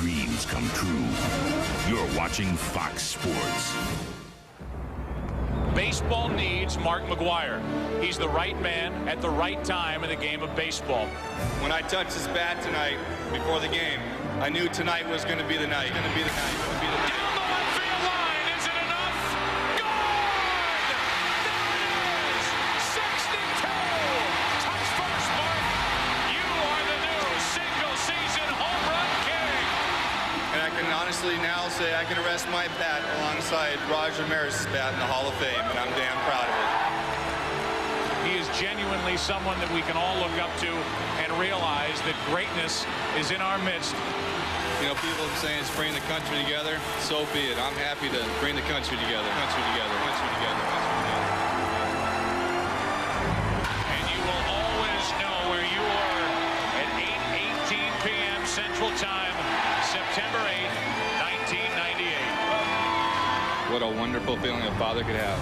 dreams come true. You're watching Fox Sports. Baseball needs Mark McGwire. He's the right man at the right time in the game of baseball. When I touched his bat tonight before the game, I knew tonight was going to be the night. Down the left field line, is it enough? Gone! There it is! 62! Touch first, Mark. You are the new single-season home run king. And I can honestly now say I can rest my bat alongside Roger Maris's bat in the Hall of Fame, and I'm damn proud of it. He is genuinely someone that we can all look up to and realize that greatness is in our midst. You know, people are saying it's bringing the country together. So be it. I'm happy to bring the country together. And you will always know where you are at 8:18 p.m. Central Time, September 8th, 1998. What a wonderful feeling a father could have.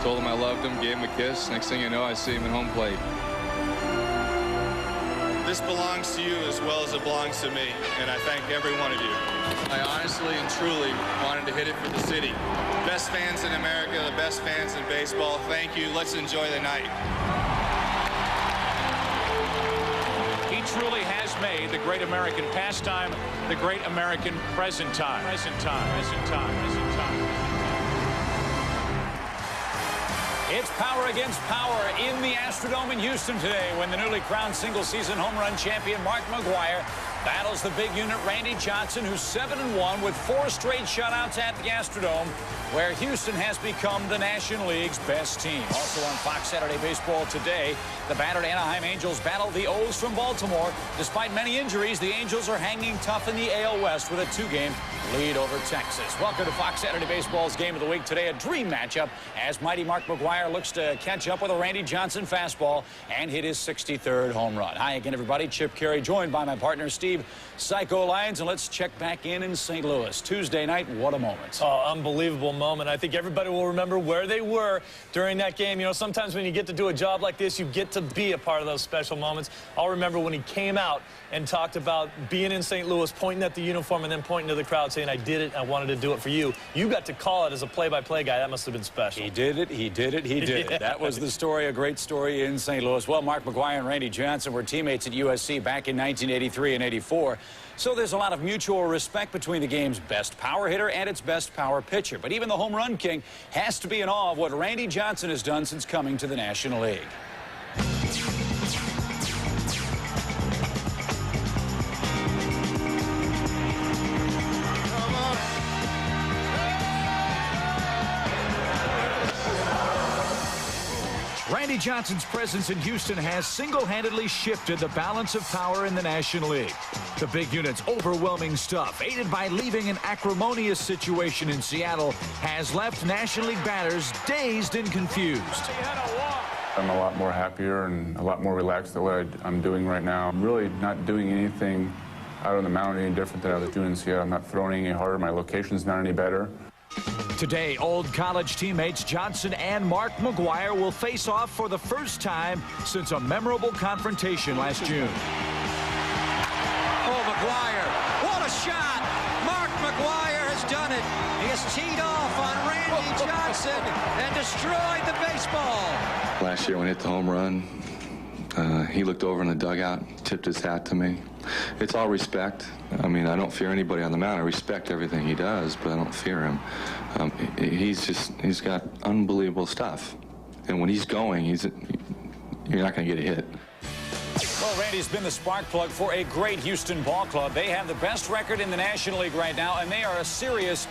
Told him I loved him, gave him a kiss. Next thing you know, I see him at home plate. This belongs to you as well as it belongs to me, and I thank every one of you. I honestly and truly wanted to hit it for the city. Best fans in America, the best fans in baseball. Thank you. Let's enjoy the night. He truly has made the great American pastime the great American present time. It's power against power in the Astrodome in Houston today when the newly crowned single-season home run champion Mark McGwire battles the big unit Randy Johnson, who's 7-1 with 4 straight shutouts at the Astrodome, where Houston has become the National League's best team. Also on Fox Saturday Baseball today, the battered Anaheim Angels battle the O's from Baltimore. Despite many injuries, the Angels are hanging tough in the AL West with a 2-game lead over Texas. Welcome to Fox Saturday Baseball's Game of the Week. Today, a dream matchup as mighty Mark McGwire looks to catch up with a Randy Johnson fastball and hit his 63rd home run. Hi again, everybody. Chip Carey, joined by my partner, Steve Psycho Lyons, and let's check back in St. Louis. Tuesday night, what a moment. Oh, unbelievable moment. I think everybody will remember where they were during that game. You know, sometimes when you get to do a job like this, you get to be a part of those special moments. I'll remember when he came out and talked about being in St. Louis, pointing at the uniform and then pointing to the crowd saying, I did it, I wanted to do it for you. You got to call it as a play-by-play guy. That must have been special. He did it. Yeah. That was the story, a great story in St. Louis. Well, Mark McGwire and Randy Johnson were teammates at USC back in 1983 and 84. So there's a lot of mutual respect between the game's best power hitter and its best power pitcher. But even the home run king has to be in awe of what Randy Johnson has done since coming to the National League. Randy Johnson's presence in Houston has single-handedly shifted the balance of power in the National League. The big unit's overwhelming stuff, aided by leaving an acrimonious situation in Seattle, has left National League batters dazed and confused. I'm a lot more happier and a lot more relaxed than what I'm doing right now. I'm really not doing anything out on the mound any different than I was doing in Seattle. I'm not throwing any harder. My location's not any better. Today, old college teammates Johnson and Mark McGwire will face off for the first time since a memorable confrontation last June. Oh, McGwire, what a shot! Mark McGwire has done it. He has teed off on Randy Johnson and destroyed the baseball. Last year when he hit the home run, he looked over in the dugout, tipped his hat to me. It's all respect. I mean, I don't fear anybody on the mound. I respect everything he does, but I don't fear him. He's got unbelievable stuff. And when he's going, you're not going to get a hit. Well, Randy's been the spark plug for a great Houston ball club. They have the best record in the National League right now, and they are a serious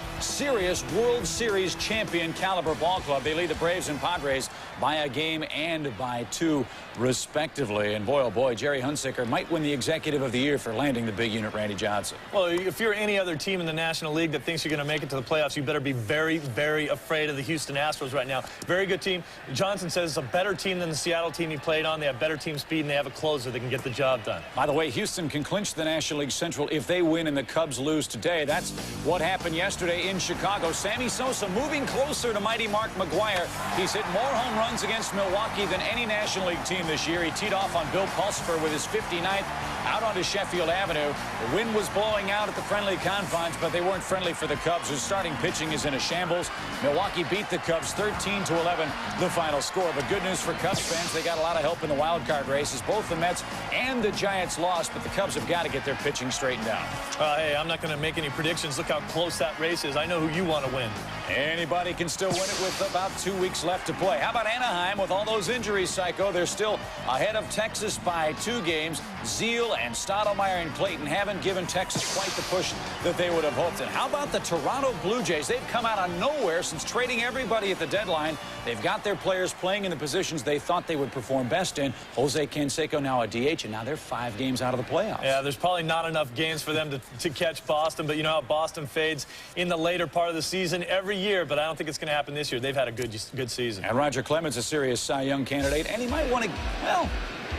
World Series champion caliber ball club. They lead the Braves and Padres by a game and by 2, respectively. And boy, oh boy, Jerry Hunsaker might win the Executive of the Year for landing the big unit, Randy Johnson. Well, if you're any other team in the National League that thinks you're going to make it to the playoffs, you better be very, very afraid of the Houston Astros right now. Very good team. Johnson says it's a better team than the Seattle team he played on. They have better team speed, and they have a closer that can get get the job done. By the way, Houston can clinch the National League Central if they win and the Cubs lose today. That's what happened yesterday in Chicago. Sammy Sosa moving closer to mighty Mark McGwire. He's hit more home runs against Milwaukee than any National League team this year. He teed off on Bill Pulsifer with his 59th out onto Sheffield Avenue. The wind was blowing out at the friendly confines, but they weren't friendly for the Cubs, whose starting pitching is in a shambles. Milwaukee beat the Cubs 13-11, the final score. But good news for Cubs fans, they got a lot of help in the wild card races. Both the Mets and the Giants lost, but the Cubs have got to get their pitching straightened out. Hey, I'm not going to make any predictions. Look how close that race is. I know who you want to win. Anybody can still win it with about 2 weeks left to play. How about Anaheim with all those injuries, Psycho? They're still ahead of Texas by 2 games. Zeal and Stottlemyre and Clayton haven't given Texas quite the push that they would have hoped. And how about the Toronto Blue Jays? They've come out of nowhere since trading everybody at the deadline. They've got their players playing in the positions they thought they would perform best in. Jose Canseco now a DH, and now they're 5 games out of the playoffs. Yeah, there's probably not enough games for them to catch Boston, but you know how Boston fades in the later part of the season every year, but I don't think it's going to happen this year. They've had a good season. And Roger Clemens, a serious Cy Young candidate, and he might want to, well,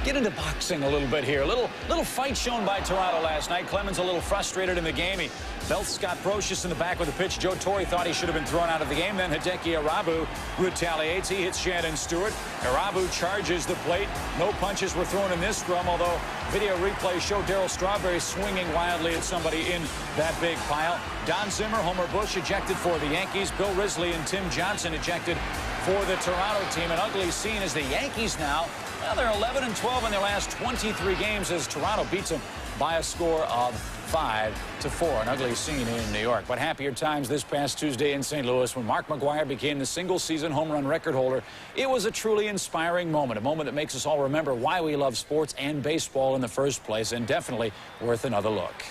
get into boxing a little bit here. A little fight shown by Toronto last night. Clemens a little frustrated in the game. He belts Scott Brocious in the back with a pitch. Joe Torre thought he should have been thrown out of the game. Then Hideki Arabu retaliates. He hits Shannon Stewart. Arabu charges the plate. No punches were thrown in this scrum, although video replay showed Darryl Strawberry swinging wildly at somebody in that big pile. Don Zimmer, Homer Bush ejected for the Yankees. Bill Risley and Tim Johnson ejected for the Toronto team. An ugly scene as the Yankees now, well, they're 11-12 in their last 23 games as Toronto beats them by a score of 5-4. An ugly scene in New York. But happier times this past Tuesday in St. Louis when Mark McGwire became the single-season home run record holder. It was a truly inspiring moment, a moment that makes us all remember why we love sports and baseball in the first place, and definitely worth another look.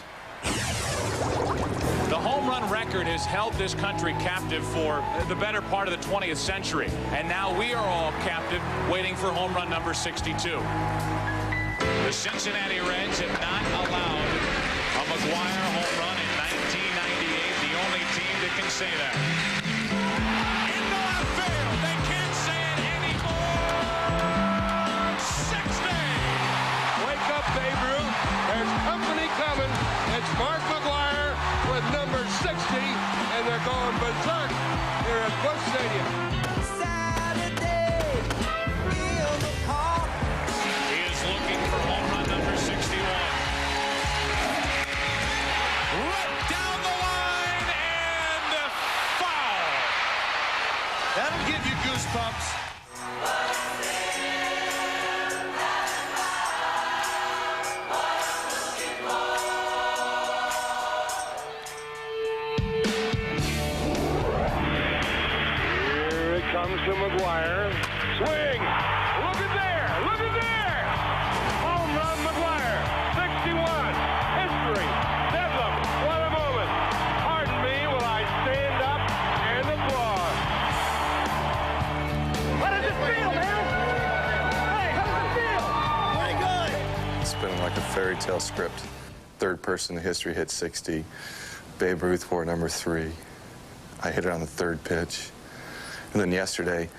The home run record has held this country captive for the better part of the 20th century. And now we are all captive waiting for home run number 62. The Cincinnati Reds have not allowed a McGwire home run in 1998. The only team that can say that. In the left field. They can't say it anymore. 60. Wake up, Babe Ruth. There's company coming. It's Mark McGwire with number 60, and they're going berserk here at Busch Stadium. Saturday in the park. He is looking for home run number 61. Right down the line and foul. That'll give you goosebumps. Comes to McGwire. Swing. Look at there. Look at there. Home run McGwire. 61. History. Bedlam. What a moment. Pardon me while I stand up and applaud. How does it feel, man? Hey, how does it feel? Pretty good. It's been like a fairy tale script. Third person in history hit 60. Babe Ruth wore number 3. I hit it on the 3rd pitch. And then yesterday,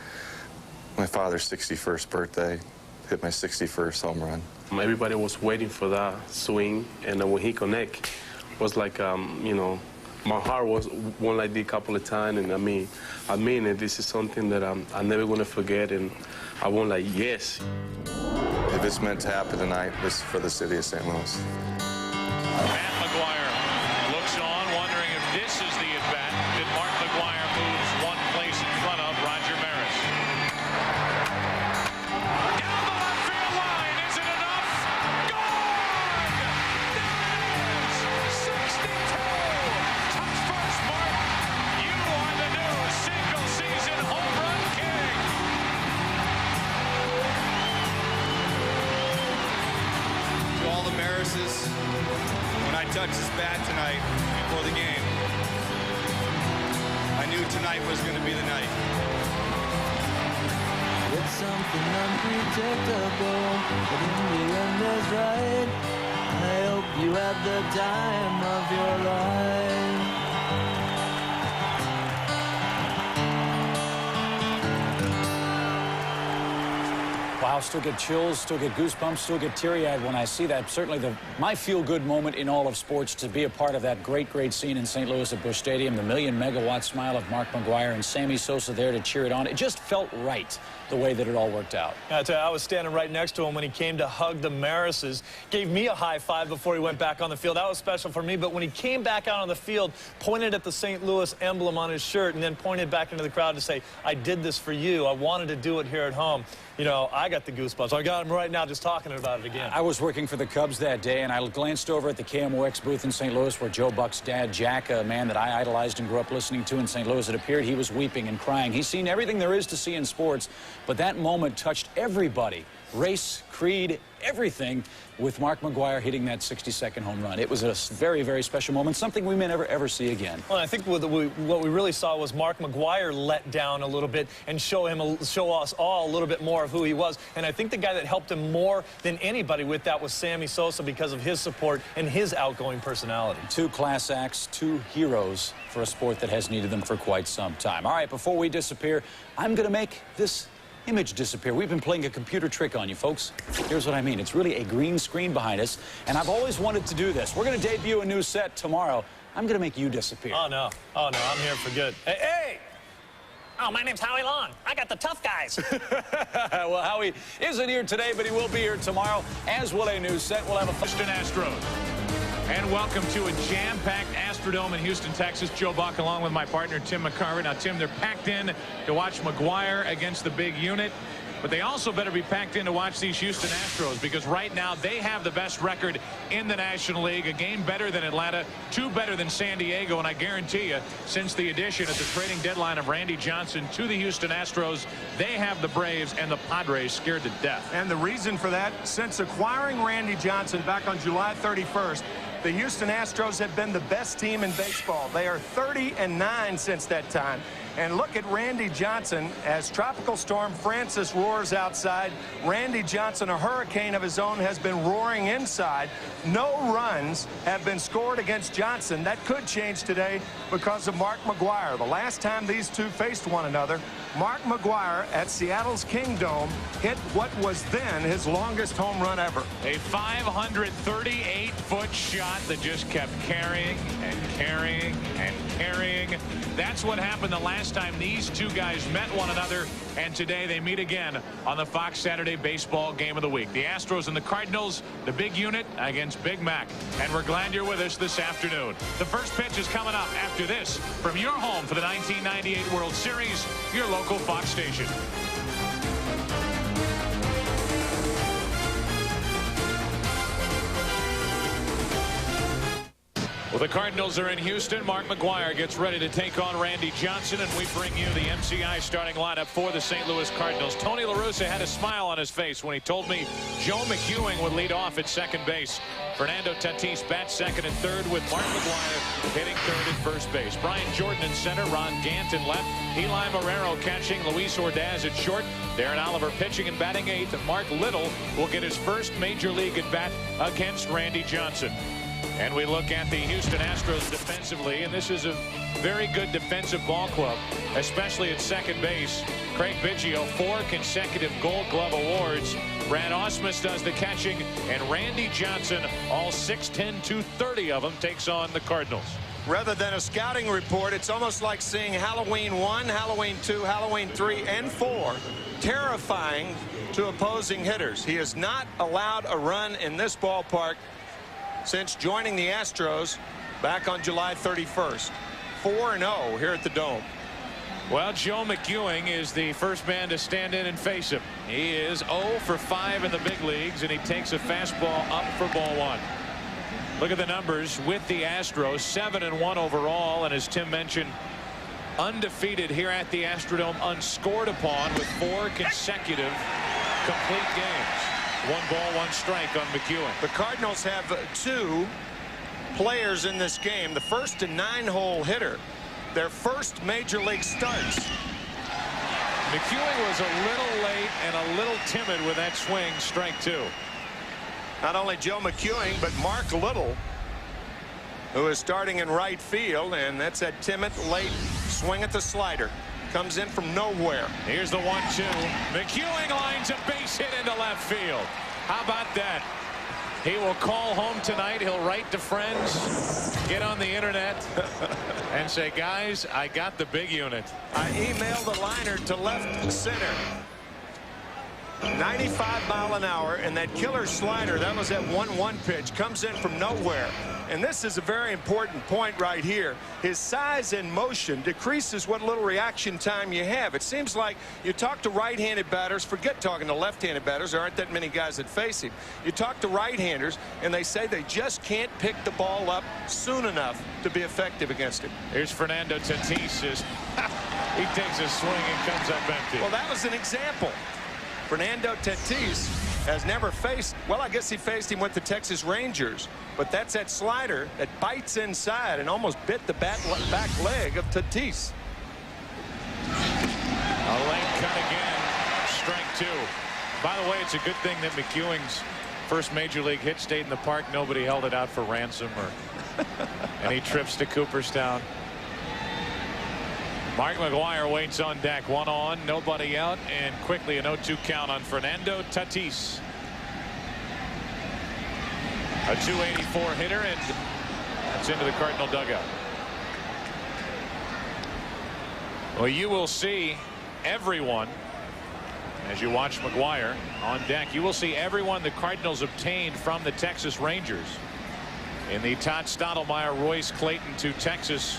my father's 61st birthday, hit my 61st home run. Everybody was waiting for that swing, and when he connect, was like, you know, my heart was one like this a couple of times, and I mean it. This is something that I'm never gonna forget, and I want like yes. If it's meant to happen tonight, this is for the city of St. Louis. Matt McGwire looks on, wondering if this is the at-bat that Mark McGwire moves one place in front of Roger Maris. Down the left field line, is it enough? Gone! There it is! 62! Touch first, Mark. You are the new single-season home run king. To all the Marises, when I touched this bat tonight before the game, I knew tonight was going to be the night. It's something unpredictable, but in the end is right. I hope you had the time of your life. Wow, still get chills, still get goosebumps, still get teary-eyed when I see that. Certainly my feel-good moment in all of sports to be a part of that great, great scene in St. Louis at Busch Stadium. The million-megawatt smile of Mark McGwire and Sammy Sosa there to cheer it on. It just felt right the way that it all worked out. I tell you, I was standing right next to him when he came to hug the Marises. Gave me a high five before he went back on the field. That was special for me. But when he came back out on the field, pointed at the St. Louis emblem on his shirt and then pointed back into the crowd to say, I did this for you. I wanted to do it here at home. You know, I got the goosebumps. I got them right now just talking about it again. I was working for the Cubs that day, and I glanced over at the KMOX booth in St. Louis where Joe Buck's dad, Jack, a man that I idolized and grew up listening to in St. Louis, it appeared he was weeping and crying. He's seen everything there is to see in sports, but that moment touched everybody. Race, creed, everything, with Mark McGwire hitting that 60-second home run. It was a very, very special moment, something we may never, ever see again. Well, I think what we really saw was Mark McGwire let down a little bit and show us all a little bit more of who he was. And I think the guy that helped him more than anybody with that was Sammy Sosa because of his support and his outgoing personality. Two class acts, two heroes for a sport that has needed them for quite some time. All right, before we disappear, I'm going to make this image disappear. We've been playing a computer trick on you, folks. Here's what I mean. It's really a green screen behind us, and I've always wanted to do this. We're going to debut a new set tomorrow. I'm going to make you disappear. Oh, no. Oh, no. I'm here for good. Hey! Hey! Oh, my name's Howie Long. I got the tough guys. Well, Howie isn't here today, but he will be here tomorrow, as will a new set. We'll have a Houston Astros. And welcome to a jam-packed Astrodome in Houston, Texas. Joe Buck along with my partner, Tim McCarver. Now, Tim, they're packed in to watch McGwire against the big unit. But they also better be packed in to watch these Houston Astros because right now they have the best record in the National League. A game better than Atlanta, two better than San Diego. And I guarantee you, since the addition at the trading deadline of Randy Johnson to the Houston Astros, they have the Braves and the Padres scared to death. And the reason for that, since acquiring Randy Johnson back on July 31st, the Houston Astros have been the best team in baseball. They are 30-9 since that time. And look at Randy Johnson as Tropical Storm Francis roars outside. Randy Johnson, a hurricane of his own, has been roaring inside. No runs have been scored against Johnson. That could change today because of Mark McGwire. The last time these two faced one another, Mark McGwire at Seattle's Kingdome hit what was then his longest home run ever. A 538-foot shot that just kept carrying and carrying and carrying. That's what happened the last time these two guys met one another, and today they meet again on the Fox Saturday Baseball Game of the Week. The Astros and the Cardinals, the big unit against Big Mac. And we're glad you're with us this afternoon. The first pitch is coming up after this from your home for the 1998 World Series, your local Fox station. Well, the Cardinals are in Houston. Mark McGwire gets ready to take on Randy Johnson, and we bring you the MCI starting lineup for the St. Louis Cardinals. Tony La Russa had a smile on his face when he told me Joe McEwing would lead off at second base. Fernando Tatis bats second and third with Mark McGwire hitting third at first base. Brian Jordan in center, Ron Gant in left, Eli Marrero catching, Luis Ordaz at short, Darren Oliver pitching and batting eighth, and Mark Little will get his first major league at bat against Randy Johnson. And we look at the Houston Astros defensively, and this is a very good defensive ball club, especially at second base. Craig Biggio, 4 consecutive Gold Glove awards. Brad Ausmus does the catching, and Randy Johnson, all 6'10", 230 of them, takes on the Cardinals. Rather than a scouting report, it's almost like seeing Halloween 1, Halloween 2, Halloween 3, and 4. Terrifying to opposing hitters. He has not allowed a run in this ballpark since joining the Astros back on July 31st. 4-0 here at the Dome. Well, Joe McEwing is the first man to stand in and face him. He is 0 for 5 in the big leagues, and he takes a fastball up for ball 1. Look at the numbers with the Astros, 7-1 overall, and as Tim mentioned, undefeated here at the Astrodome, unscored upon with 4 consecutive complete games. 1 ball, 1 strike on McEwing. The Cardinals have 2 players in this game. The first a 9-hole hitter. Their first major league starts. McEwing was a little late and a little timid with that swing. Strike 2. Not only Joe McEwing, but Mark Little, who is starting in right field, and that's that timid late swing at the slider. Comes in from nowhere. Here's the 1-2. McEwing lines a base hit into left field. How about that? He will call home tonight. He'll write to friends, get on the internet, and say, guys, I got the big unit. I emailed the liner to left center. 95 mile an hour, and that killer slider, that was that 1-1 pitch, comes in from nowhere. And this is a very important point right here. His size and motion decreases what little reaction time you have. It seems like you talk to right-handed batters, forget talking to left-handed batters, there aren't that many guys that face him. You talk to right-handers, and they say they just can't pick the ball up soon enough to be effective against him. Here's Fernando Tatis. He takes a swing and comes up empty. Well, that was an example. Fernando Tatis has never faced, well, I guess he faced him with the Texas Rangers, but that's that slider that bites inside and almost bit the back leg of Tatis. A late cut again. Strike 2. By the way, it's a good thing that McEwing's first major league hit stayed in the park. Nobody held it out for ransom or any trips to Cooperstown. Mark McGwire waits on deck. 1 on, nobody out, and quickly an 0-2 count on Fernando Tatis. A 284 hitter, and that's into the Cardinal dugout. Well, you will see everyone, as you watch McGwire on deck, you will see everyone the Cardinals obtained from the Texas Rangers in the Todd Stottlemyre, Royce Clayton to Texas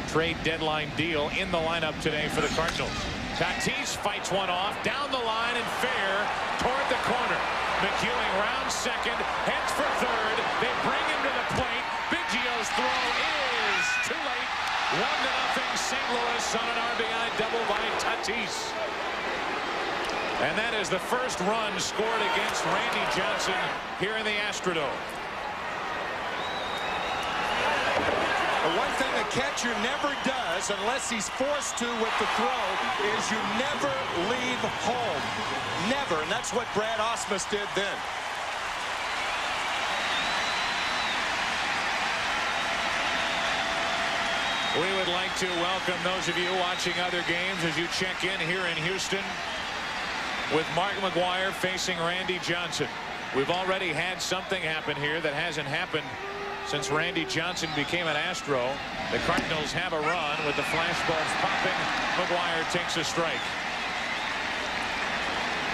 trade deadline deal in the lineup today for the Cardinals. Tatis fights one off down the line and fair toward the corner. McEwing rounds second, heads for third. They bring him to the plate. Biggio's throw is too late. 1-0 St. Louis on an RBI double by Tatis. And that is the first run scored against Randy Johnson here in the Astrodome. The one thing a catcher never does, unless he's forced to with the throw, is you never leave home. Never. And that's what Brad Ausmus did then. We would like to welcome those of you watching other games as you check in here in Houston with Mark McGwire facing Randy Johnson. We've already had something happen here that hasn't happened since Randy Johnson became an Astro. The Cardinals have a run with the flashballs popping. McGwire takes a strike.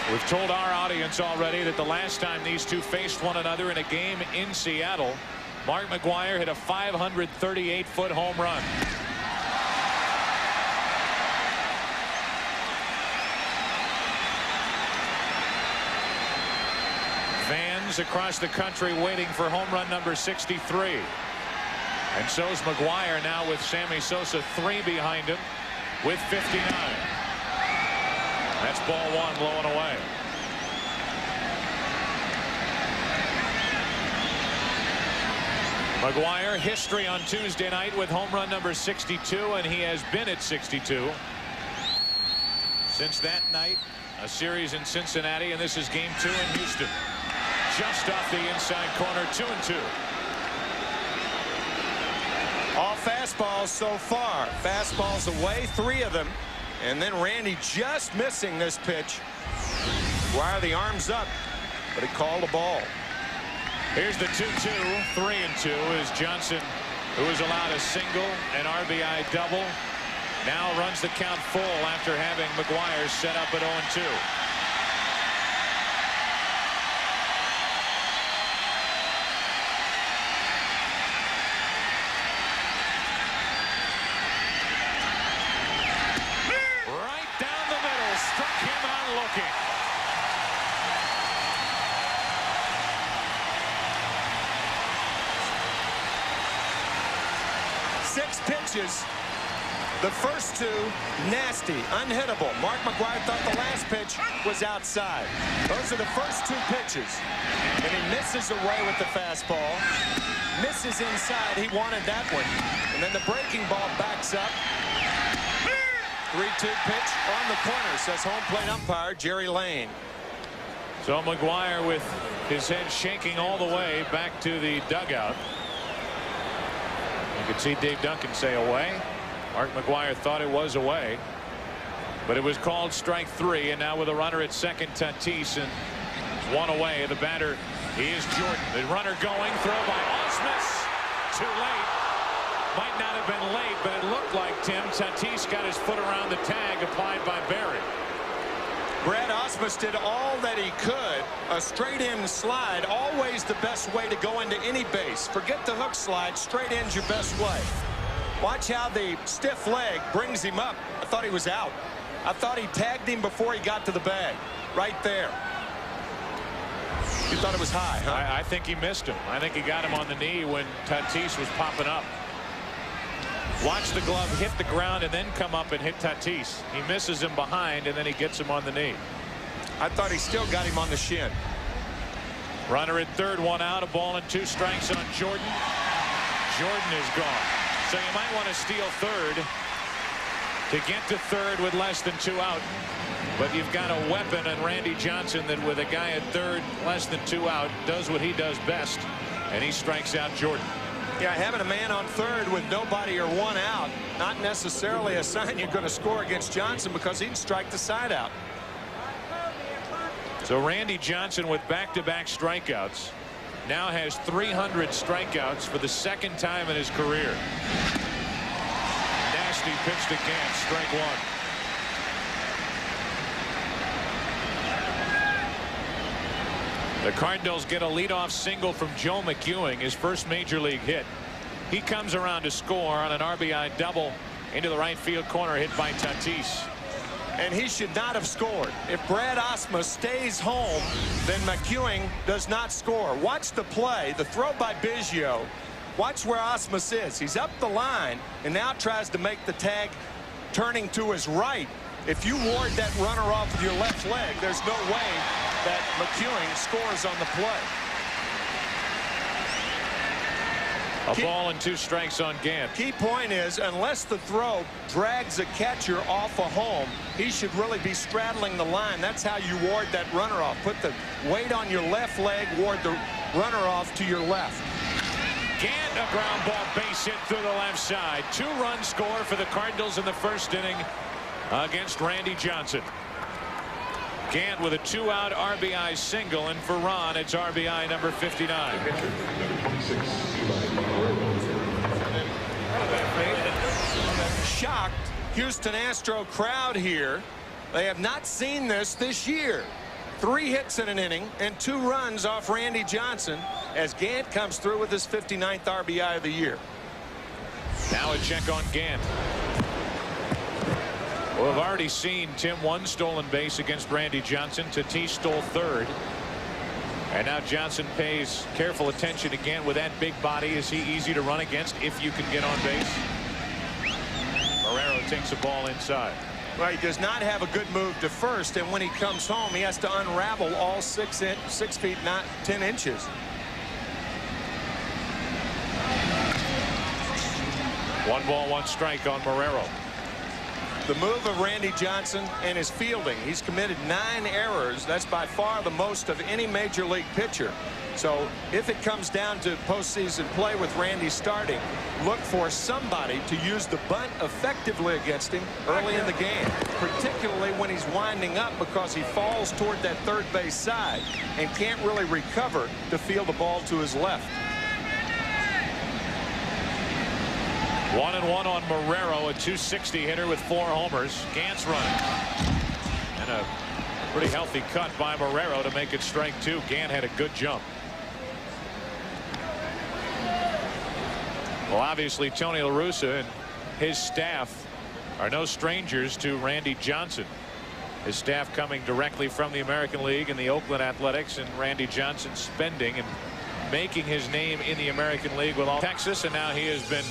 We've told our audience already that the last time these two faced one another in a game in Seattle, Mark McGwire hit a 538-foot home run. Fans across the country waiting for home run number 63. And so's McGwire now with Sammy Sosa 3 behind him with 59. That's ball 1 low and away. McGwire history on Tuesday night with home run number 62, and he has been at 62 since that night. A series in Cincinnati, and this is game 2 in Houston. Just off the inside corner, 2-2. All fastballs so far. Fastballs away, 3 of them. And then Randy just missing this pitch. Wire the arms up, but he called a ball. Here's the 2-2. 3-2 is Johnson, who is allowed a single, an RBI double. Now runs the count full after having McGwire set up at 0-2. The first 2 nasty, unhittable. Mark McGwire thought the last pitch was outside. Those are the first 2 pitches. And he misses away with the fastball. Misses inside. He wanted that one. And then the breaking ball backs up. 3-2 pitch on the corner, says home plate umpire Jerry Lane. So McGwire with his head shaking all the way back to the dugout. You could see Dave Duncan say away. Mark McGwire thought it was away. But it was called strike 3, and now with a runner at second, Tatis, and one away. The batter is Jordan. The runner going, throw by Osmus. Too late. Might not have been late, but it looked like Tatis got his foot around the tag applied by Barrett. Brad Osmus did all that he could. A straight in slide, always the best way to go into any base. Forget the hook slide, straight in's your best way. Watch how the stiff leg brings him up. I thought he was out. I thought he tagged him before he got to the bag. Right there. You thought it was high, huh? I think he missed him. I think he got him on the knee when Tatis was popping up. Watch the glove hit the ground and then come up and hit Tatis. He misses him behind, and then he gets him on the knee. I thought he still got him on the shin. Runner at third, 1 out, a ball and 2 strikes on Jordan. Jordan is gone. So you might want to steal third to get to third with less than 2 out. But you've got a weapon in Randy Johnson that with a guy at third, less than 2 out, does what he does best, and he strikes out Jordan. Yeah, having a man on third with nobody or 1 out, not necessarily a sign you're going to score against Johnson, because he'd strike the side out. So Randy Johnson, with back-to-back strikeouts, now has 300 strikeouts for the second time in his career. Nasty pitch to Gant, strike 1. The Cardinals get a leadoff single from Joe McEwing, his first major league hit. He comes around to score on an RBI double into the right field corner, hit by Tatis. And he should not have scored. If Brad Osmus stays home, then McEwing does not score. Watch the play, the throw by Biggio. Watch where Osmus is. He's up the line and now tries to make the tag turning to his right. If you ward that runner off with your left leg, there's no way that McEwing scores on the play. A ball and 2 strikes on Gant. Key point is, unless the throw drags a catcher off a home, he should really be straddling the line. That's how you ward that runner off. Put the weight on your left leg, ward the runner off to your left. Gant, a ground ball base hit through the left side. 2-run score for the Cardinals in the first inning against Randy Johnson. Gant with a 2-out RBI single, and for Ron, it's RBI number 59. Shocked Houston Astro crowd here. They have not seen this year. 3 hits in an inning and 2 runs off Randy Johnson as Gant comes through with his 59th RBI of the year. Now a check on Gant. Well, we've already seen Tim 1 stolen base against Randy Johnson. Tatis stole third. And now Johnson pays careful attention to Gant with that big body. Is he easy to run against if you can get on base? Marrero takes a ball inside. Well, he does not have a good move to first, and when he comes home, he has to unravel all 6 feet, not 10 inches. One ball, 1 strike on Marrero. The move of Randy Johnson and his fielding. He's committed 9 errors. That's by far the most of any major league pitcher. So if it comes down to postseason play with Randy starting, look for somebody to use the bunt effectively against him early in the game, particularly when he's winding up, because he falls toward that third base side and can't really recover to field the ball to his left. 1-1 on Marrero, a .260 hitter with 4 homers. Gant's running. And a pretty healthy cut by Marrero to make it strike 2. Gant had a good jump. Well, obviously, Tony La Russa and his staff are no strangers to Randy Johnson. His staff coming directly from the American League and the Oakland Athletics, and Randy Johnson spending and making his name in the American League with all Texas, and now he has been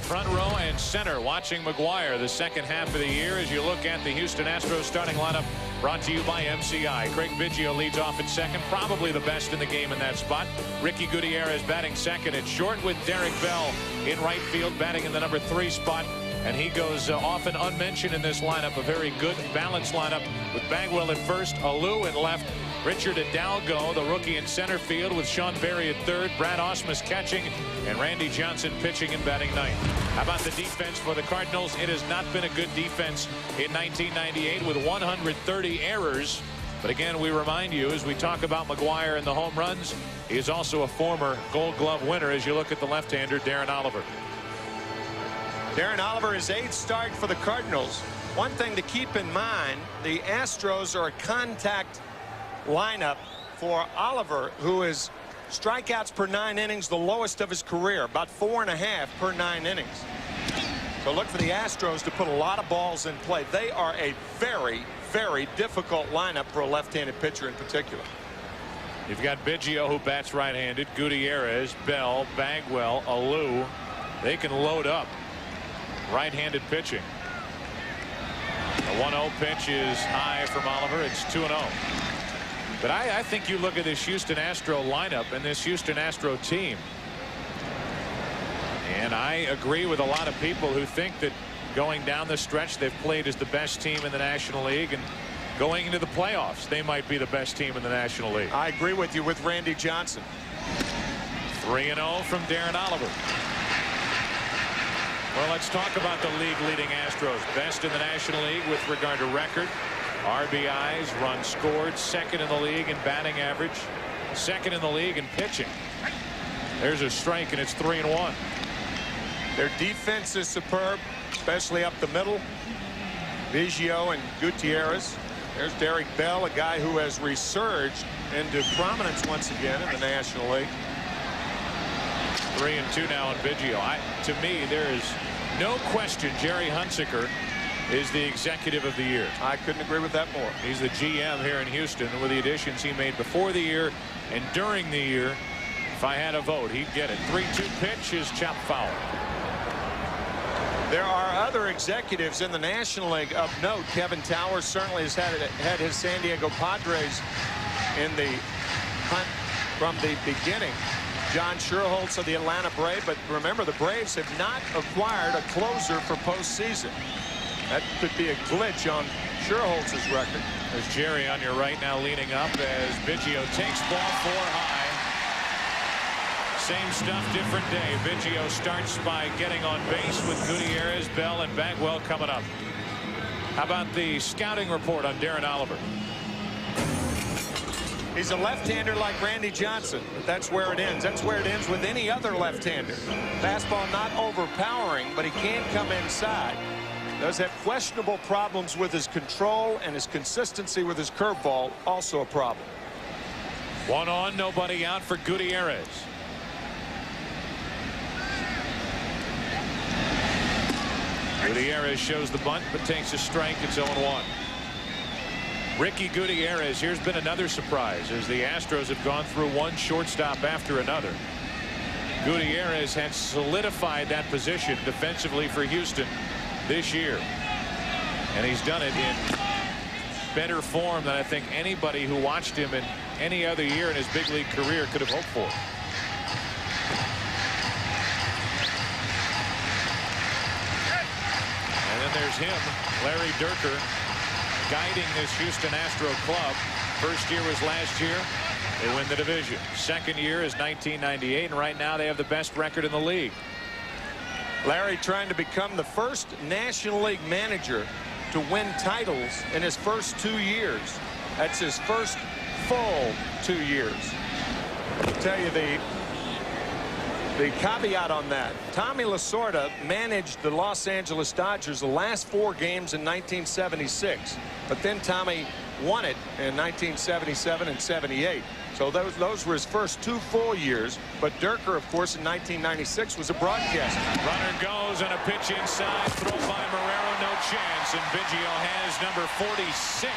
front row and center watching McGuire the second half of the year as you look at the Houston Astros starting lineup, brought to you by MCI. Craig Biggio leads off at second, probably the best in the game in that spot. Ricky Gutierrez batting second at short, with Derek Bell in right field batting in the number 3 spot. And he goes often unmentioned in this lineup. A very good balanced lineup with Bagwell at first, Alou in left, Richard Hidalgo, the rookie in center field, with Sean Berry at third, Brad Ausmus catching, and Randy Johnson pitching and batting ninth. How about the defense for the Cardinals? It has not been a good defense in 1998 with 130 errors. But again, we remind you, as we talk about McGwire and the home runs, he is also a former Gold Glove winner as you look at the left-hander, Darren Oliver. Darren Oliver is 8th start for the Cardinals. One thing to keep in mind, the Astros are a contact lineup for Oliver, who is strikeouts per 9 innings, the lowest of his career, about 4.5 per 9 innings. So look for the Astros to put a lot of balls in play. They are a very, very difficult lineup for a left-handed pitcher in particular. You've got Biggio, who bats right-handed, Gutierrez, Bell, Bagwell, Alou. They can load up right-handed pitching. The 1-0 pitch is high from Oliver. It's 2-0. But I think you look at this Houston Astro lineup and this Houston Astro team, and I agree with a lot of people who think that going down the stretch they've played as the best team in the National League, and going into the playoffs they might be the best team in the National League. I agree with you with Randy Johnson. 3-0 from Darren Oliver. Well, let's talk about the league-leading Astros. Best in the National League with regard to record, RBIs, runs scored, second in the league in batting average, second in the league in pitching. There's a strike, and it's 3-1. Their defense is superb, especially up the middle. Biggio and Gutierrez. There's Derek Bell, a guy who has resurged into prominence once again in the National League. 3-2 now on Biggio. To me, there is no question Jerry Hunsaker is the executive of the year. I couldn't agree with that more. He's the GM here in Houston, with the additions he made before the year and during the year. If I had a vote, he'd get it. 3-2 pitch is chopped foul. There are other executives in the National League of note. Kevin Towers certainly has had his San Diego Padres in the hunt from the beginning. John Schuerholz of the Atlanta Braves, but remember, the Braves have not acquired a closer for postseason. That could be a glitch on Schuerholz's record. There's Jerry on your right now, leaning up as Biggio takes ball 4 high. Same stuff, different day. Biggio starts by getting on base with Gutierrez, Bell, and Bagwell coming up. How about the scouting report on Darren Oliver? He's a left-hander like Randy Johnson, but that's where it ends. That's where it ends with any other left-hander. Fastball not overpowering, but he can come inside. Does have questionable problems with his control, and his consistency with his curveball also a problem. 1 on, nobody out for Gutierrez. Gutierrez shows the bunt, but takes a strike. It's 0-1. Ricky Gutierrez, here's been another surprise as the Astros have gone through one shortstop after another. Gutierrez has solidified that position defensively for Houston this year, and he's done it in better form than I think anybody who watched him in any other year in his big league career could have hoped for. And then there's him, Larry Dierker, guiding this Houston Astro club. First year was last year. They win the division. Second year is 1998, and right now they have the best record in the league. Larry trying to become the first National League manager to win titles in his first 2 years. That's his first full 2 years. I'll tell you the caveat on that. Tommy Lasorda managed the Los Angeles Dodgers the last 4 games in 1976, but then Tommy won it in 1977 and 78. So those were his first 2 full years. But Dierker, of course, in 1996 was a broadcaster. Runner goes on a pitch inside, throw by Marrero, no chance, and Biggio has number 46.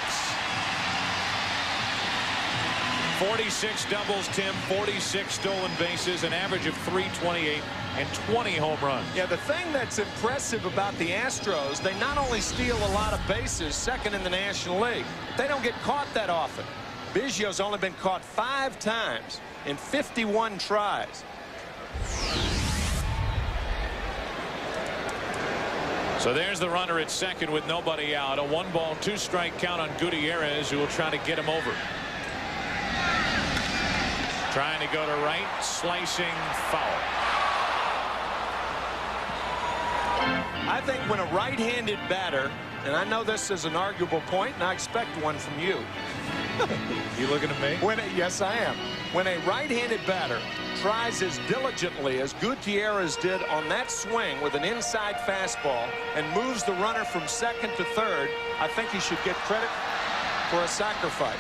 46 doubles, Tim, 46 stolen bases, an average of 328 and 20 home runs. Yeah, the thing that's impressive about the Astros, they not only steal a lot of bases, second in the National League, they don't get caught that often. Biggio's only been caught 5 times in 51 tries. So there's the runner at second with nobody out. A 1-ball, 2-strike count on Gutierrez, who will try to get him over. Trying to go to right, slicing foul. I think when a right-handed batter, and I know this is an arguable point, and I expect one from you. You looking at me? Yes, I am. When a right-handed batter tries as diligently as Gutierrez did on that swing with an inside fastball and moves the runner from second to third, I think he should get credit for a sacrifice.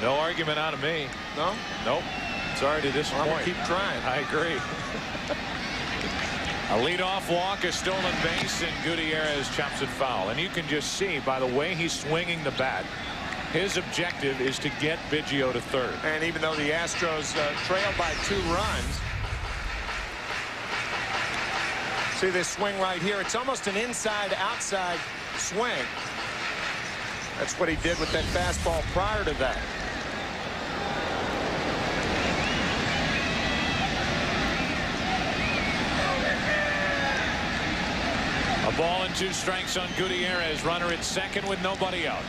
No argument out of me. No? Nope. Sorry to disappoint. I'm gonna keep trying. I agree. A leadoff walk, a stolen base, and Gutierrez chops it foul. And you can just see by the way he's swinging the bat, his objective is to get Biggio to third. And even though the Astros trail by 2 runs, see this swing right here. It's almost an inside-outside swing. That's what he did with that fastball prior to that. A ball and 2 strikes on Gutierrez. Runner at second with nobody out.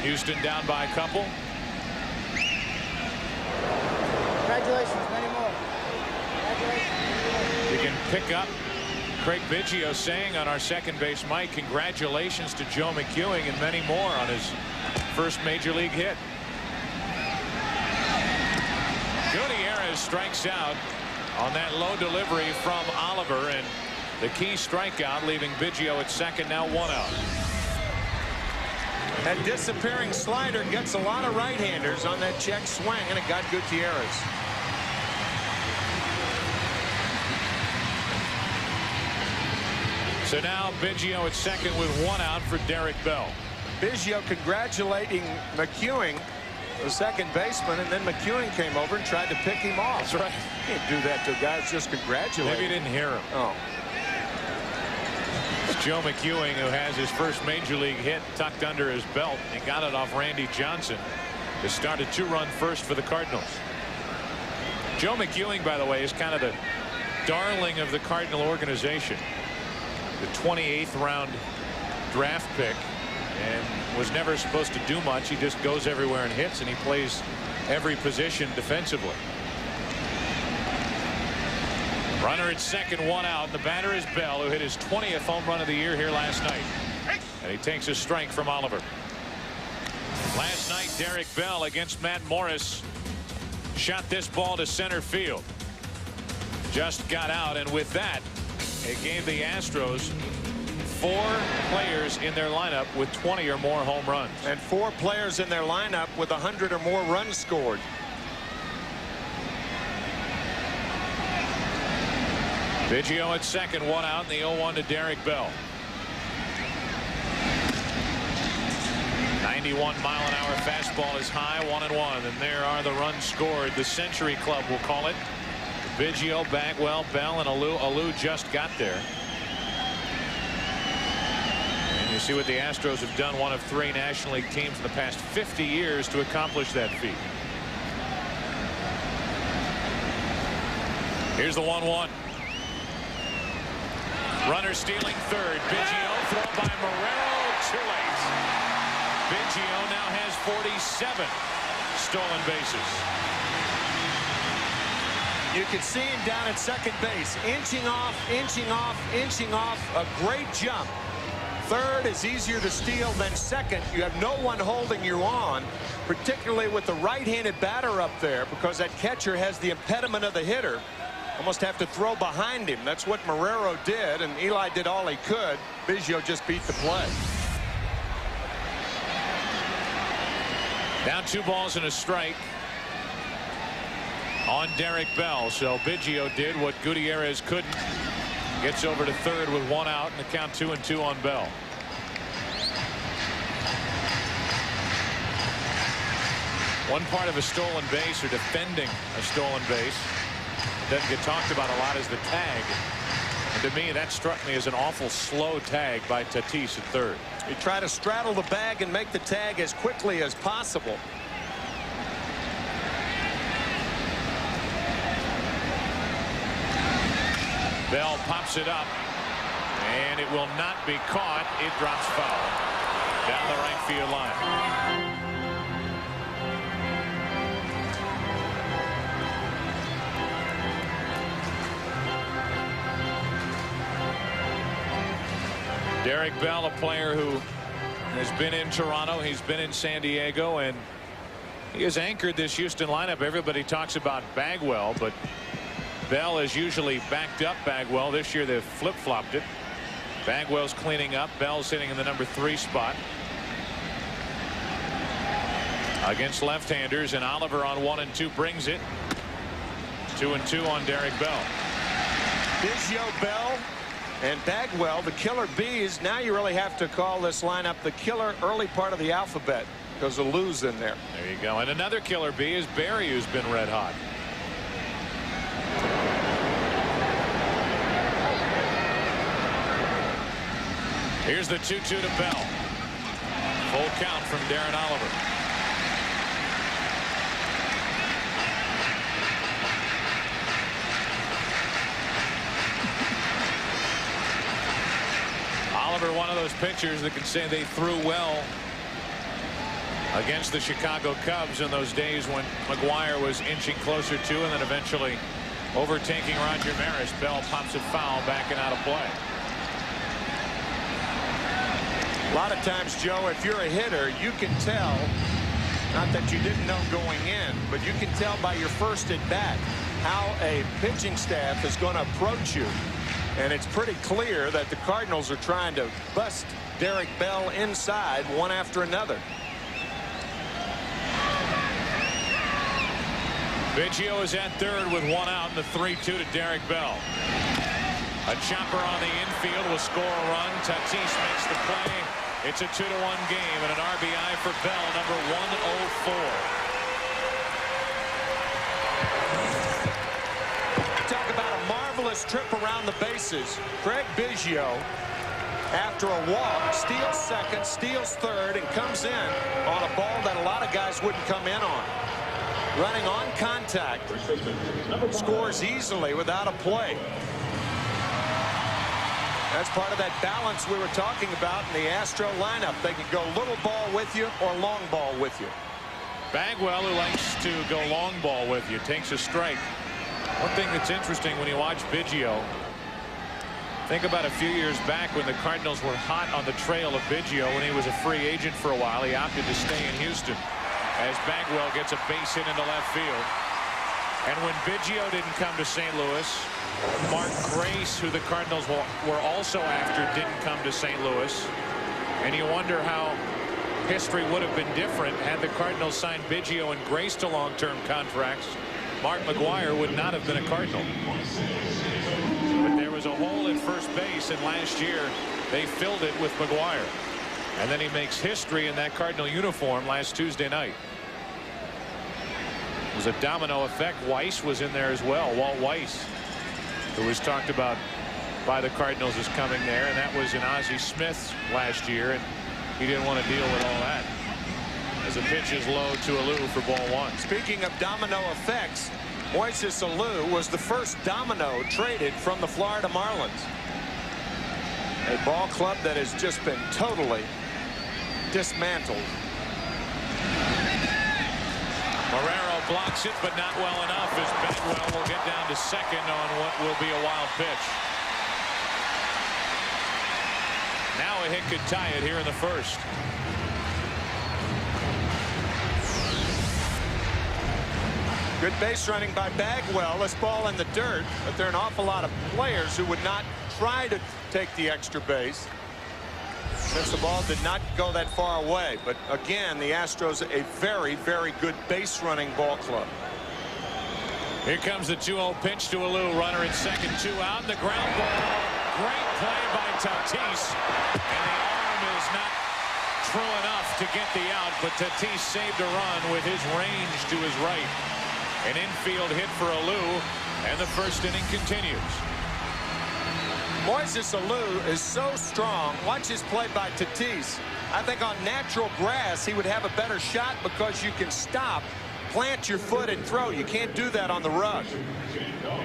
Houston down by a couple. Congratulations, many more. Congratulations. You can pick up Craig Biggio saying on our second base mic, congratulations to Joe McEwing and many more on his first major league hit. Gutierrez strikes out on that low delivery from Oliver, and the key strikeout leaving Biggio at second, now 1 out. That disappearing slider gets a lot of right-handers on that check swing, and it got Gutierrez. So now Biggio at second with 1 out for Derek Bell. Biggio congratulating McEwing, the second baseman, and then McEwing came over and tried to pick him off. That's right. You can't do that to guys just congratulating. Maybe you didn't hear him. Oh. It's Joe McEwing who has his first major league hit tucked under his belt. He got it off Randy Johnson to start a 2-run first for the Cardinals. Joe McEwing, by the way, is kind of the darling of the Cardinal organization. The 28th round draft pick, and was never supposed to do much. He just goes everywhere and hits, and he plays every position defensively. Runner at second, 1 out. The batter is Bell, who hit his 20th home run of the year here last night. And he takes a strike from Oliver. Last night, Derek Bell against Matt Morris shot this ball to center field. Just got out, and with that, it gave the Astros 4 players in their lineup with 20 or more home runs. And 4 players in their lineup with 100 or more runs scored. Biggio at second, 1 out, and the 0-1 to Derek Bell. 91-mile-an-hour fastball is high, 1-1, and there are the runs scored. The Century Club will call it. Biggio, Bagwell, Bell, and Alou just got there. And you see what the Astros have done, one of 3 National League teams in the past 50 years to accomplish that feat. Here's the 1-1. Runner stealing third. Biggio thrown by Marrero, too late. Biggio now has 47 stolen bases. You can see him down at second base, inching off, inching off, inching off. A great jump. Third is easier to steal than second. You have no one holding you on, particularly with the right-handed batter up there, because that catcher has the impediment of the hitter. Almost have to throw behind him. That's what Marrero did, and Eli did all he could. Biggio just beat the play. Down 2 balls and a strike on Derek Bell. So Biggio did what Gutierrez couldn't. Gets over to third with 1 out, and the count 2-2 on Bell. One part of a stolen base, or defending a stolen base, doesn't get talked about a lot, is the tag. And to me, that struck me as an awful slow tag by Tatis at third. You try to straddle the bag and make the tag as quickly as possible. Bell pops it up, and it will not be caught. It drops foul down the right field line. Derek Bell, a player who has been in Toronto, he's been in San Diego, and he has anchored this Houston lineup. Everybody talks about Bagwell, but Bell is usually backed up Bagwell. This year they've flip-flopped it. Bagwell's cleaning up. Bell's sitting in the number 3 spot against left-handers, and Oliver on 1 and 2 brings it. 2 and 2 on Derek Bell. Biggio, Bell, and Bagwell, the killer bees. Now you really have to call this lineup the killer early part of the alphabet because of Lou's in there. There you go. And another killer bee is Barry, who's been red hot. Here's the 2-2 to Bell. Full count from Darren Oliver. Oliver, one of those pitchers that can say they threw well against the Chicago Cubs in those days when McGuire was inching closer to and then eventually overtaking Roger Maris. Bell pops it foul, backing out of play. A lot of times, Joe, if you're a hitter, you can tell, not that you didn't know going in, but you can tell by your first at bat how a pitching staff is going to approach you. And it's pretty clear that the Cardinals are trying to bust Derek Bell inside one after another. Biggio is at third with 1 out, and the 3-2 to Derek Bell. A chopper on the infield will score a run. Tatis makes the play. It's a 2-1 game and an RBI for Bell, number 104. Talk about a marvelous trip around the bases. Craig Biggio, after a walk, steals second, steals third, and comes in on a ball that a lot of guys wouldn't come in on. Running on contact, scores easily without a play. That's part of that balance we were talking about in the Astro lineup. They can go little ball with you or long ball with you. Bagwell, who likes to go long ball with you, takes a strike. One thing that's interesting when you watch Biggio, think about a few years back when the Cardinals were hot on the trail of Biggio when he was a free agent for a while. He opted to stay in Houston as Bagwell gets a base hit into left field. And when Biggio didn't come to St. Louis, Mark Grace, who the Cardinals were also after, didn't come to St. Louis. And you wonder how history would have been different had the Cardinals signed Biggio and Grace to long-term contracts. Mark McGuire would not have been a Cardinal. But there was a hole at first base, and last year they filled it with McGuire. And then he makes history in that Cardinal uniform last Tuesday night. It was a domino effect. Weiss was in there as well. Walt Weiss, who was talked about by the Cardinals as coming there, and that was in Ozzie Smith last year, and he didn't want to deal with all that. As the pitch is low to Alou for ball 1. Speaking of domino effects, Moises Alou was the first domino traded from the Florida Marlins. A ball club that has just been totally dismantled. Marrero blocks it, but not well enough as Bagwell will get down to second on what will be a wild pitch. Now a hit could tie it here in the first. Good base running by Bagwell. This ball in the dirt, but there are an awful lot of players who would not try to take the extra base since the ball did not go that far away. But again, the Astros a very, very good base running ball club. Here comes the 2-0 pitch to Alou. Runner at second, 2 out, and the ground ball. Great play by Tatis, and the arm is not true enough to get the out, but Tatis saved a run with his range to his right. An infield hit for Alou, and the first inning continues. Moises Alou is so strong. Watch his play by Tatis. I think on natural grass he would have a better shot because you can stop, plant your foot, and throw. You can't do that on the rug.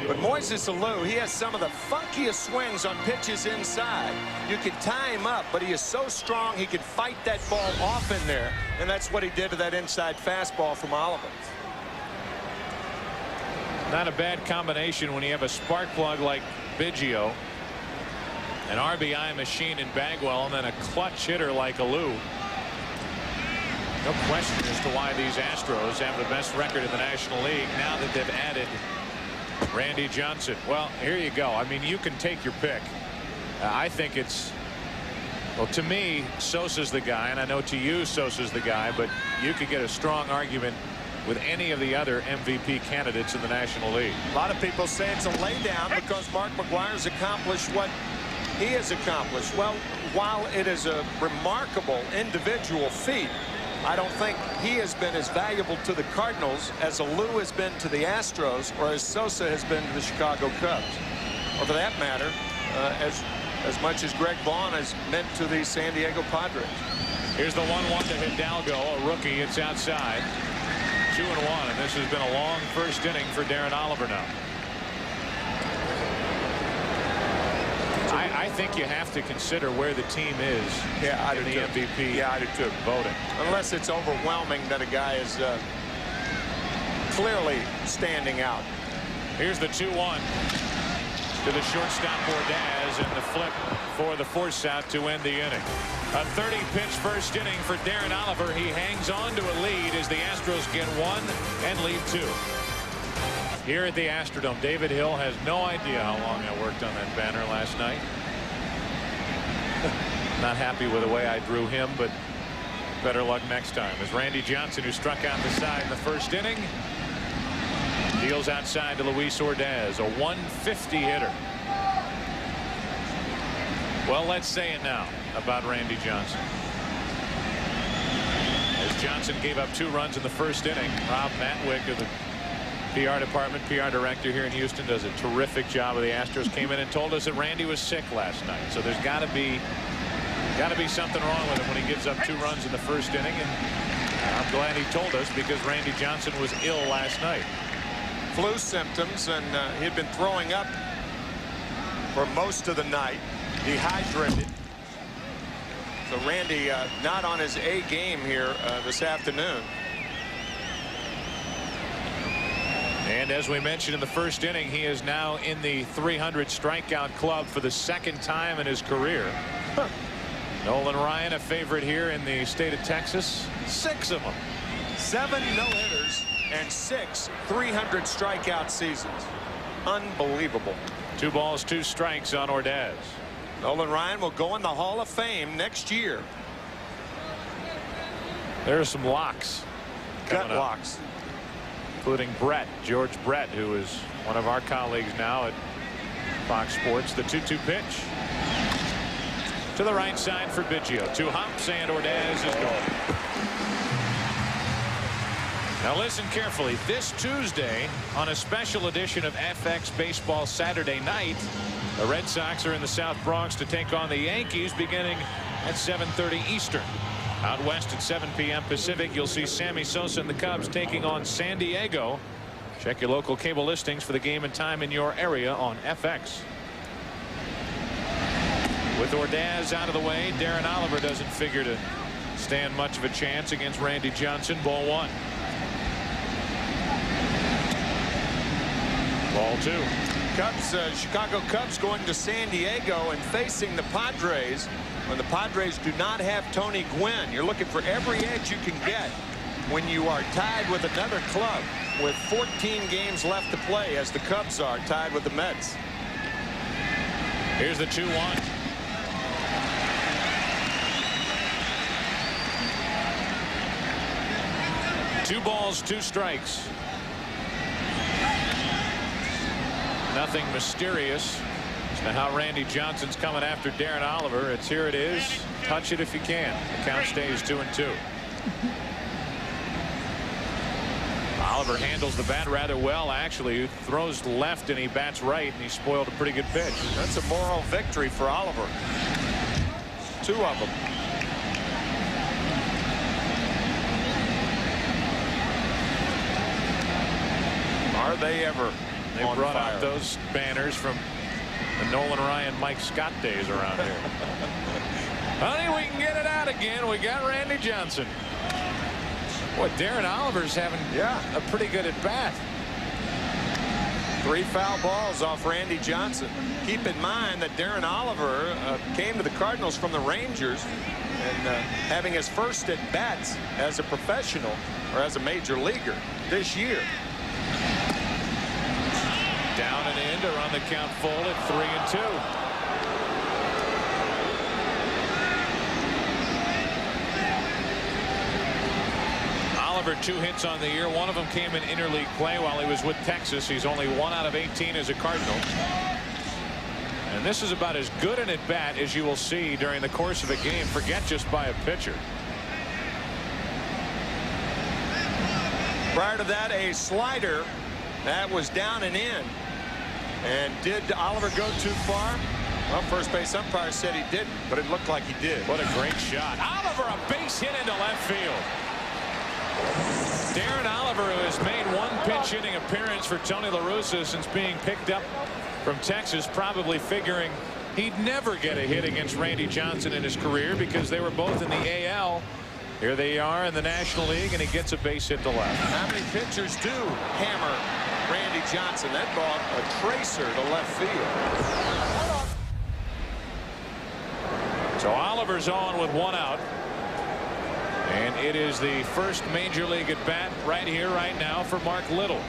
But Moises Alou, he has some of the funkiest swings on pitches inside. You can tie him up, but he is so strong he could fight that ball off in there, and that's what he did to that inside fastball from Oliver. Not a bad combination when you have a spark plug like Biggio An RBI machine in Bagwell, and then a clutch hitter like Alou. No question as to why these Astros have the best record in the National League now that they've added Randy Johnson. Well, here you go. I mean, you can take your pick. I think it's, well, to me, Sosa's the guy, and I know to you Sosa's the guy, but you could get a strong argument with any of the other MVP candidates in the National League. A lot of people say it's a laydown because Mark McGwire's accomplished what he has accomplished. Well, while it is a remarkable individual feat, I don't think he has been as valuable to the Cardinals as Alou has been to the Astros or as Sosa has been to the Chicago Cubs. Or for that matter, as much as Greg Vaughn has meant to the San Diego Padres. Here's the 1-1 to Hidalgo, a rookie. It's outside. 2-1, and this has been a long first inning for Darren Oliver now. I think you have to consider where the team is in the MVP I do too. voting. Unless it's overwhelming that a guy is clearly standing out. Here's the 2-1 to the shortstop Ordaz, and the flip for the force out to end the inning. A 30-pitch first inning for Darren Oliver. He hangs on to a lead as the Astros get one and lead two. Here at the Astrodome, David Hill has no idea how long I worked on that banner last night. Not happy with the way I drew him, but better luck next time. As Randy Johnson, who struck out the side in the first inning, deals outside to Luis Ordaz, a 150 hitter. Well, let's say it now about Randy Johnson. As Johnson gave up 2 runs in the first inning, Rob Matwick of the PR department, PR director here in Houston, does a terrific job of the Astros. Came in and told us that Randy was sick last night. So there's got to be something wrong with him when he gives up 2 runs in the first inning. And I'm glad he told us, because Randy Johnson was ill last night. Flu symptoms, and he had been throwing up for most of the night, dehydrated. So Randy not on his A game here this afternoon. And as we mentioned in the first inning, he is now in the 300 strikeout club for the 2nd time in his career. Nolan Ryan, a favorite here in the state of Texas. 6 of them. 7 no-hitters and 6 300 strikeout seasons. Unbelievable. 2 balls, 2 strikes on Ordaz. Nolan Ryan will go in the Hall of Fame next year. There are some locks. Gut locks. Including George Brett, who is one of our colleagues now at Fox Sports. The 2-2 pitch to the right side for Biggio. 2 hops, and Ordaz is gone. Now listen carefully. This Tuesday, on a special edition of FX Baseball Saturday Night, the Red Sox are in the South Bronx to take on the Yankees beginning at 7:30 Eastern. Out west at 7 p.m. Pacific, you'll see Sammy Sosa and the Cubs taking on San Diego. Check your local cable listings for the game and time in your area on FX. With Ordaz out of the way, Darren Oliver doesn't figure to stand much of a chance against Randy Johnson. Ball 1. Ball 2. Chicago Cubs going to San Diego and facing the Padres. When the Padres do not have Tony Gwynn, you're looking for every edge you can get when you are tied with another club with 14 games left to play, as the Cubs are tied with the Mets. Here's the 2-1. Two balls, 2 strikes. Nothing mysterious as to how Randy Johnson's coming after Darren Oliver. Here it is. Touch it if you can. The count stays 2-2. Oliver handles the bat rather well, actually. He throws left and he bats right, and he spoiled a pretty good pitch. That's a moral victory for Oliver. 2 of them. Are they ever? They brought out those banners from the Nolan Ryan, Mike Scott days around here. Honey, we can get it out again. We got Randy Johnson. Boy, Darren Oliver's having a pretty good at bat. 3 foul balls off Randy Johnson. Keep in mind that Darren Oliver came to the Cardinals from the Rangers, and having his first at bats as a professional or as a major leaguer this year. Down and in to run the count full at 3-2. Oliver, 2 hits on the year. One of them came in interleague play while he was with Texas. He's only 1 out of 18 as a Cardinal. And this is about as good an at bat as you will see during the course of a game. Forget just by a pitcher. Prior to that, a slider that was down and in. And did Oliver go too far? Well, first base umpire said he didn't, but it looked like he did. What a great shot. Oliver, a base hit into left field. Darren Oliver, who has made 1 pinch hitting appearance for Tony La Russa since being picked up from Texas, probably figuring he'd never get a hit against Randy Johnson in his career because they were both in the AL. Here they are in the National League, and he gets a base hit to left. How many pitchers do hammer Randy Johnson? That ball, a tracer to left field. So Oliver's on with 1 out. And it is the first major league at bat right here, right now for Mark Little.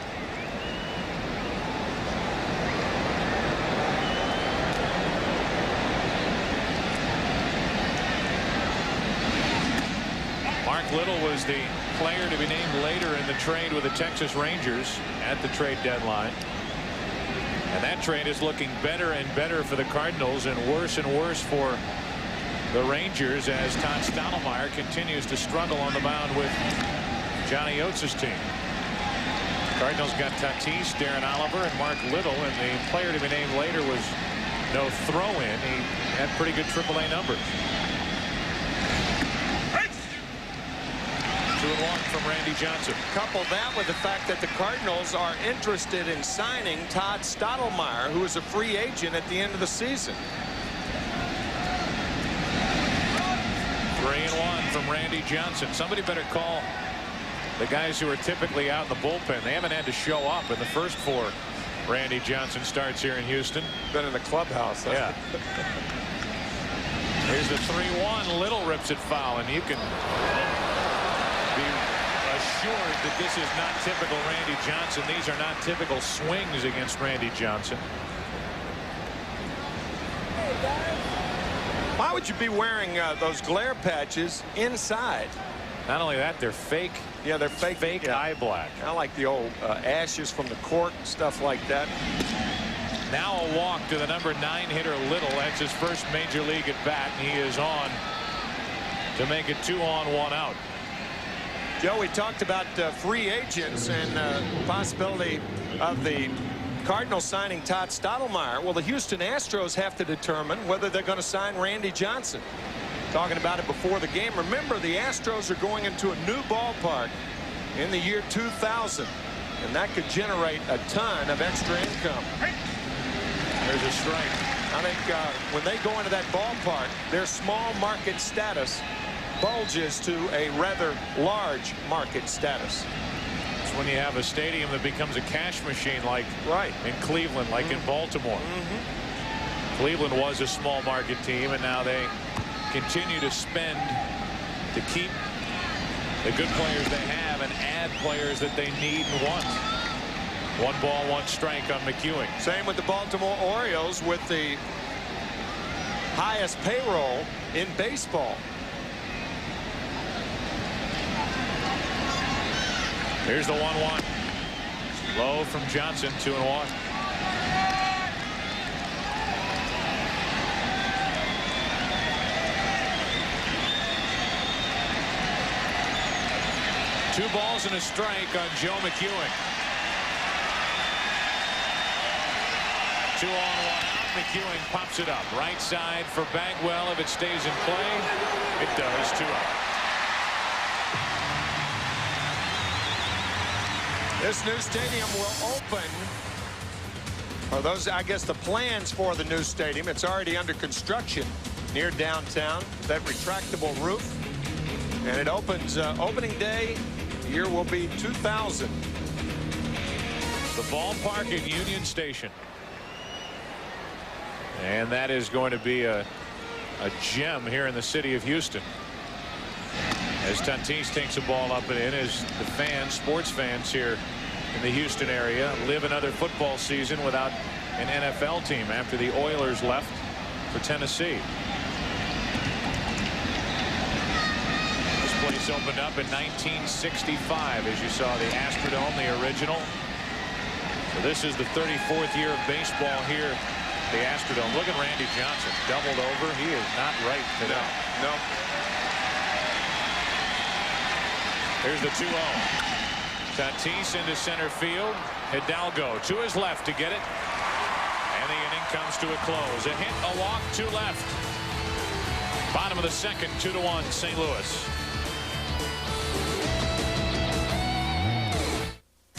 Mark Little was the player to be named later in the trade with the Texas Rangers at the trade deadline. And that trade is looking better and better for the Cardinals and worse for the Rangers as Todd Stottlemyre continues to struggle on the mound with Johnny Oates' team. Cardinals got Tatis, Darren Oliver, and Mark Little, and the player to be named later was no throw-in. He had pretty good AAA numbers. 2-1 from Randy Johnson. Couple that with the fact that the Cardinals are interested in signing Todd Stottlemyre, who is a free agent at the end of the season. 3-1 from Randy Johnson. Somebody better call the guys who are typically out in the bullpen. They haven't had to show up in the first 4 Randy Johnson starts here in Houston. Been in the clubhouse. Yeah. Here's the 3-1. Little rips it foul, and you can be assured that this is not typical Randy Johnson. These are not typical swings against Randy Johnson. Why would you be wearing those glare patches inside? Not only that, they're fake. Yeah, they're fake eye black. I like the old ashes from the court and stuff like that. Now a walk to the number 9 hitter Little. That's his first major league at bat, and he is on to make it 2-on, 1 out. Joe, we talked about free agents and possibility of the Cardinals signing Todd Stottlemyre. Well, the Houston Astros have to determine whether they're going to sign Randy Johnson. Talking about it before the game. Remember, the Astros are going into a new ballpark in the year 2000, and that could generate a ton of extra income. There's a strike. I think when they go into that ballpark, their small market status bulges to a rather large market status. It's when you have a stadium that becomes a cash machine, like in Cleveland, like in Baltimore. Cleveland was a small market team, and now they continue to spend to keep the good players they have and add players that they need and want. 1 ball, 1 strike on McEwing. Same with the Baltimore Orioles, with the highest payroll in baseball. Here's the 1-1. Low from Johnson, 2-1. Two balls and a strike on Joe McEwing. 2-on, 1 out. McEwing pops it up. Right side for Bagwell if it stays in play. It does. 2 out. This new stadium will open. Or those, I guess, the plans for the new stadium. It's already under construction near downtown. That retractable roof. And it opens opening day. The year will be 2000. The ballpark in Union Station. And that is going to be a gem here in the city of Houston. As Tatis takes the ball up and in, as the fans, sports fans here in the Houston area, live another football season without an NFL team after the Oilers left for Tennessee. This place opened up in 1965, as you saw the Astrodome, the original. So this is the 34th year of baseball here, the Astrodome. Look at Randy Johnson, doubled over. He is not right today. No. Here's the 2-0. Tatis into center field. Hidalgo to his left to get it. And the inning comes to a close. A hit, a walk, 2 left. Bottom of the second, 2-1 St. Louis.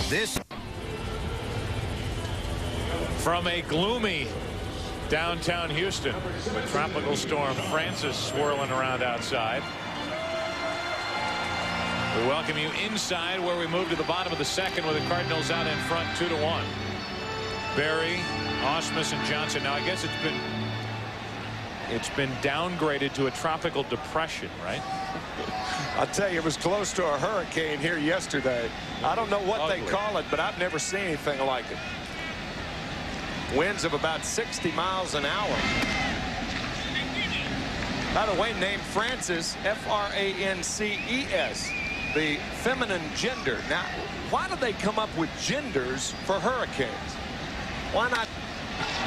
This from a gloomy downtown Houston with Tropical Storm Francis swirling around outside. We welcome you inside where we move to the bottom of the second with the Cardinals out in front 2-1. Berry, Ausmus, and Johnson. Now I guess it's been downgraded to a tropical depression, right? I'll tell you, it was close to a hurricane here yesterday. I don't know what Ugly. they call it, but I've never seen anything like it. Winds of about 60 miles an hour. By the way, named Francis, F-R-A-N-C-E-S, the feminine gender. Now, why do they come up with genders for hurricanes? Why not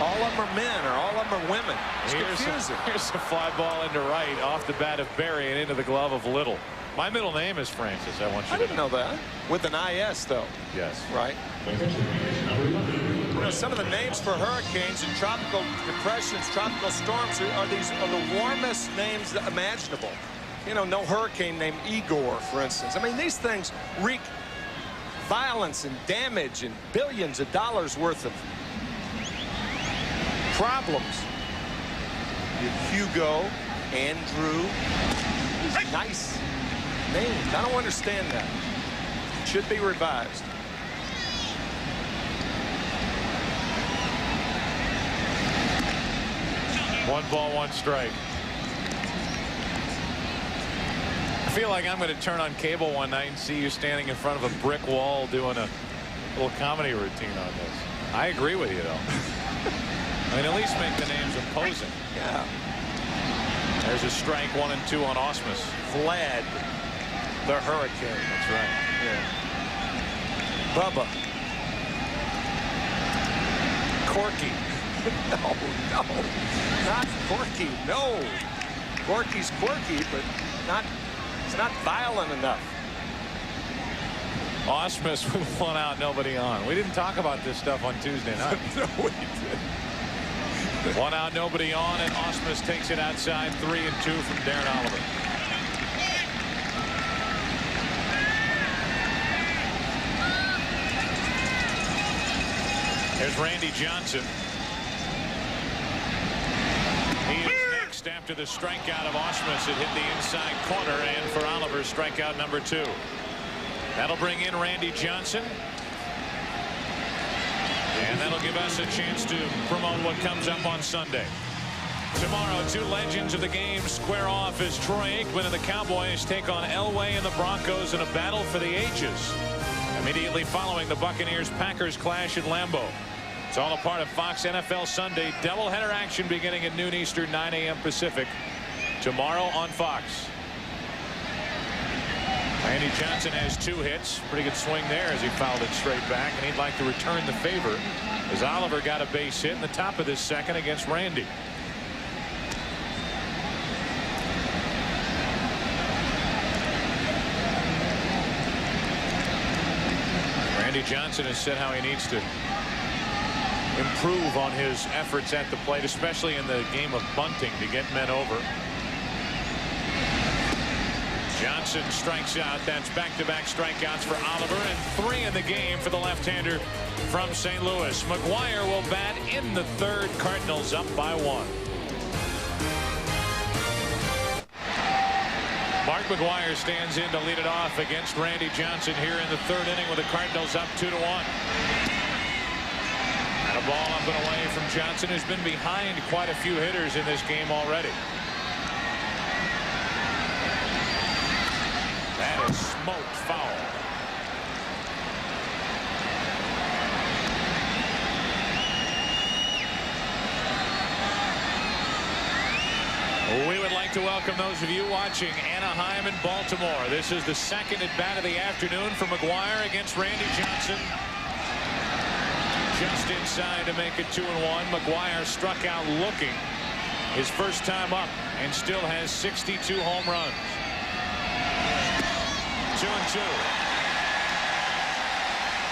all of them are men or all of them are women? It's confusing. Here's a fly ball into right off the bat of Berry and into the glove of Little. My middle name is Francis. I want you to know. I didn't know that. With an I-S, though. Yes. Right. You know, some of the names for hurricanes and tropical depressions, tropical storms are the warmest names imaginable. You know, no hurricane named Igor, for instance. I mean, these things wreak violence and damage and billions of dollars worth of problems. You have Hugo, Andrew, these nice names. I don't understand that. It should be revised. One ball, one strike. I feel like I'm going to turn on cable one night and see you standing in front of a brick wall doing a little comedy routine on this. I agree with you, though. I mean, at least make the names imposing. Yeah. There's a strike, 1 and 2 on Ausmus. Vlad, the Hurricane. That's right. Yeah. Bubba. Corky. No, not Corky. No. Corky's quirky, but it's not violent enough. Ausmus with 1 out, nobody on. We didn't talk about this stuff on Tuesday night. No, we didn't. 1 out, nobody on, and Ausmus takes it outside. 3 and 2 from Darren Oliver. There's Randy Johnson. He is next after the strikeout of Ausmus. It hit the inside corner, and for Oliver, strikeout number 2. That'll bring in Randy Johnson. And that'll give us a chance to promote what comes up on Sunday. Tomorrow, 2 legends of the game square off as Troy Aikman and the Cowboys take on Elway and the Broncos in a battle for the ages. Immediately following the Buccaneers-Packers clash at Lambeau. It's all a part of Fox NFL Sunday doubleheader action beginning at noon Eastern, 9 a.m. Pacific. Tomorrow on Fox. Randy Johnson has 2 hits. Pretty good swing there as he fouled it straight back, and he'd like to return the favor as Oliver got a base hit in the top of this second against Randy. Randy Johnson has said how he needs to improve on his efforts at the plate, especially in the game of bunting to get men over. Johnson strikes out. That's back-to-back strikeouts for Oliver, and 3 in the game for the left-hander from St. Louis. McGuire will bat in the 3rd. Cardinals up by 1. Mark McGuire stands in to lead it off against Randy Johnson here in the 3rd inning with the Cardinals up 2-1. ball up and away from Johnson, who's been behind quite a few hitters in this game already. That is smoked foul. We would like to welcome those of you watching Anaheim and Baltimore. This is the second at bat of the afternoon for McGuire against Randy Johnson. Just inside to make it 2-1. McGuire struck out looking his first time up and still has 62 home runs. 2-2.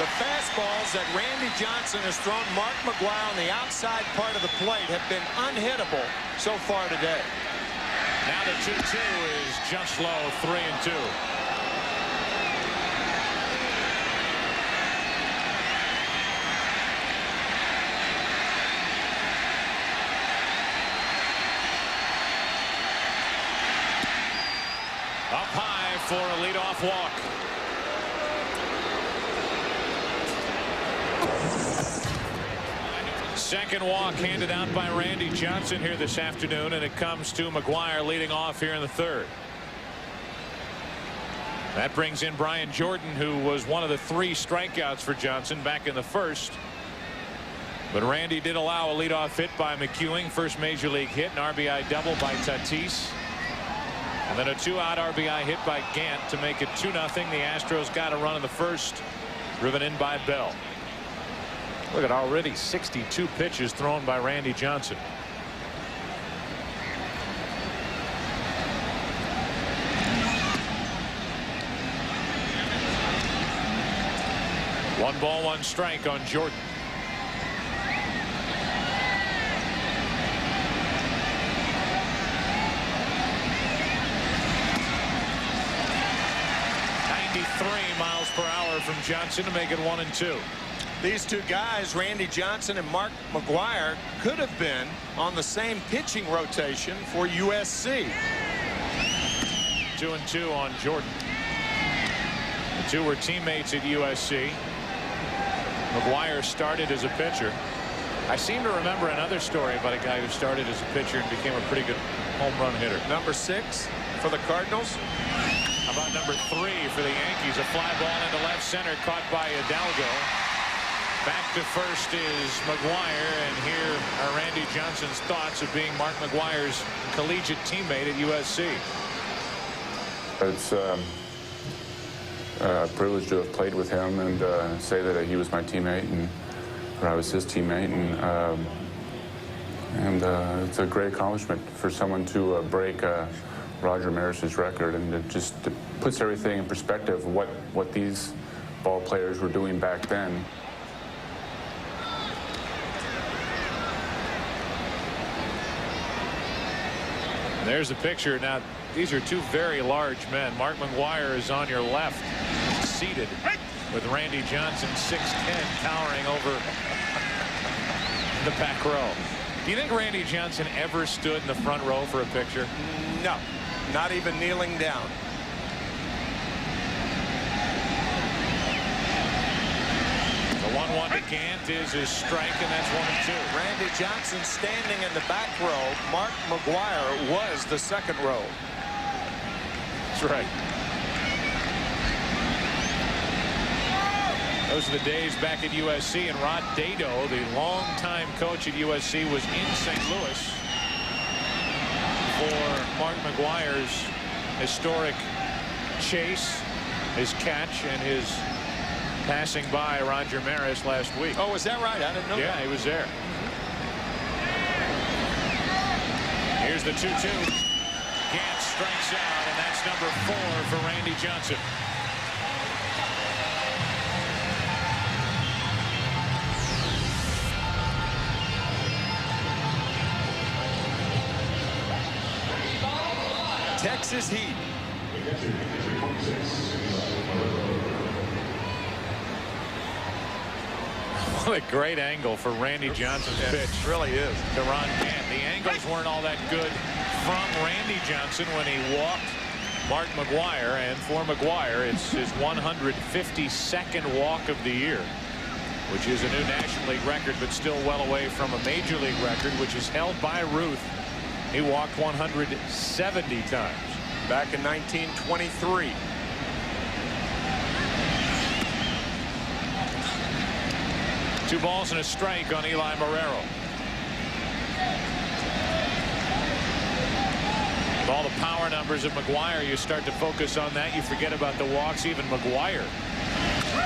The fastballs that Randy Johnson has thrown Mark McGuire on the outside part of the plate have been unhittable so far today. Now the 2-2 is just low, 3-2. Up high for a leadoff walk. Second walk handed out by Randy Johnson here this afternoon, and it comes to McGuire leading off here in the third. That brings in Brian Jordan, who was one of the 3 strikeouts for Johnson back in the first. But Randy did allow a leadoff hit by McEwing, first major league hit, an RBI double by Tatis. And then a 2-out RBI hit by Gant to make it 2-0. The Astros got a run in the first, driven in by Bell. Look at already 62 pitches thrown by Randy Johnson. One ball, one strike on Jordan. Miles per hour from Johnson to make it 1-2. These two guys, Randy Johnson and Mark McGuire, could have been on the same pitching rotation for USC. 2-2 on Jordan. The two were teammates at USC. McGuire started as a pitcher. I seem to remember another story about a guy who started as a pitcher and became a pretty good home run hitter. Number 6 for the Cardinals. How about number 3 for the Yankees? A fly ball into left center caught by Hidalgo. Back to first is McGuire, and here are Randy Johnson's thoughts of being Mark McGuire's collegiate teammate at USC. It's a privilege to have played with him and say that he was my teammate and or I was his teammate, and it's a great accomplishment for someone to break Roger Maris's record, and it just puts everything in perspective of what these ball players were doing back then. There's a picture. Now, these are two very large men. Mark McGuire is on your left, seated, with Randy Johnson, 6'10", towering over the back row. Do you think Randy Johnson ever stood in the front row for a picture? No, not even kneeling down. The 1-1 to Gant is his strike, and that's 1-2. Randy Johnson standing in the back row. Mark McGuire was the second row. That's right. Those are the days back at USC, and Rod Dado, the longtime coach at USC, was in St. Louis for Mark McGuire's historic chase, his catch, and his passing by Roger Maris last week. Oh, is that right? I didn't know that. Yeah, he was there. Here's the 2-2. Gant strikes out, and that's number 4 for Randy Johnson. Texas Heat. What a great angle for Randy Johnson's pitch. It really is. To Ron Gant. The angles weren't all that good from Randy Johnson when he walked Mark McGuire, and for McGuire, it's his 152nd walk of the year. which is a new National League record, but still well away from a Major League record, which is held by Ruth. He walked 170 times. Back in 1923. Two balls and a strike on Eli Marrero. With all the power numbers of McGuire, you start to focus on that. You forget about the walks. Even McGuire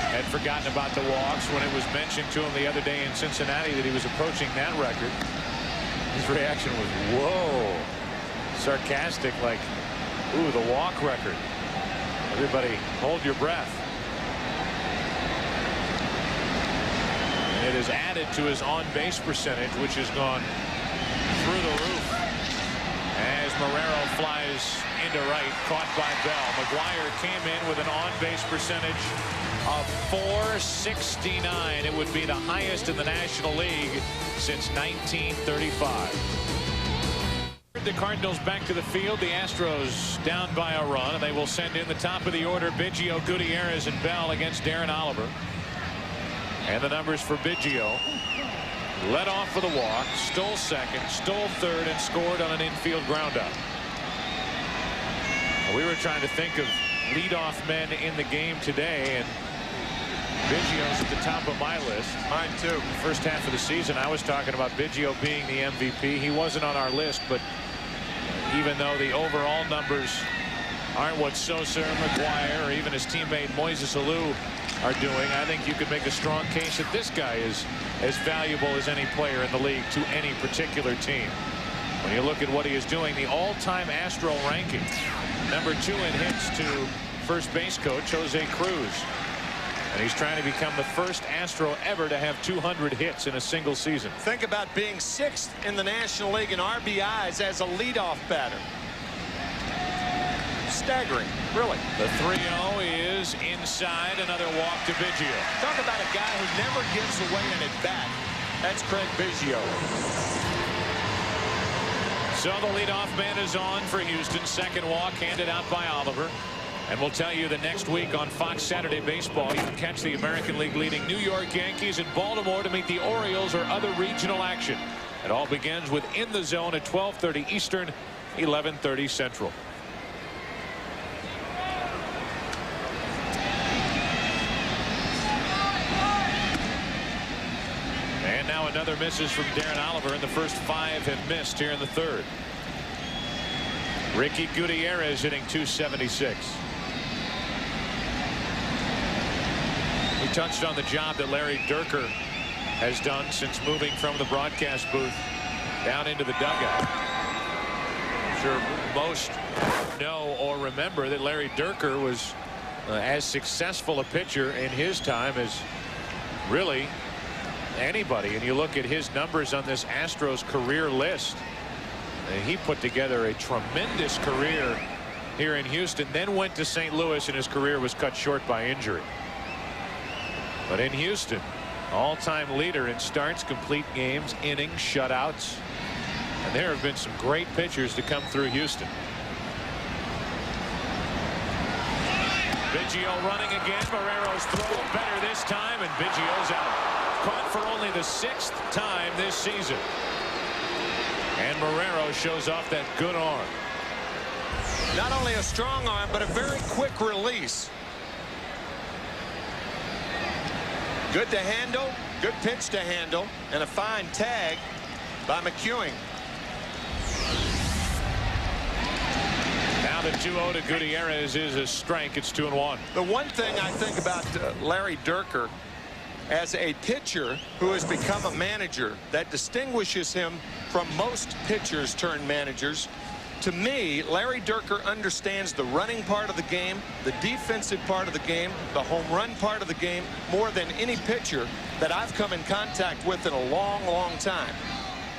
had forgotten about the walks when it was mentioned to him the other day in Cincinnati that he was approaching that record. His reaction was, whoa, sarcastic, like, ooh, the walk record. Everybody hold your breath. And it has added to his on-base percentage, which has gone through the roof as Marrero flies into right, caught by Bell. McGuire came in with an on-base percentage of .469. It would be the highest in the National League since 1935. The Cardinals back to the field. The Astros down by a run, and they will send in the top of the order Biggio, Gutierrez, and Bell against Darren Oliver. And the numbers for Biggio: led off for the walk, stole second, stole third, and scored on an infield groundout. We were trying to think of leadoff men in the game today, and Biggio's at the top of my list. Mine too. First half of the season, I was talking about Biggio being the MVP. He wasn't on our list, but even though the overall numbers aren't what Sosa or McGuire or even his teammate Moises Alou are doing, I think you could make a strong case that this guy is as valuable as any player in the league to any particular team. When you look at what he is doing, the all-time Astro ranking, #2 in hits to first base coach Jose Cruz. And he's trying to become the first Astro ever to have 200 hits in a single season. Think about being 6th in the National League in RBIs as a leadoff batter. Staggering, really. The 3-0 is inside. Another walk to Biggio. Talk about a guy who never gives away an at-bat. That's Craig Biggio. So the leadoff man is on for Houston. Second walk handed out by Oliver. And we'll tell you that next week on Fox Saturday Baseball, you can catch the American League leading New York Yankees in Baltimore to meet the Orioles or other regional action. It all begins with In the Zone at 12:30 Eastern, 11:30 Central. And now another misses from Darren Oliver, and the first 5 have missed here in the third. Ricky Gutierrez hitting .276. We touched on the job that Larry Dierker has done since moving from the broadcast booth down into the dugout. I'm sure most know or remember that Larry Dierker was as successful a pitcher in his time as really anybody. And you look at his numbers on this Astros career list. He put together a tremendous career here in Houston, then went to St. Louis, and his career was cut short by injury. But in Houston, all-time leader in starts, complete games, innings, shutouts. And there have been some great pitchers to come through Houston. Biggio running again. Marrero's throw better this time, and Biggio's out. Caught for only the 6th time this season. And Marrero shows off that good arm. Not only a strong arm, but a very quick release. Good to handle, good pitch to handle, and a fine tag by McEwing. Now the 2-0 to Gutierrez is a strike. It's 2-1. The one thing I think about Larry Dierker as a pitcher who has become a manager that distinguishes him from most pitchers turned managers. To me, Larry Dierker understands the running part of the game, the defensive part of the game, the home run part of the game more than any pitcher that I've come in contact with in a long, long time.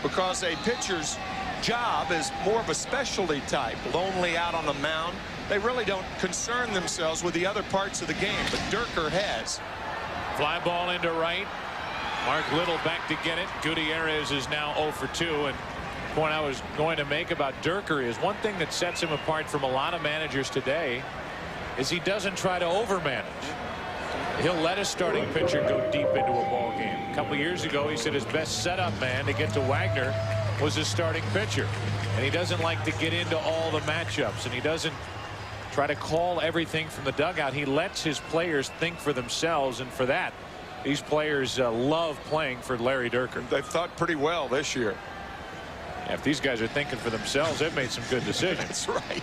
Because a pitcher's job is more of a specialty type, lonely out on the mound. They really don't concern themselves with the other parts of the game, but Dierker has. Fly ball into right. Mark Little back to get it. Gutierrez is now 0 for 2. And the point I was going to make about Dierker is one thing that sets him apart from a lot of managers today is he doesn't try to overmanage. He'll let his starting pitcher go deep into a ball game. A couple years ago, he said his best setup man to get to Wagner was his starting pitcher. And he doesn't like to get into all the matchups, and he doesn't try to call everything from the dugout. He lets his players think for themselves, and for that, these players love playing for Larry Dierker. They've thought pretty well this year. Yeah, if these guys are thinking for themselves, they've made some good decisions. That's right.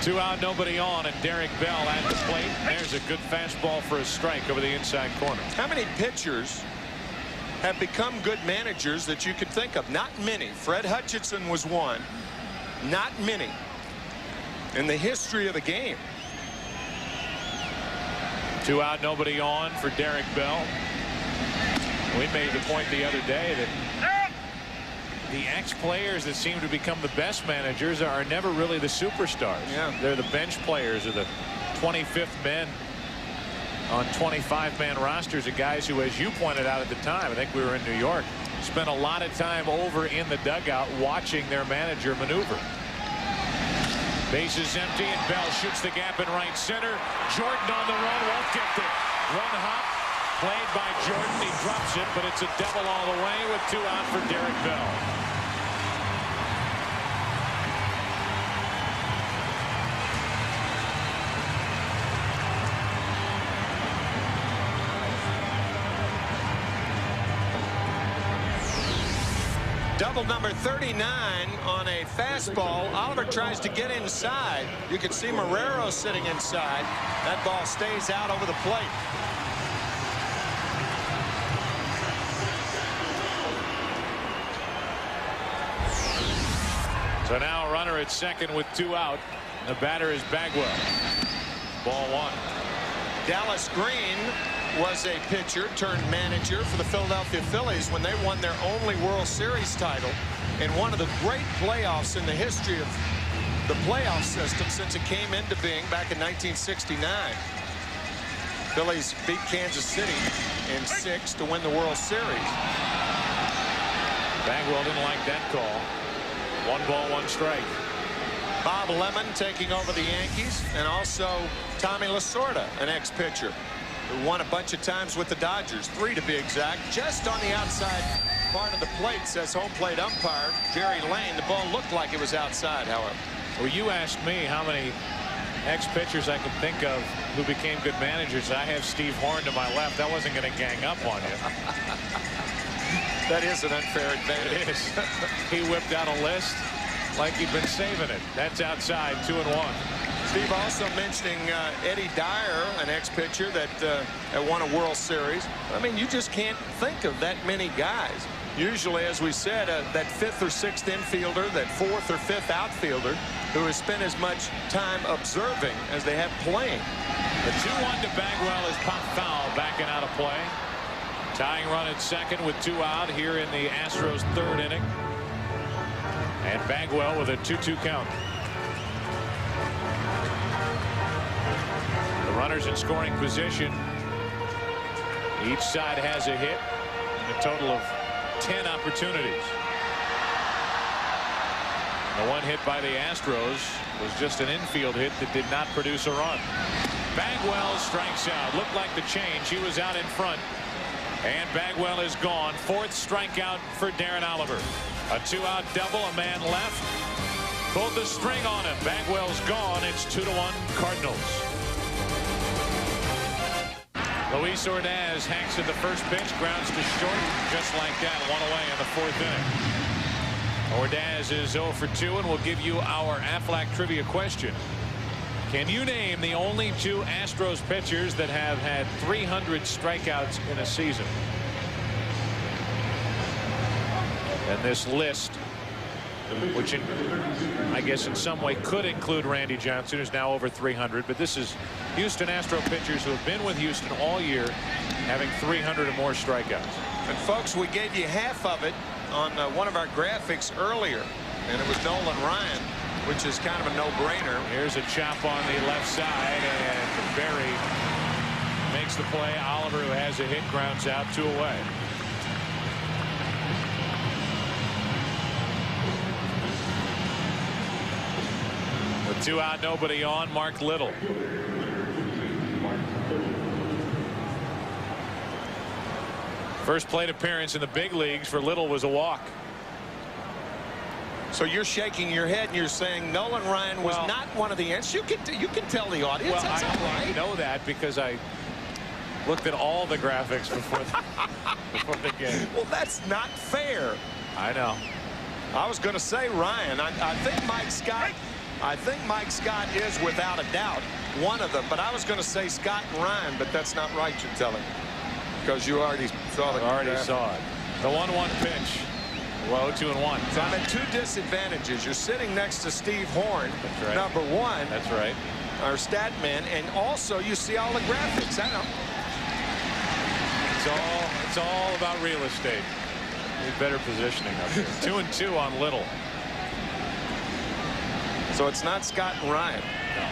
2 out, nobody on, and Derek Bell at the plate. There's a good fastball for a strike over the inside corner. How many pitchers have become good managers that you could think of? Not many. Fred Hutchinson was one. Not many in the history of the game. 2 out, nobody on for Derek Bell. We made the point the other day that the ex-players that seem to become the best managers are never really the superstars. Yeah. They're the bench players, or the 25th men on 25-man rosters of guys who, as you pointed out at the time, I think we were in New York, spent a lot of time over in the dugout watching their manager maneuver. Base is empty, and Bell shoots the gap in right center. Jordan on the run, won't get there. One hop played by Jordan. He drops it, but it's a double all the way with 2 out for Derek Bell. Double number 39 on a fastball. Oliver tries to get inside. You can see Marrero sitting inside. That ball stays out over the plate. So now a runner at second with 2 out. The batter is Bagwell. Ball 1. Dallas Green was a pitcher turned manager for the Philadelphia Phillies when they won their only World Series title in one of the great playoffs in the history of the playoff system since it came into being back in 1969. Phillies beat Kansas City in 6 to win the World Series. Bagwell didn't like that call. 1 ball, 1 strike. Bob Lemon taking over the Yankees, and also Tommy Lasorda, an ex-pitcher who won a bunch of times with the Dodgers, 3 to be exact. Just on the outside part of the plate, says home plate umpire Jerry Lane. The ball looked like it was outside, however. Well, you asked me how many ex-pitchers I could think of who became good managers. I have Steve Horn to my left. I wasn't going to gang up on you. That is an unfair advantage. It is. He whipped out a list like he'd been saving it. That's outside, 2 and 1. Steve also mentioning Eddie Dyer, an ex-pitcher that won a World Series. I mean, you just can't think of that many guys. Usually, as we said, that 5th or 6th infielder, that 4th or 5th outfielder who has spent as much time observing as they have playing. The 2-1 to Bagwell is popped foul, backing out of play. Tying run at second with 2 out here in the Astros' 3rd inning. And Bagwell with a 2-2 count. The runners in scoring position. Each side has a hit. A total of 10 opportunities. The one hit by the Astros was just an infield hit that did not produce a run. Bagwell strikes out. Looked like the change. He was out in front. And Bagwell is gone. 4th strikeout for Darren Oliver. A 2-out double, a man left. Pulled the string on him. Bagwell's gone. It's 2-1 Cardinals. Luis Ordaz hacks at the first pitch, grounds to short, just like that, 1 away in the 4th inning. Ordaz is 0 for 2, and we'll give you our Aflac trivia question. Can you name the only 2 Astros pitchers that have had 300 strikeouts in a season? And this list, which I guess in some way could include Randy Johnson, who's now over 300, but this is Houston Astro pitchers who have been with Houston all year, having 300 or more strikeouts. And folks, we gave you half of it on one of our graphics earlier, and it was Nolan Ryan, which is kind of a no-brainer. Here's a chop on the left side, and Berry makes the play. Oliver, who has a hit, grounds out, 2 away. With 2 out, nobody on, Mark Little. First plate appearance in the big leagues for Little was a walk. So you're shaking your head and you're saying Nolan Ryan was not one of the answers. You can tell the audience. Well, that's all right. I know that because I looked at all the graphics before the game. Well, that's not fair. I know. I was going to say Ryan. I think Mike Scott. I think Mike Scott is without a doubt one of them. But I was going to say Scott and Ryan, but that's not right. You're telling me because you already saw the. Already saw it. The 1-1 pitch. Low 2-1. So I'm at two disadvantages. You're sitting next to Steve Horn, that's right. number one. That's right. Our stat man, and also you see all the graphics. I know. It's all about real estate. Need better positioning up here. 2-2 on Little. So it's not Scott and Ryan. No.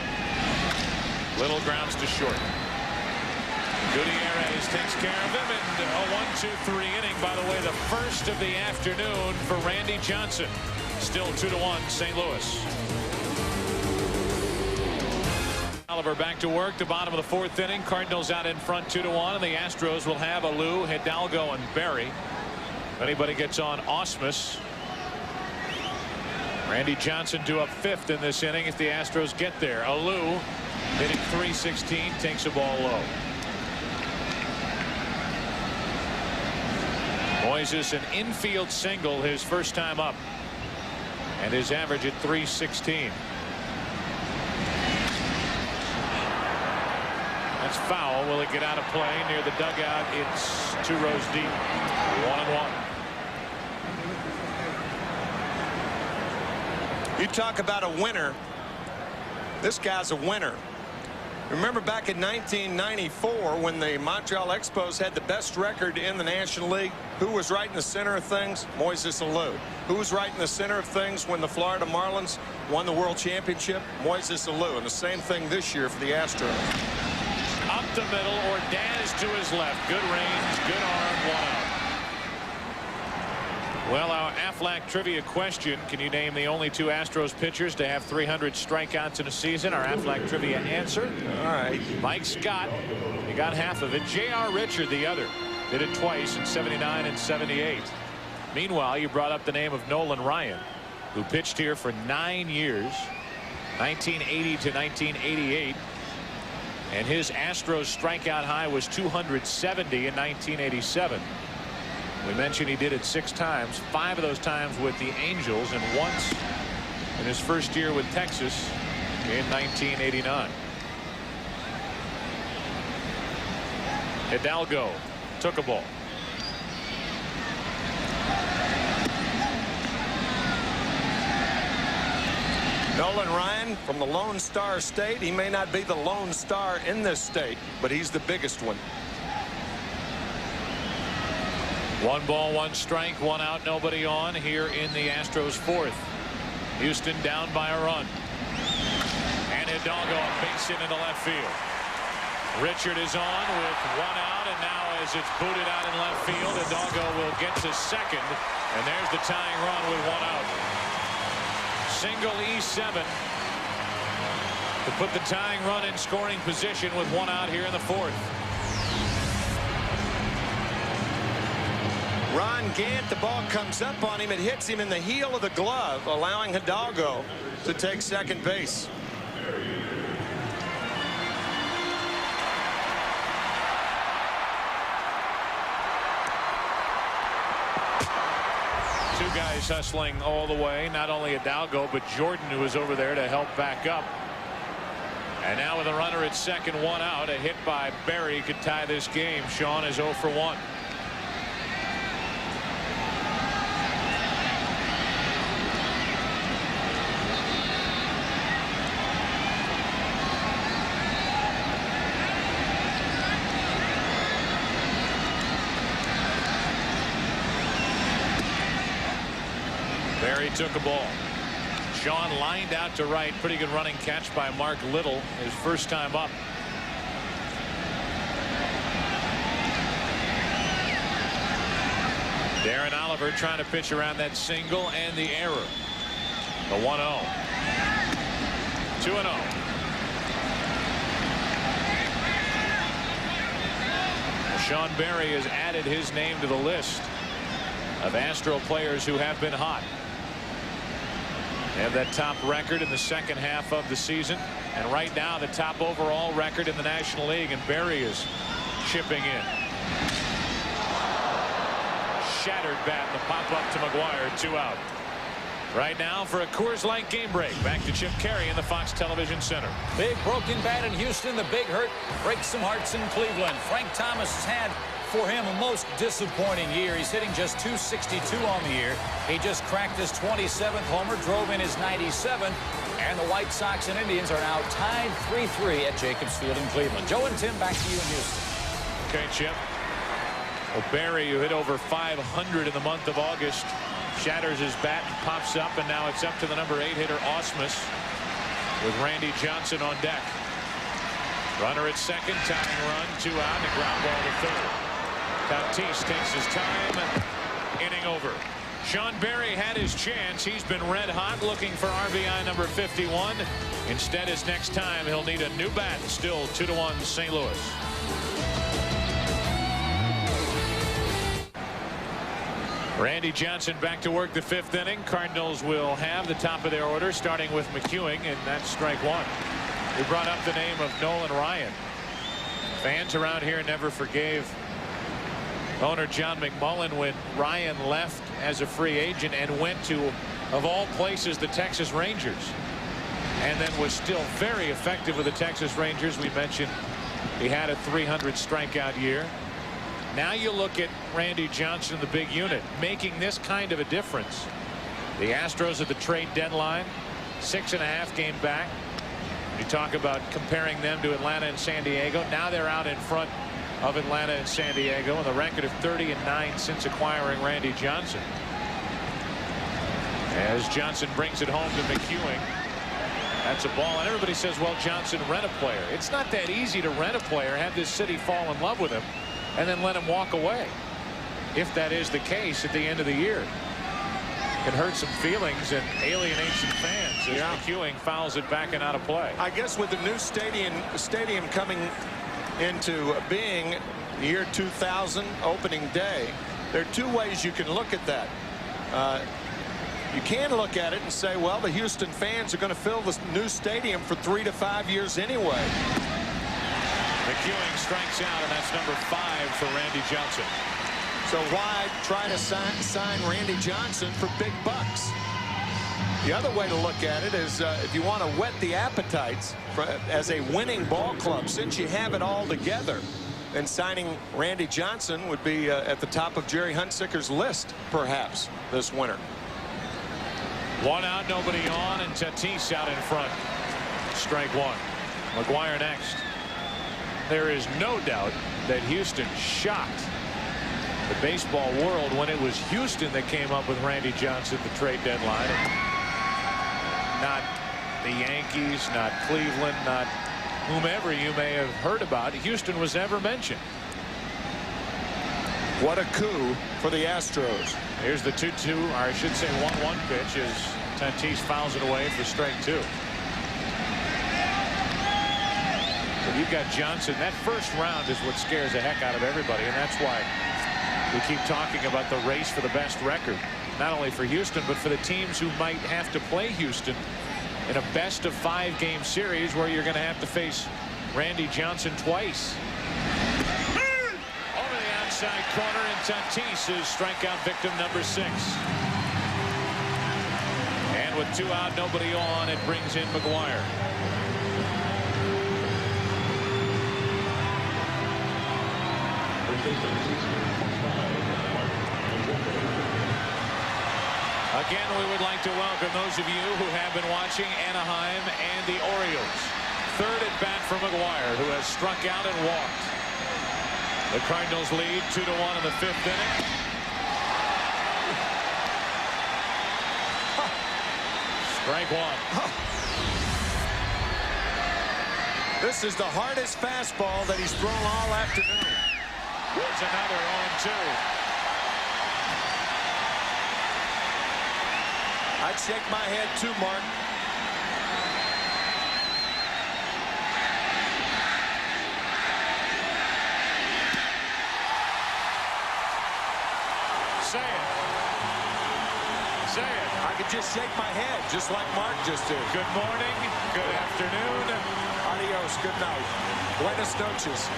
Little grounds to short. Gutierrez takes care of him, and a 1-2-3 inning. By the way, the first of the afternoon for Randy Johnson. Still 2-1 St. Louis. Oliver back to work. The bottom of the fourth inning. Cardinals out in front 2-1, and the Astros will have Alou, Hidalgo, and Berry. If anybody gets on Ausmus. Randy Johnson due up fifth in this inning if the Astros get there. Alou hitting .316, takes a ball low. Moises an infield single his first time up, and his average at .316. That's foul. Will it get out of play near the dugout? It's 2 rows deep. 1-1. You talk about a winner. This guy's a winner. Remember back in 1994 when the Montreal Expos had the best record in the National League? Who was right in the center of things? Moises Alou. Who was right in the center of things when the Florida Marlins won the World Championship? Moises Alou. And the same thing this year for the Astros. Up the middle, Ordaz to his left. Good range, good arm, 1 out. Well, our Aflac trivia question: can you name the only 2 Astros pitchers to have 300 strikeouts in a season? Our Aflac trivia answer: all right, Mike Scott. You got half of it. J.R. Richard the other. Did it twice in '79 and '78. Meanwhile, you brought up the name of Nolan Ryan, who pitched here for 9 years, 1980 to 1988. And his Astros strikeout high was 270 in 1987. We mentioned he did it 6 times, 5 of those times with the Angels, and once in his first year with Texas in 1989. Hidalgo took a ball. Nolan Ryan from the Lone Star State. He may not be the lone star in this state, but he's the biggest one. 1 ball, 1 strike, 1 out, nobody on here in the Astros 4th. Houston down by a run. And Hidalgo a base hit into left field. Richard is on with 1 out, and now as it's booted out in left field, Hidalgo will get to second, and there's the tying run with 1 out. Single E7 to put the tying run in scoring position with 1 out here in the 4th. Ron Gant, the ball comes up on him. It hits him in the heel of the glove, allowing Hidalgo to take second base. Two guys hustling all the way. Not only Hidalgo, but Jordan, who was over there to help back up. And now with a runner at second, 1 out. A hit by Berry could tie this game. Sean is 0 for 1. Berry took a ball. Sean lined out to right. Pretty good running catch by Mark Little, his first time up. Darren Oliver trying to pitch around that single and the error. The 1-0. 2-0. Sean Berry has added his name to the list of Astro players who have been hot. They have that top record in the second half of the season, and right now the top overall record in the National League, and Berry is chipping in. Shattered bat, the pop up to McGuire, 2 out. Right now for a Coors Light game break. Back to Chip Carey in the Fox Television Center. Big broken bat in Houston. The big hurt breaks some hearts in Cleveland. Frank Thomas has had, for him, a most disappointing year. He's hitting just .262 on the year. He just cracked his 27th homer, drove in his 97th, and the White Sox and Indians are now tied 3-3 at Jacobs Field in Cleveland. Joe and Tim, back to you in Houston. Okay, Chip. Well, Berry, who hit over 500 in the month of August, shatters his bat and pops up, and now it's up to the number 8 hitter Ausmus with Randy Johnson on deck. Runner at second, tying run, 2 out, and a ground ball to third. Tatis takes his time, inning over. Sean Berry had his chance. He's been red hot, looking for RBI number 51. Instead, his next time he'll need a new bat. Still 2-1 St. Louis. Randy Johnson back to work the 5th inning. Cardinals will have the top of their order, starting with McEwing, and that's strike 1. We brought up the name of Nolan Ryan. Fans around here never forgave owner John McMullen when Ryan left as a free agent and went to, of all places, the Texas Rangers, and then was still very effective with the Texas Rangers. We mentioned he had a 300 strikeout year. Now you look at Randy Johnson, the big unit, making this kind of a difference. The Astros at the trade deadline, 6.5 game back. You talk about comparing them to Atlanta and San Diego. Now they're out in front of Atlanta and San Diego, and the record of 30-9 since acquiring Randy Johnson. As Johnson brings it home to McEwing, that's a ball, and everybody says, well, Johnson, rent a player. It's not that easy to rent a player, have this city fall in love with him, and then let him walk away. If that is the case at the end of the year, it hurts some feelings and alienates some fans as McEwing fouls it back and out of play. I guess with the new stadium coming into being year 2000 opening day, there are 2 ways you can look at that. You can look at it and say, well, the Houston fans are going to fill this new stadium for 3 to 5 years anyway. McEwing strikes out, and that's number 5 for Randy Johnson. So why try to sign Randy Johnson for big bucks? The other way to look at it is if you want to whet the appetites as a winning ball club, since you have it all together, then signing Randy Johnson would be at the top of Jerry Hunsicker's list, perhaps, this winter. 1 out, nobody on, and Tatis out in front. Strike 1. McGuire next. There is no doubt that Houston shocked the baseball world when it was Houston that came up with Randy Johnson at the trade deadline. Not the Yankees, not Cleveland, not whomever you may have heard about. Houston was never mentioned. What a coup for the Astros. Here's the 2-2, or I should say 1-1 pitch as Tatis fouls it away for strike 2. But you've got Johnson. That first round is what scares the heck out of everybody, and that's why we keep talking about the race for the best record, not only for Houston, but for the teams who might have to play Houston in a best-of-5 game series where you're going to have to face Randy Johnson twice. Over the outside corner, and Tatis is strikeout victim number 6. And with 2 out, nobody on, it brings in McGuire. Again, we would like to welcome those of you who have been watching Anaheim and the Orioles. 3rd at bat for McGuire, who has struck out and walked. The Cardinals lead 2-1 in the 5th inning. Strike 1. This is the hardest fastball that he's thrown all afternoon. Here's another 0-2. I'd shake my head too, Mark. could just shake my head, just like Mark just did. Good morning. Good afternoon. Adios. Good night. Buenas noches.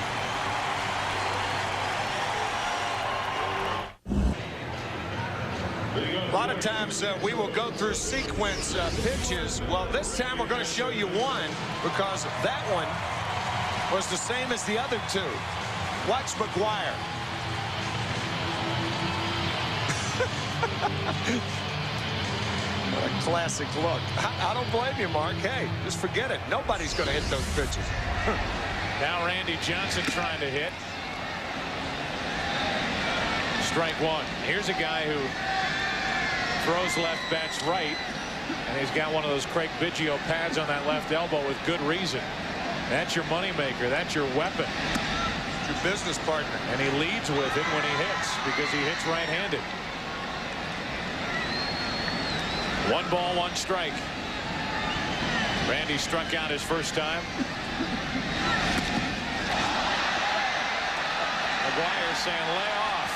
A lot of times we will go through sequence pitches. Well, this time we're going to show you one because that one was the same as the other two. Watch McGwire. What a classic look. I don't blame you, Mark. Hey, just forget it. Nobody's going to hit those pitches. Now Randy Johnson trying to hit. Strike one. Here's a guy who throws left, bats right, and he's got one of those Craig Biggio pads on that left elbow with good reason. That's your moneymaker. That's your weapon. Your business partner. And he leads with it when he hits because he hits right-handed. 1 ball, 1 strike. Randy struck out his first time. McGwire saying lay off.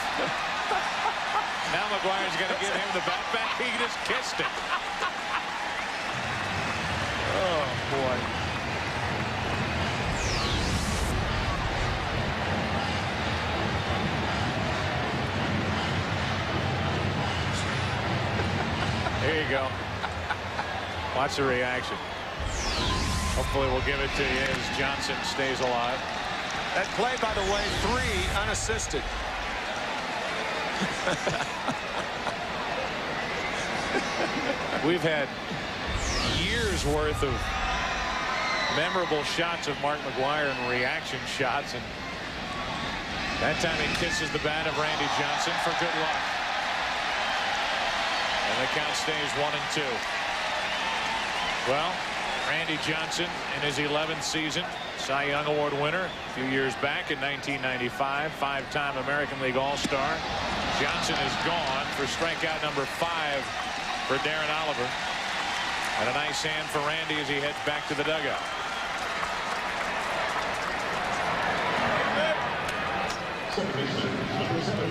Now McGuire's going to give him the bat back. He just kissed it. Oh, boy. Here you go. Watch the reaction. Hopefully we'll give it to you as Johnson stays alive. That play, by the way, 3 unassisted. We've had years worth of memorable shots of Mark McGwire and reaction shots, and that time he kisses the bat of Randy Johnson for good luck. And the count stays 1-2. Well, Randy Johnson in his 11th season, Cy Young Award winner a few years back in 1995, 5-time American League All-Star. Johnson is gone for strikeout number 5 for Darren Oliver. And a nice hand for Randy as he heads back to the dugout.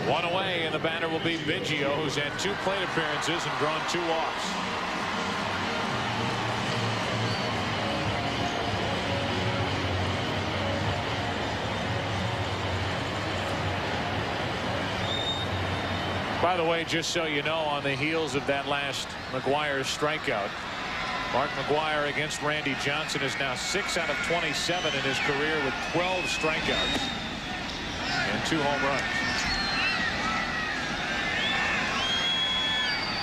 One away, and the batter will be Biggio, who's had 2 plate appearances and drawn 2 walks. By the way, just so you know, on the heels of that last McGwire strikeout, Mark McGwire against Randy Johnson is now 6 out of 27 in his career with 12 strikeouts and 2 home runs.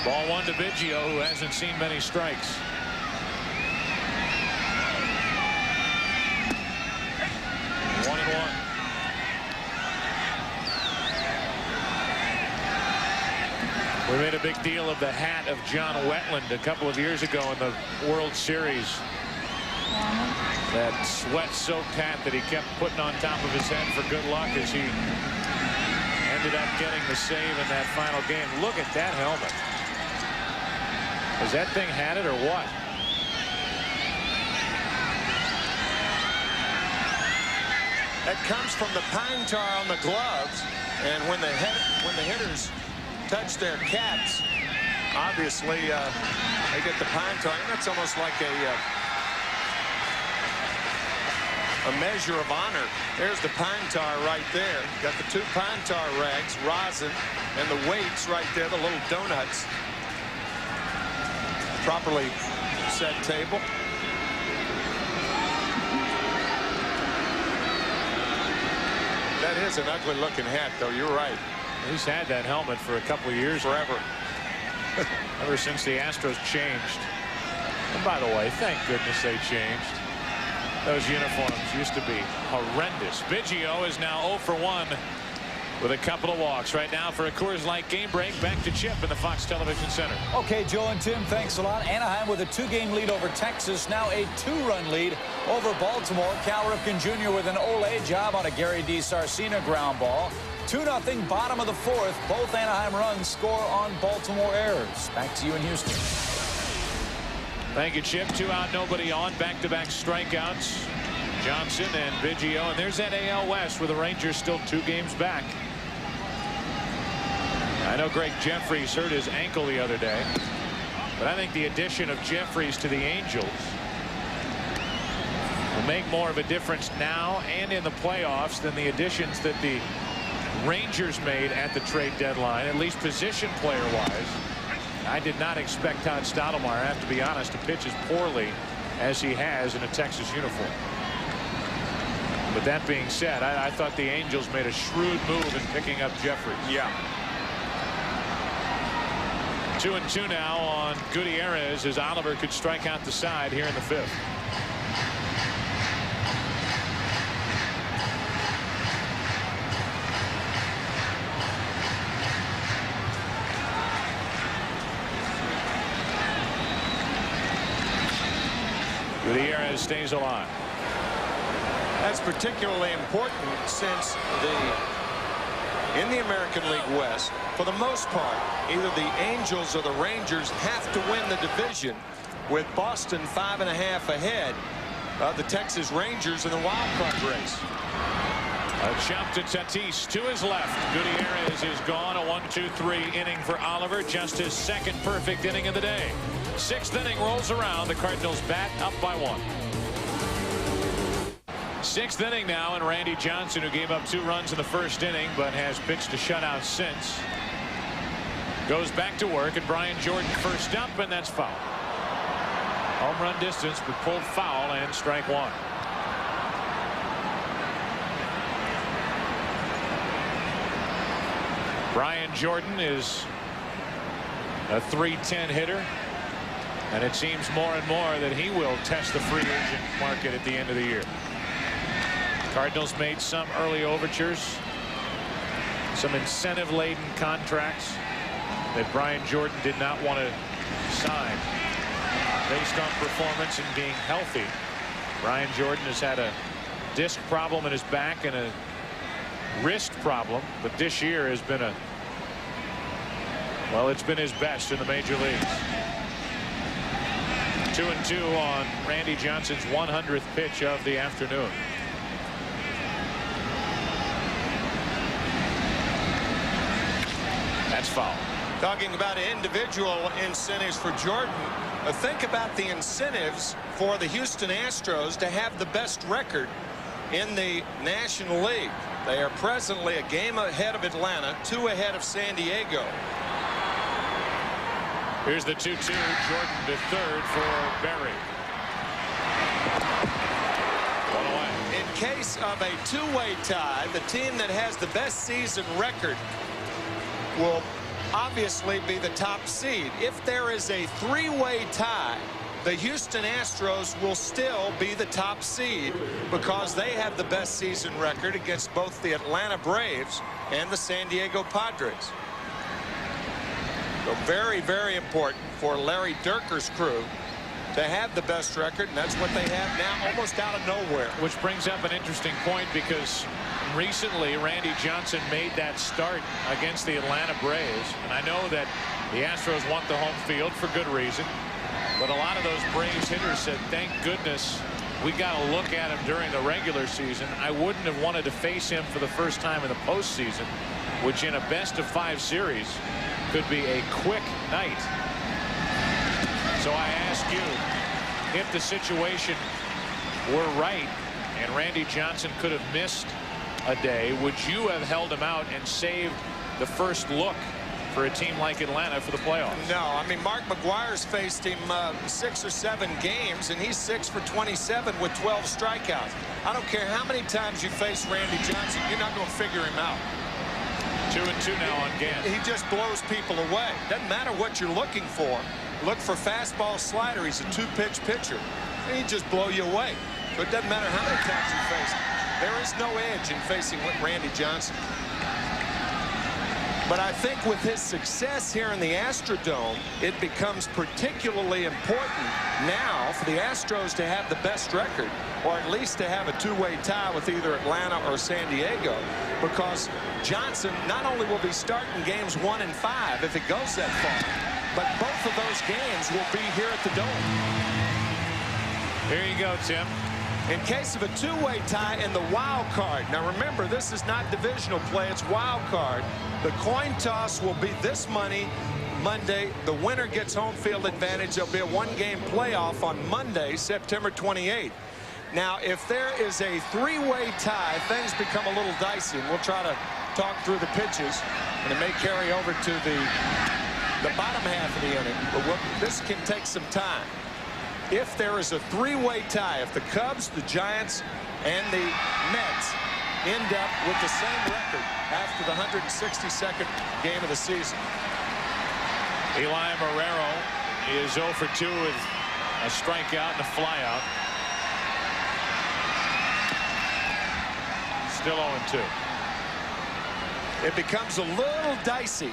Ball 1 to Biggio, who hasn't seen many strikes. One and one. We made a big deal of the hat of John Wetland a couple of years ago in the World Series. That sweat-soaked hat that he kept putting on top of his head for good luck as he ended up getting the save in that final game. Look at that helmet. Has that thing had it or what? That comes from the pine tar on the gloves, and when the hitters touch their caps, obviously they get the pine tar, and that's almost like a measure of honor. There's the pine tar right there. Got the 2 pine tar rags, rosin, and the weights right there, the little donuts. Properly set table. That is an ugly looking hat, though. You're right. He's had that helmet for a couple of years. Forever. Ever since the Astros changed. And by the way, thank goodness they changed. Those uniforms used to be horrendous. Biggio is now 0 for 1 with a couple of walks. Right now for a Coors Light game break, back to Chip in the Fox Television Center. Okay, Joe and Tim, thanks a lot. Anaheim with a 2-game lead over Texas, now a 2-run lead over Baltimore. Cal Ripken Jr. with an Olay job on a Gary D. Sarcina ground ball. 2-0, bottom of the 4th. Both Anaheim runs score on Baltimore errors. Back to you in Houston. Thank you, Chip. 2 out, nobody on. Back-to-back strikeouts. Johnson and Biggio. And there's that AL West with the Rangers still 2 games back. I know Greg Jeffries hurt his ankle the other day. But I think the addition of Jeffries to the Angels will make more of a difference now and in the playoffs than the additions that the Rangers made at the trade deadline, at least position player-wise. I did not expect Todd Stottlemyre, I have to be honest, to pitch as poorly as he has in a Texas uniform. But that being said, I thought the Angels made a shrewd move in picking up Jeffries. Yeah. 2-2 now on Gutierrez as Oliver could strike out the side here in the 5th. Gutierrez stays alive. That's particularly important since in the American League West, for the most part, either the Angels or the Rangers have to win the division, with Boston 5.5 ahead of the Texas Rangers in the wild card race. A jump to Tatis to his left. Gutierrez is gone. A 1-2-3 inning for Oliver. Just his second perfect inning of the day. 6th inning rolls around. The Cardinals bat up by 1. 6th inning now, and Randy Johnson, who gave up 2 runs in the 1st inning but has pitched a shutout since, goes back to work, and Brian Jordan first up, and that's foul. Home run distance, but pulled foul, and strike 1. Brian Jordan is a .310 hitter, and it seems more and more that he will test the free agent market at the end of the year. Cardinals made some early overtures, some incentive-laden contracts that Brian Jordan did not want to sign based on performance and being healthy. Brian Jordan has had a disc problem in his back and a wrist problem, but this year has been it's been his best in the major leagues. 2-2 on Randy Johnson's 100th pitch of the afternoon. That's foul. Talking about individual incentives for Jordan, think about the incentives for the Houston Astros to have the best record in the National League. They are presently a game ahead of Atlanta, 2 ahead of San Diego. Here's the 2-2. Jordan to third for Berry. 1 away. In case of a 2-way tie, the team that has the best season record will obviously be the top seed. If there is a 3-way tie, the Houston Astros will still be the top seed because they have the best season record against both the Atlanta Braves and the San Diego Padres. So very, very important for Larry Dierker's crew to have the best record, and that's what they have now, almost out of nowhere. Which brings up an interesting point, because recently Randy Johnson made that start against the Atlanta Braves, and I know that the Astros want the home field for good reason, but a lot of those Braves hitters said, thank goodness we got to look at him during the regular season. I wouldn't have wanted to face him for the first time in the postseason, which in a best-of-5 series could be a quick night. So I ask you, if the situation were right and Randy Johnson could have missed a day, would you have held him out and saved the first look for a team like Atlanta for the playoffs? No, I mean, Mark McGwire's faced him 6 or 7 games, and he's 6 for 27 with 12 strikeouts. I don't care how many times you face Randy Johnson, you're not going to figure him out. 2-2 now on Gant. He just blows people away. Doesn't matter what you're looking for. Look for fastball, slider. He's a 2-pitch pitcher. He'd just blow you away. So it doesn't matter how many times you face him. There is no edge in facing Randy Johnson. But I think with his success here in the Astrodome, it becomes particularly important now for the Astros to have the best record, or at least to have a 2-way tie with either Atlanta or San Diego, because Johnson not only will be starting games 1 and 5 if it goes that far, but both of those games will be here at the Dome. Here you go, Tim. In case of a 2-way tie in the wild card. Now remember, this is not divisional play, it's wild card. The coin toss will be this money Monday. The winner gets home field advantage. There'll be a one-game playoff on Monday, September 28th. Now, if there is a three-way tie, things become a little dicey, and we'll try to talk through the pitches, and it may carry over to the bottom half of the inning. But this can take some time. If there is a three-way tie, if the Cubs, the Giants, and the Mets end up with the same record after the 162nd game of the season. Eli Marrero is 0 for 2 with a strikeout and a flyout. Still 0-2. It becomes a little dicey.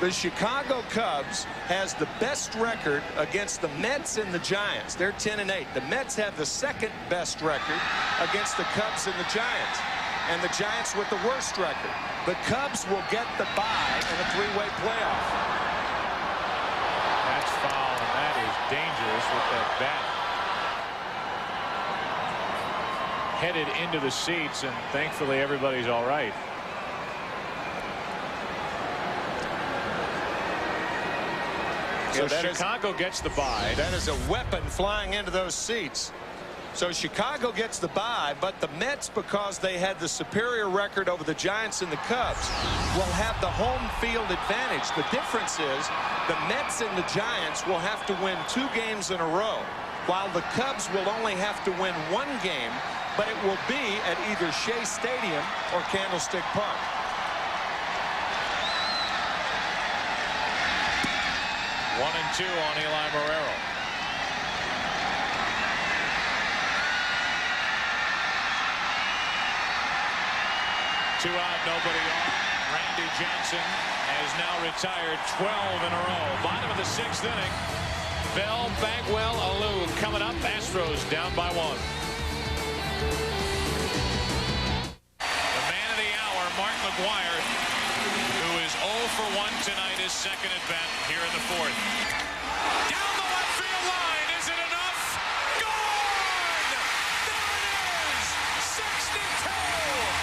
The Chicago Cubs has the best record against the Mets and the Giants. They're 10-8. The Mets have the second best record against the Cubs and the Giants. And the Giants with the worst record. The Cubs will get the bye in a three-way playoff. That's foul, and that is dangerous with that bat. Headed into the seats, and thankfully everybody's all right. So Chicago gets the bye. That is a weapon flying into those seats. So Chicago gets the bye, but the Mets, because they had the superior record over the Giants and the Cubs, will have the home field advantage. The difference is the Mets and the Giants will have to win 2 games in a row, while the Cubs will only have to win 1 game, but it will be at either Shea Stadium or Candlestick Park. One and 2 on Eli Marrero. Two out, nobody on. Randy Johnson has now retired 12 in a row. Bottom of the 6th inning. Bell, Bagwell, Alou coming up. Astros down by 1. The man of the hour, Mark McGwire, who is 0 for 1 tonight, his second at bat here in the 4th. Down the left field line. Is it enough? Gone! There it is! 62!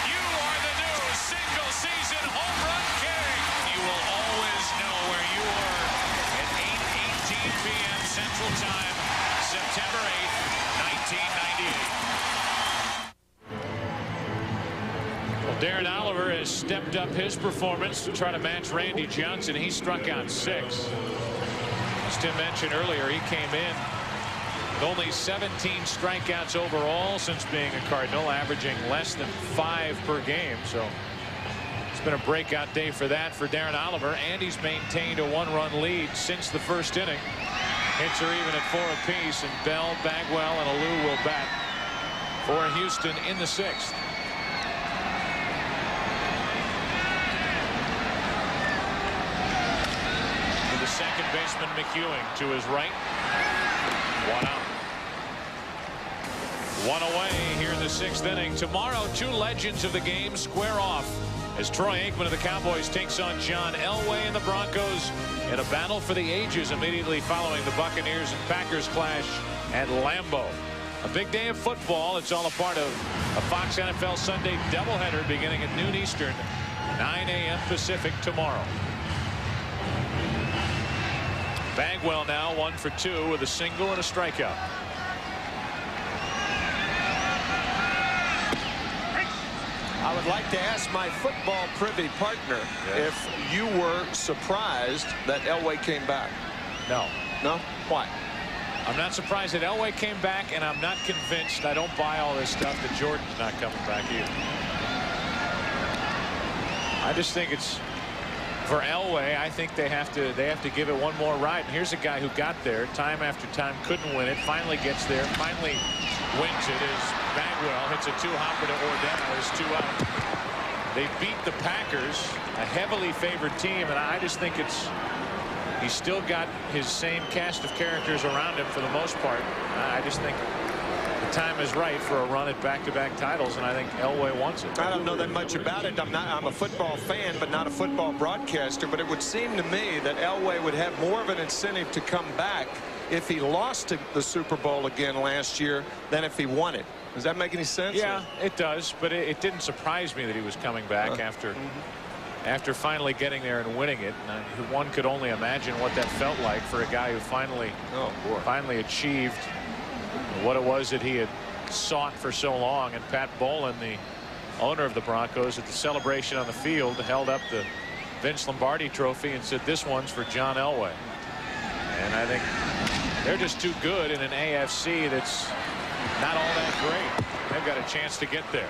You are the new single-season home run king. You will always know where you were at 8:18 p.m. Central Time, September 8th, 1998. Well, Darren Oliver has stepped up his performance to try to match Randy Johnson. He struck out 6. As Tim mentioned earlier, he came in with only 17 strikeouts overall since being a Cardinal, averaging less than 5 per game. So it's been a breakout day for that for Darren Oliver, and he's maintained a 1-run lead since the 1st inning. Hits are even at 4 apiece, and Bell, Bagwell, and Alou will bat for Houston in the 6th. The second baseman McEwing to his right. 1 out. 1 away here in the 6th inning. Tomorrow, 2 legends of the game square off as Troy Aikman of the Cowboys takes on John Elway and the Broncos in a battle for the ages immediately following the Buccaneers and Packers clash at Lambeau. A big day of football. It's all a part of a Fox NFL Sunday doubleheader beginning at noon Eastern, 9 a.m. Pacific tomorrow. Bagwell now 1 for 2 with a single and a strikeout. I would like to ask my football privy partner if you were surprised that Elway came back. No. No? Why? I'm not surprised that Elway came back, and I'm not convinced. I don't buy all this stuff that Jordan's not coming back either. I just think it's for Elway. I think they have to give it one more ride. And here's a guy who got there time after time, couldn't win it, finally gets there, finally wins it as Bagwell hits a 2-hopper to Ordell. Is 2 out. They beat the Packers, a heavily favored team, and I just think he's still got his same cast of characters around him for the most part. I just think the time is right for a run at back-to-back titles, and I think Elway wants it. I don't know that much about it. I'm a football fan, but not a football broadcaster. But it would seem to me that Elway would have more of an incentive to come back if he lost to the Super Bowl again last year than if he won it. Does that make any sense? Yeah, it does. But it didn't surprise me that he was coming back after after finally getting there and winning it. And one could only imagine what that felt like for a guy who finally achieved what it was that he had sought for so long. And Pat Bowlen, the owner of the Broncos, at the celebration on the field, held up the Vince Lombardi trophy and said, "This one's for John Elway." And I think they're just too good in an AFC that's not all that great. They've got a chance to get there.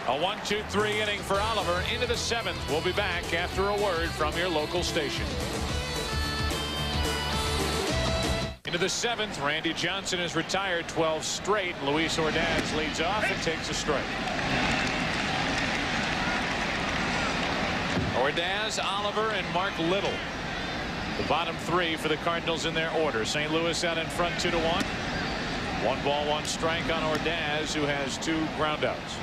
A 1-2-3 inning for Oliver into the 7th. We'll be back after a word from your local station. Into the 7th, Randy Johnson has retired 12 straight. Luis Ordaz leads off and takes a strike. Ordaz, Oliver, and Mark Little. The bottom 3 for the Cardinals in their order. St. Louis out in front 2-1. 1 ball, 1 strike on Ordaz, who has 2 groundouts.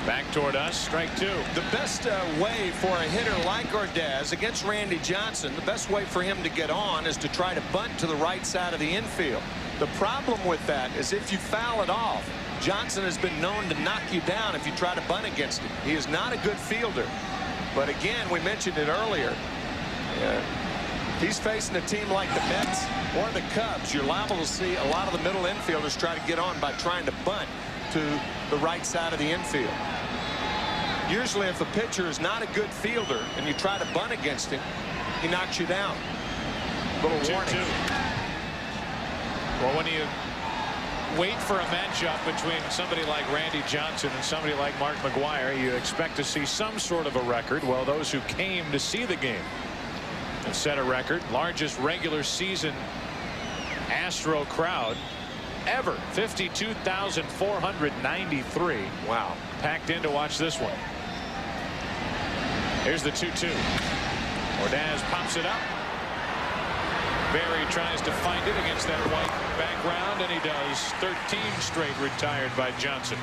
Back toward us, strike 2. The best way for a hitter like Ordaz against Randy Johnson, the best way for him to get on is to try to bunt to the right side of the infield. The problem with that is if you foul it off, Johnson has been known to knock you down if you try to bunt against him. He is not a good fielder. But again, we mentioned it earlier. He's facing a team like the Mets or the Cubs. You're liable to see a lot of the middle infielders try to get on by trying to bunt to the right side of the infield. Usually if a pitcher is not a good fielder and you try to bunt against him, he knocks you down. Little warning. 2-2. Well, when you wait for a matchup between somebody like Randy Johnson and somebody like Mark McGwire, you expect to see some sort of a record. Well, those who came to see the game have set a record. Largest regular season Astro crowd ever. 52,493. Wow. Packed in to watch this one. Here's the 2-2. Ordaz pops it up. Barry tries to find it against that white background, and he does. 13 straight retired by Johnson.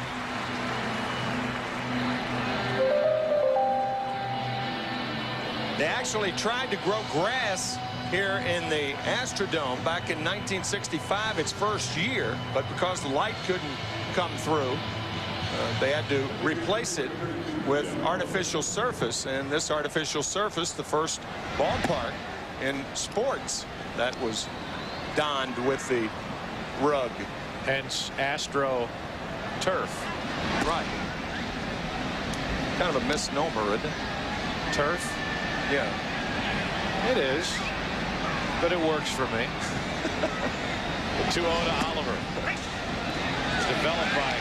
They actually tried to grow grass here in the Astrodome back in 1965, its first year, but because the light couldn't come through, they had to replace it with artificial surface. And this artificial surface, the first ballpark in sports that was donned with the rug. Hence Astro turf. Right. Kind of a misnomer, isn't it? Turf? Yeah. It is. But it works for me. The 2-0 to Oliver. It's developed by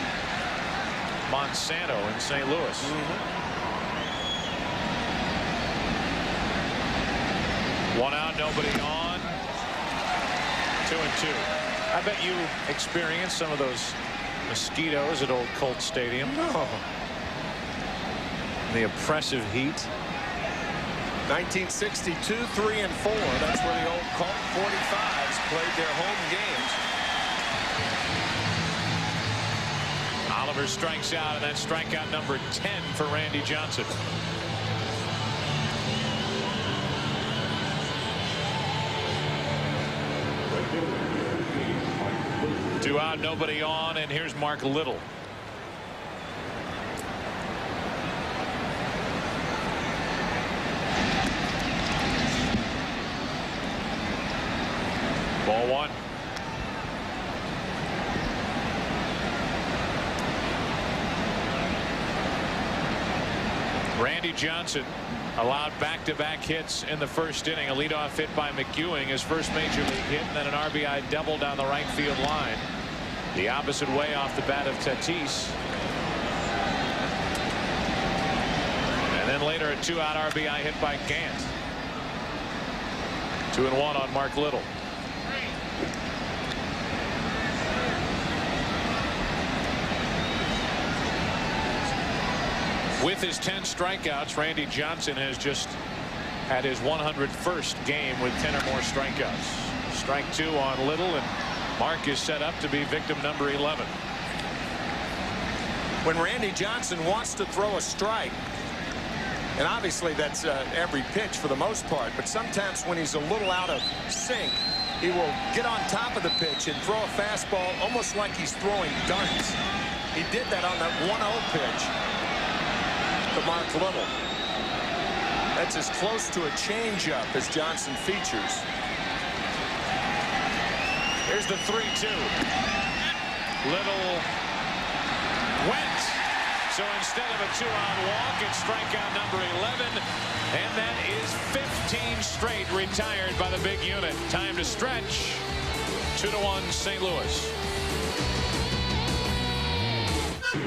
Monsanto in St. Louis. 1 out, nobody on. 2-2. I bet you experienced some of those mosquitoes at Old Colt Stadium. No. The oppressive heat. 1962, 3 and 4. That's where the old Colt 45s played their home games. Oliver strikes out, and that's strikeout number 10 for Randy Johnson. Two out, nobody on, and here's Mark Little. Ball 1. Randy Johnson allowed back-to-back hits in the first inning. A leadoff hit by McEwing, his first major league hit, and then an RBI double down the right field line. The opposite way off the bat of Tatis. And then later a 2-out RBI hit by Gant. 2-1 on Mark Little. With his 10 strikeouts, Randy Johnson has just had his 101st game with 10 or more strikeouts. Strike 2 on Little, and Mark is set up to be victim number 11. When Randy Johnson wants to throw a strike, and obviously that's every pitch for the most part, but sometimes when he's a little out of sync, he will get on top of the pitch and throw a fastball almost like he's throwing darts. He did that on that 1-0 pitch to Mark Little. That's as close to a changeup as Johnson features. Here's the 3-2. Little went. So instead of a 2-out walk, it's strikeout number 11. And that is 15 straight retired by the big unit. Time to stretch. 2-1 St. Louis.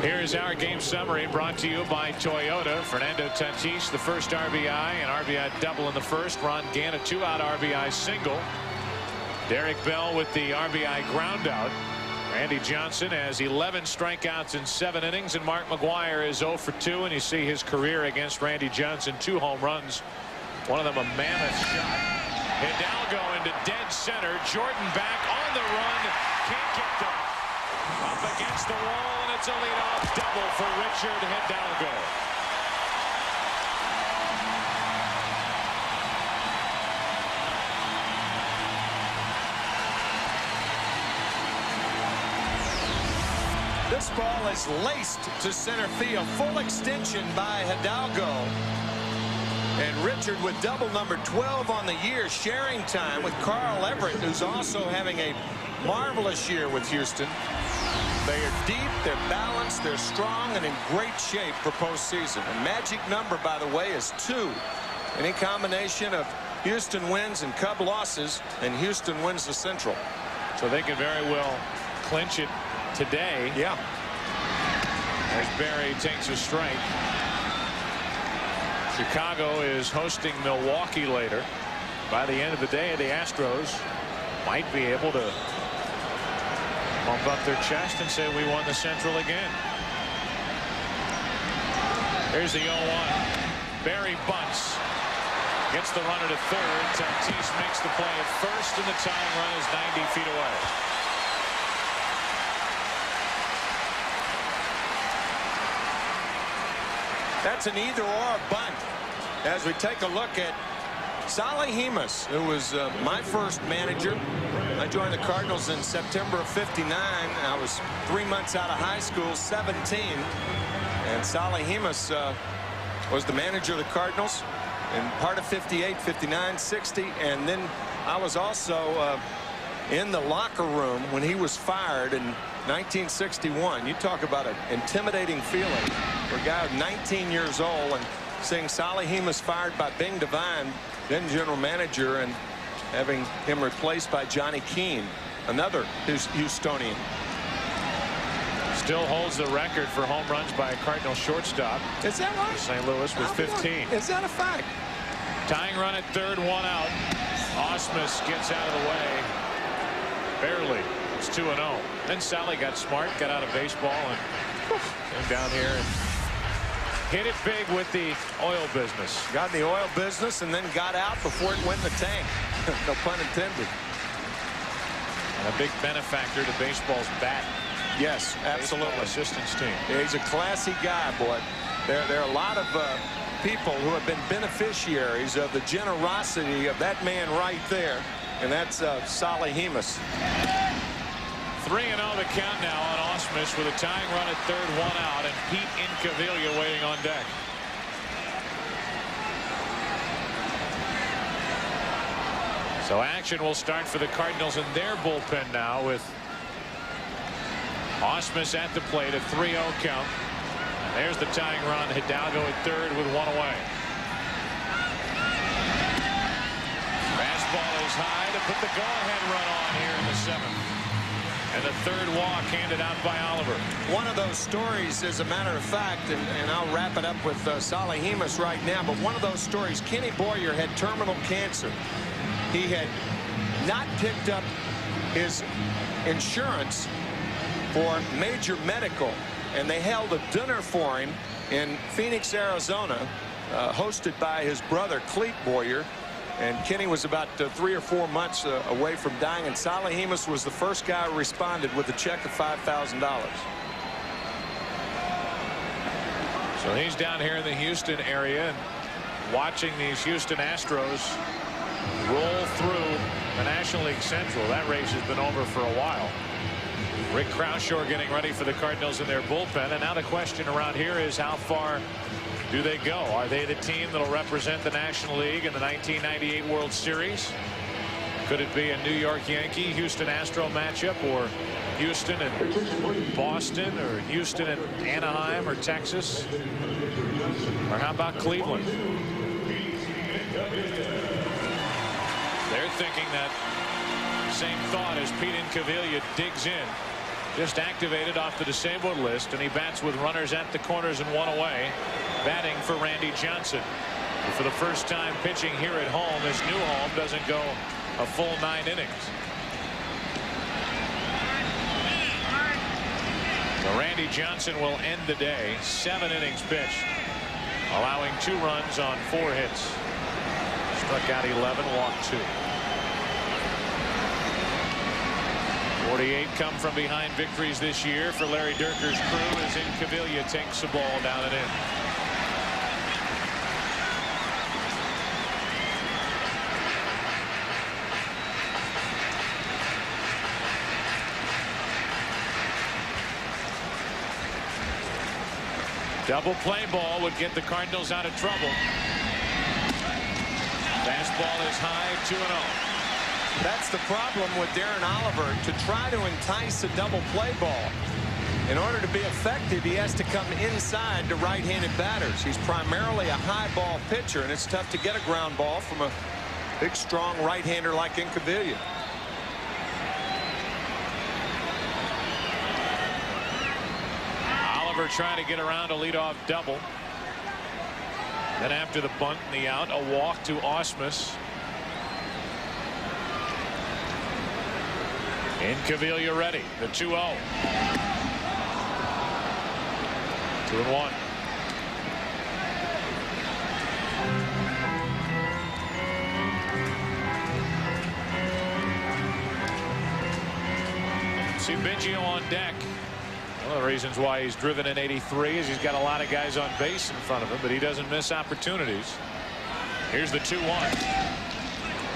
Here is our game summary brought to you by Toyota. Fernando Tatis, the first RBI, an RBI double in the first. Ron Gann, a 2-out RBI single. Derek Bell with the RBI groundout. Randy Johnson has 11 strikeouts in 7 innings, and Mark McGwire is 0 for 2. And you see his career against Randy Johnson, 2 home runs, one of them a mammoth shot. Hidalgo into dead center. Jordan back on the run, can't get there. Up against the wall, and it's a leadoff double for Richard Hidalgo. This ball is laced to center field. Full extension by Hidalgo. And Richard with double number 12 on the year, sharing time with Carl Everett, who's also having a marvelous year with Houston. They are deep, they're balanced, they're strong, and in great shape for postseason. A magic number, by the way, is 2. Any combination of Houston wins and Cub losses, and Houston wins the Central. So they could very well clinch it today. Yeah. As Barry takes a strike. Chicago is hosting Milwaukee later. By the end of the day, the Astros might be able to bump up their chest and say we won the Central again. Here's the 0-1. Barry bunts. Gets the runner to third. Tatis makes the play at first, and the tying run is 90 feet away. That's an either-or bunt. As we take a look at Sally Hemus, who was my first manager. I joined the Cardinals in September of '59. I was 3 months out of high school, 17. And Sally Hemus was the manager of the Cardinals in part of '58, '59, '60. And then I was also in the locker room when he was fired in 1961. You talk about an intimidating feeling for a guy 19 years old, and seeing Sally Hemus fired by Bing Devine, then general manager, and having him replaced by Johnny Keane, another Houstonian. Still holds the record for home runs by a Cardinal shortstop. Is that right? St. Louis with 15. Is that a fact? Tying run at third, 1 out. Osmus gets out of the way. Barely. It's 2-0. Then Sally got smart, got out of baseball, and came down here and hit it big with the oil business. Got in the oil business and then got out before it went in the tank. No pun intended. And a big benefactor to baseball's bat. Yes, absolutely. Baseball assistance team. Yeah, he's a classy guy, boy. There are a lot of people who have been beneficiaries of the generosity of that man right there, and that's Sally Hemus. 3-0 the count now on Osmus with a tying run at third, 1 out, and Pete Incaviglia waiting on deck. So action will start for the Cardinals in their bullpen now with Osmus at the plate, a 3-0 count. And there's the tying run. Hidalgo at third with 1 away. Fastball is high to put the go-ahead run on here in the 7th. And the third walk handed out by Oliver. One of those stories, as a matter of fact, and I'll wrap it up with Sally Hemus right now, but one of those stories, Kenny Boyer had terminal cancer. He had not picked up his insurance for major medical, and they held a dinner for him in Phoenix, Arizona, hosted by his brother, Clete Boyer. And Kenny was about 3 or 4 months away from dying, and Sally Hemus was the first guy who responded with a check of $5,000. So he's down here in the Houston area and watching these Houston Astros roll through the National League Central, that race has been over for a while. Rick Croushore getting ready for the Cardinals in their bullpen. And now the question around here is, how far do they go? Are they the team that will represent the National League in the 1998 World Series? Could it be a New York Yankee Houston Astro matchup, or Houston and Boston, or Houston and Anaheim or Texas? Or how about Cleveland? They're thinking that same thought as Pete Incaviglia digs in. Just activated off the disabled list, and he bats with runners at the corners and one away. Batting for Randy Johnson, who for the first time pitching here at home, his new home, doesn't go a full 9 innings. So Randy Johnson will end the day, 7 innings pitched, allowing 2 runs on 4 hits. Struck out 11, walked 2. 48 come from behind victories this year for Larry Dierker's crew as Incaviglia takes the ball down and in. Double play ball would get the Cardinals out of trouble. Fastball is high, 2-0. That's the problem with Darren Oliver, to try to entice a double play ball. In order to be effective, he has to come inside to right-handed batters. He's primarily a high ball pitcher, and it's tough to get a ground ball from a big, strong right-hander like Incaviglia. Oliver trying to get around a leadoff double. Then after the bunt and the out, a walk to Ausmus. Incaviglia ready. The 2-0. 2-1. See Biggio on deck. One of the reasons why he's driven in 83 is he's got a lot of guys on base in front of him, but he doesn't miss opportunities. Here's the 2-1.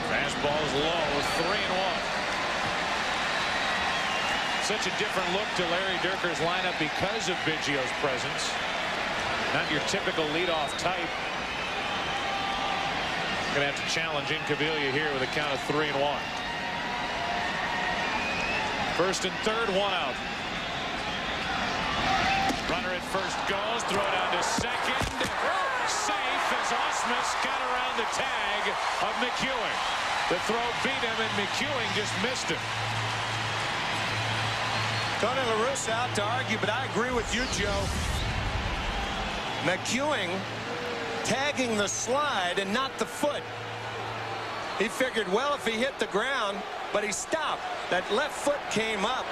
Fastball is low, 3-1. Such a different look to Larry Dierker's lineup because of Biggio's presence. Not your typical leadoff type. Going to have to challenge Incaviglia here with a count of 3-1. First and third, 1 out. Runner at first goes, throw down to second. Safe as Ausmus got around the tag of McEwing. The throw beat him, and McEwing just missed him. Tony La Russa out to argue, but I agree with you, Joe. McEwing tagging the slide and not the foot. He figured, well, if he hit the ground, but he stopped. That left foot came up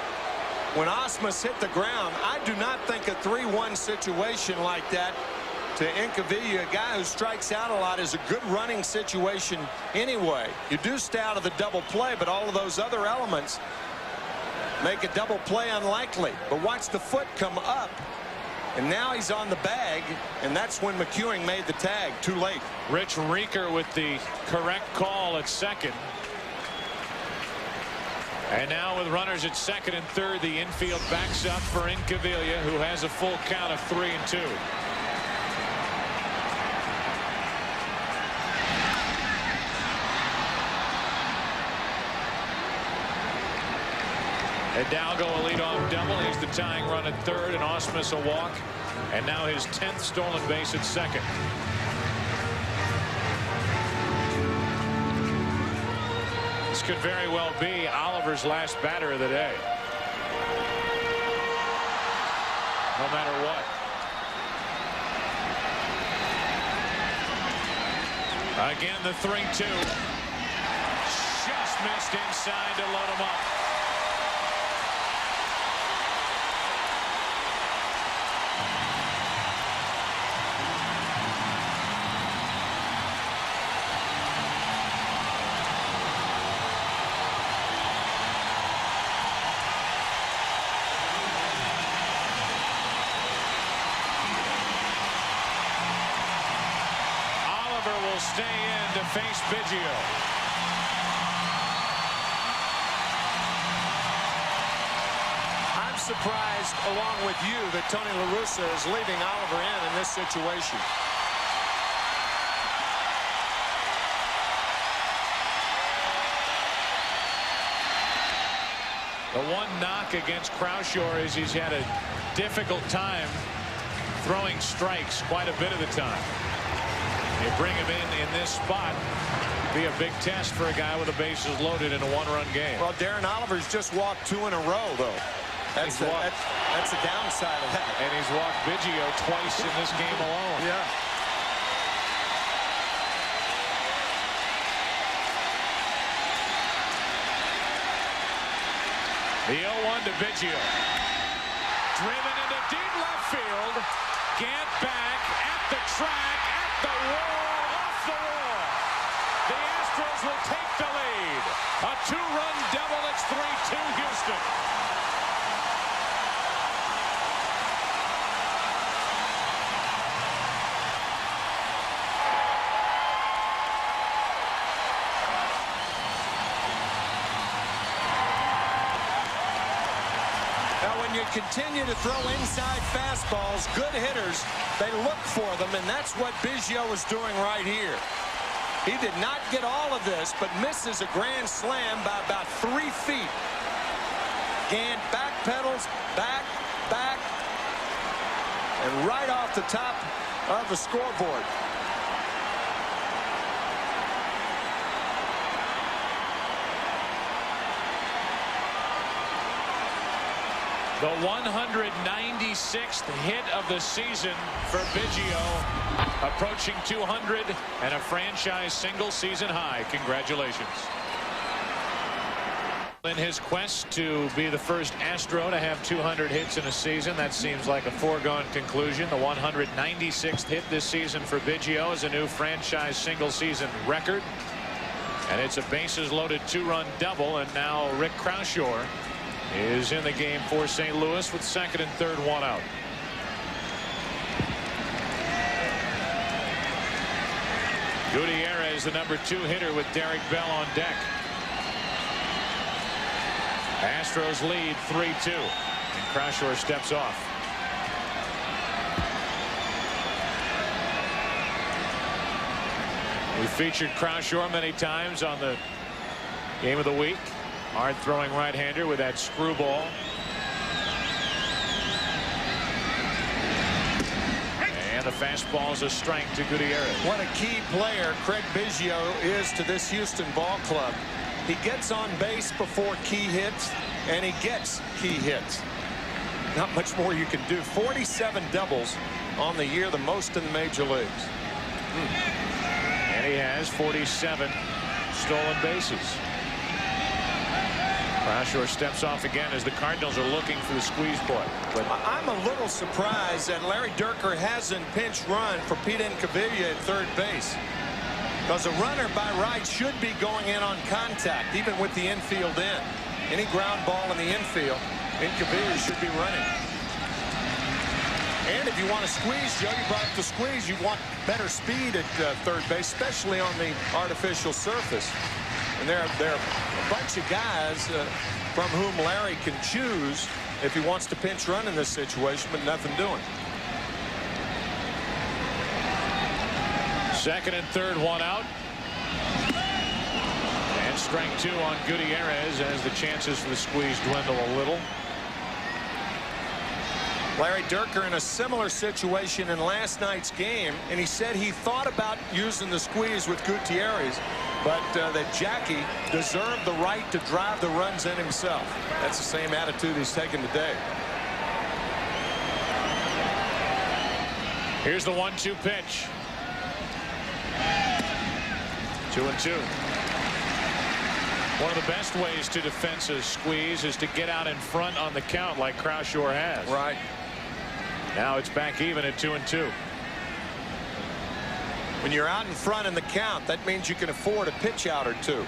when Ausmus hit the ground. I do not think a 3-1 situation like that to Incaviglia, a guy who strikes out a lot, is a good running situation anyway. You do stay out of the double play, but all of those other elements make a double play unlikely. But watch the foot come up, and now he's on the bag, and that's when McEwing made the tag. Too late. Rich Rieker with the correct call at second. And now with runners at second and third, the infield backs up for Incaviglia, who has a full count of 3-2. Hidalgo a leadoff double. He's the tying run at third, and Ausmus a walk. And now his 10th stolen base at second. This could very well be Oliver's last batter of the day. No matter what. Again, the 3-2. Just missed inside to load him up. Stay in to face Biggio. surprised, along with you, that Tony La Russa is leaving Oliver in this situation. The one knock against Croushore is he's had a difficult time throwing strikes quite a bit of the time. You bring him in this spot. Be a big test for a guy with the bases loaded in a one-run game. Well, Darren Oliver's just walked 2 in a row, though. That's the downside of that. And he's walked Biggio twice in this game alone. Yeah. The 0-1 to Biggio. Driven into deep left field. Gant back at the track, at the wall, off the wall. The Astros will take the lead. A 2-run double. It's 3-2 Houston. You continue to throw inside fastballs, good hitters, they look for them, and that's what Biggio is doing right here. He did not get all of this, but misses a grand slam by about 3 feet. Gant backpedals, back, and right off the top of the scoreboard. The 196th hit of the season for Biggio, approaching 200 and a franchise single season high. Congratulations. In his quest to be the first Astro to have 200 hits in a season, that seems like a foregone conclusion. The 196th hit this season for Biggio is a new franchise single season record. And it's a bases loaded 2-run double, and now Rick Croushore is in the game for St. Louis with second and third, 1 out. Gutierrez, the number 2 hitter, with Derek Bell on deck. Astros lead 3-2, and Croushore steps off. We featured Croushore many times on the Game of the Week. Hard throwing right-hander with that screwball. And the fastball is a strike to Gutierrez. What a key player Craig Biggio is to this Houston ball club. He gets on base before key hits, and he gets key hits. Not much more you can do. 47 doubles on the year, the most in the major leagues. And he has 47 stolen bases. Croushore steps off again as the Cardinals are looking for the squeeze boy. But I'm a little surprised that Larry Dierker hasn't pinch run for Pete Incaviglia at third base. Because a runner by right should be going in on contact, even with the infield in. Any ground ball in the infield, Incaviglia should be running. And if you want to squeeze, Joe, you brought up the squeeze, you want better speed at third base, especially on the artificial surface. And there are a bunch of guys from whom Larry can choose if he wants to pinch run in this situation, but nothing doing. second and third, 1 out. And strike 2 on Gutierrez as the chances for the squeeze dwindle a little. Larry Dierker in a similar situation in last night's game, and he said he thought about using the squeeze with Gutierrez, but that Jackie deserved the right to drive the runs in himself. That's the same attitude he's taken today. Here's the 1-2 pitch. 2-2. One of the best ways to defense a squeeze is to get out in front on the count like Croushore has. Right. Now it's back even at 2-2. When you're out in front in the count, that means you can afford a pitch out or two.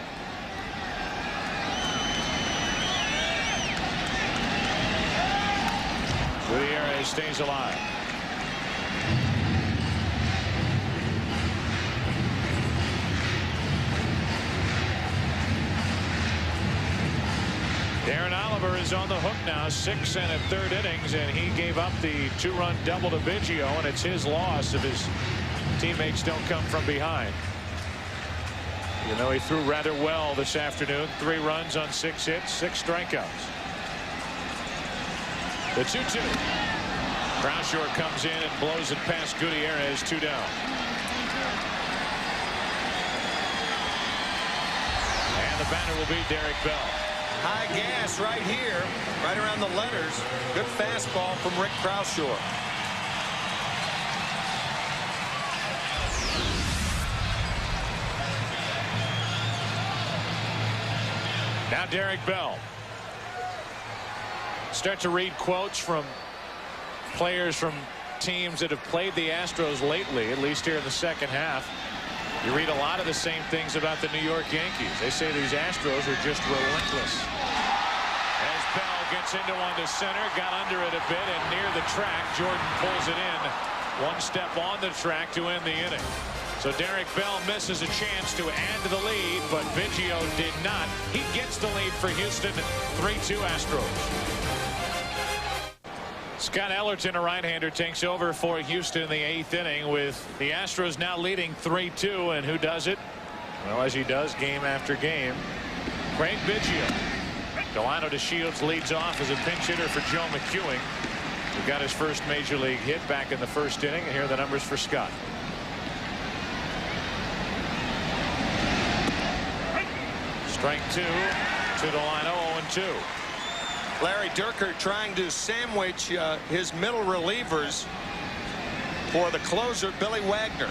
Gutierrez stays alive. Darren Oliver is on the hook now, 6 1/3 innings, and he gave up the 2-run double to Biggio, and it's his loss if his teammates don't come from behind. You know, he threw rather well this afternoon. 3 runs on 6 hits, 6 strikeouts. The 2-2. Croushore comes in and blows it past Gutierrez, 2 down. And the batter will be Derek Bell. High gas right here, right around the letters. Good fastball from Rick Croushore. Now Derek Bell. Start to read quotes from players from teams that have played the Astros lately, at least here in the second half. You read a lot of the same things about the New York Yankees. They say these Astros are just relentless. As Bell gets into one to center, got under it a bit, and near the track, Jordan pulls it in. 1 step on the track to end the inning. So Derek Bell misses a chance to add to the lead, but Biggio did not. He gets the lead for Houston, 3-2 Astros. Scott Ellerton, a right-hander, takes over for Houston in the 8th inning, with the Astros now leading 3-2. And who does it? Well, as he does game after game, Craig Biggio. Delano DeShields leads off as a pinch hitter for Joe McEwing, who got his first major league hit back in the 1st inning. And here are the numbers for Scott. Strike 2 to Delano, 0-2. Larry Dierker trying to sandwich his middle relievers for the closer, Billy Wagner.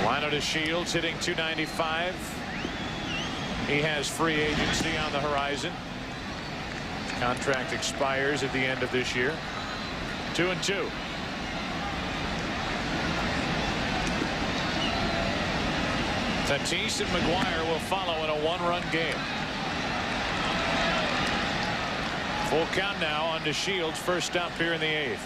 Delano DeShields hitting .295. He has free agency on the horizon. His contract expires at the end of this year. 2-2. Tatis and McGuire will follow in a 1-run game. Full count now on DeShields, first up here in the 8th.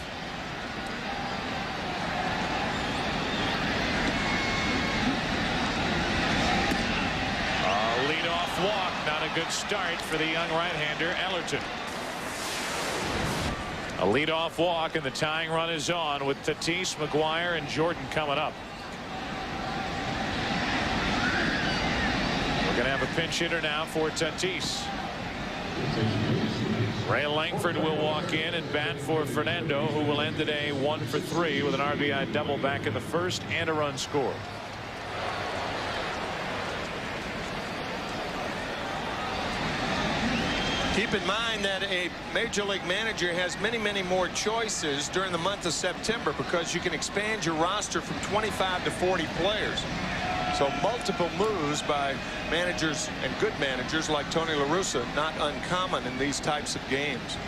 A leadoff walk, not a good start for the young right-hander Ellerton. A leadoff walk, and the tying run is on with Tatis, McGuire, and Jordan coming up. We're going to have a pinch hitter now for Tatis. Ray Langford will walk in and bat for Fernando, who will end the day 1 for 3 with an RBI double back in the 1st and a run scored. Keep in mind that a major league manager has many more choices during the month of September, because you can expand your roster from 25 to 40 players. So multiple moves by managers, and good managers like Tony La Russa, not uncommon in these types of games.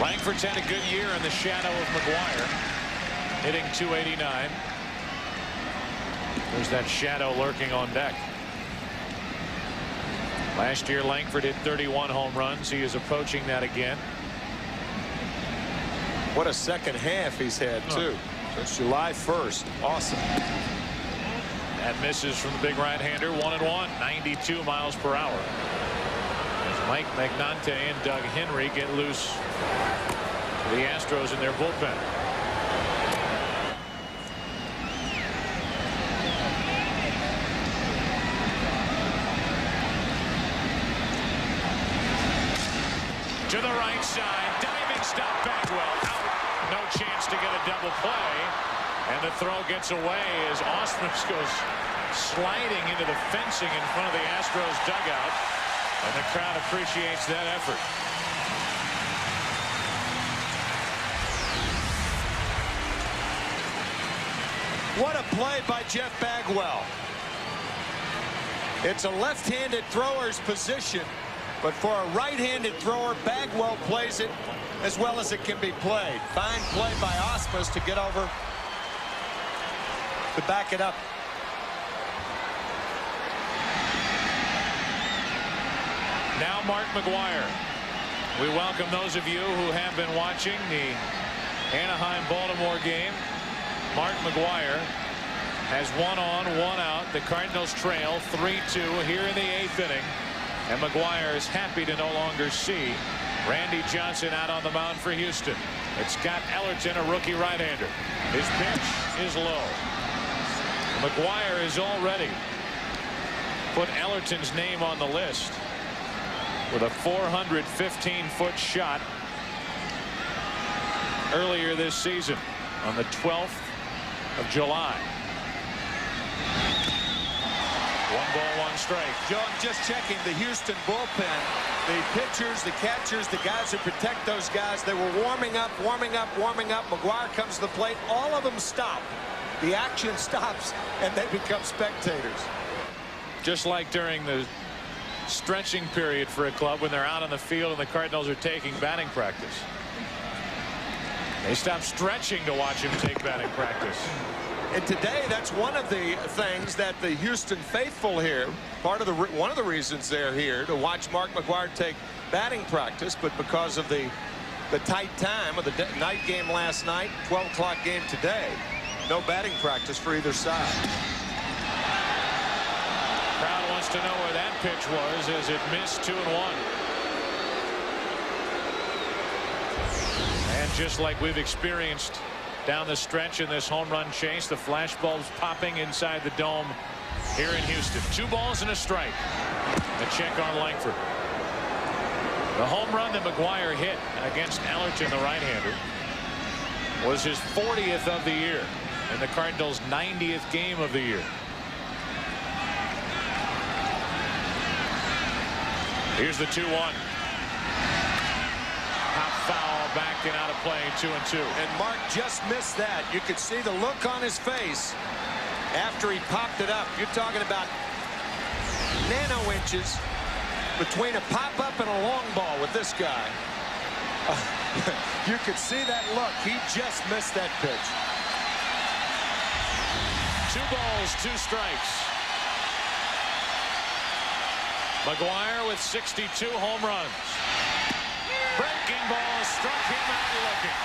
Langford's had a good year in the shadow of McGuire, hitting .289. There's that shadow lurking on deck. Last year Langford hit 31 home runs. He is approaching that again. What a second half he's had, too. Since July 1st. Awesome. That misses from the big right-hander. 1-1, 92 miles per hour. As Mike Magnante and Doug Henry get loose for the Astros in their bullpen. To the right side, diving stop Bagwell. Out. No chance to get a double play. And the throw gets away as Ausmus goes sliding into the fencing in front of the Astros dugout. And the crowd appreciates that effort. What a play by Jeff Bagwell. It's a left-handed thrower's position, but for a right-handed thrower, Bagwell plays it as well as it can be played. Fine play by Ausmus to get over to back it up. Now Mark McGuire. We welcome those of you who have been watching the Anaheim-Baltimore game. Mark McGwire has 1 on, 1 out. The Cardinals trail 3-2 here in the 8th inning. And McGwire is happy to no longer see Randy Johnson out on the mound for Houston. It's Scott Ellerton, a rookie right-hander. His pitch is low. McGwire has already put Ellerton's name on the list with a 415-foot shot earlier this season on the 12th of July. 1 ball, 1 strike. Joe, I'm just checking the Houston bullpen. The pitchers, the catchers, the guys who protect those guys, they were warming up. McGwire comes to the plate. All of them stop. The action stops, and they become spectators. Just like during the stretching period for a club when they're out on the field and the Cardinals are taking batting practice. They stop stretching to watch him take batting practice. And today, that's one of the things that the Houston faithful here, one of the reasons they're here, to watch Mark McGwire take batting practice, but because of the tight time of the night game last night, 12 o'clock game today, no batting practice for either side. Crowd wants to know where that pitch was as it missed 2-1. And just like we've experienced down the stretch in this home run chase, the flash bulbs popping inside the dome here in Houston. 2 balls and a strike. A check on Langford. The home run that McGwire hit against Ellerton, the right-hander, was his 40th of the year in the Cardinals' 90th game of the year. Here's the 2-1. Pop foul back and out of play, 2-2. And Mark just missed that. You could see the look on his face after he popped it up. You're talking about nano inches between a pop-up and a long ball with this guy. You could see that look. He just missed that pitch. 2 balls, 2 strikes. McGwire with 62 home runs. Breaking ball struck him out looking.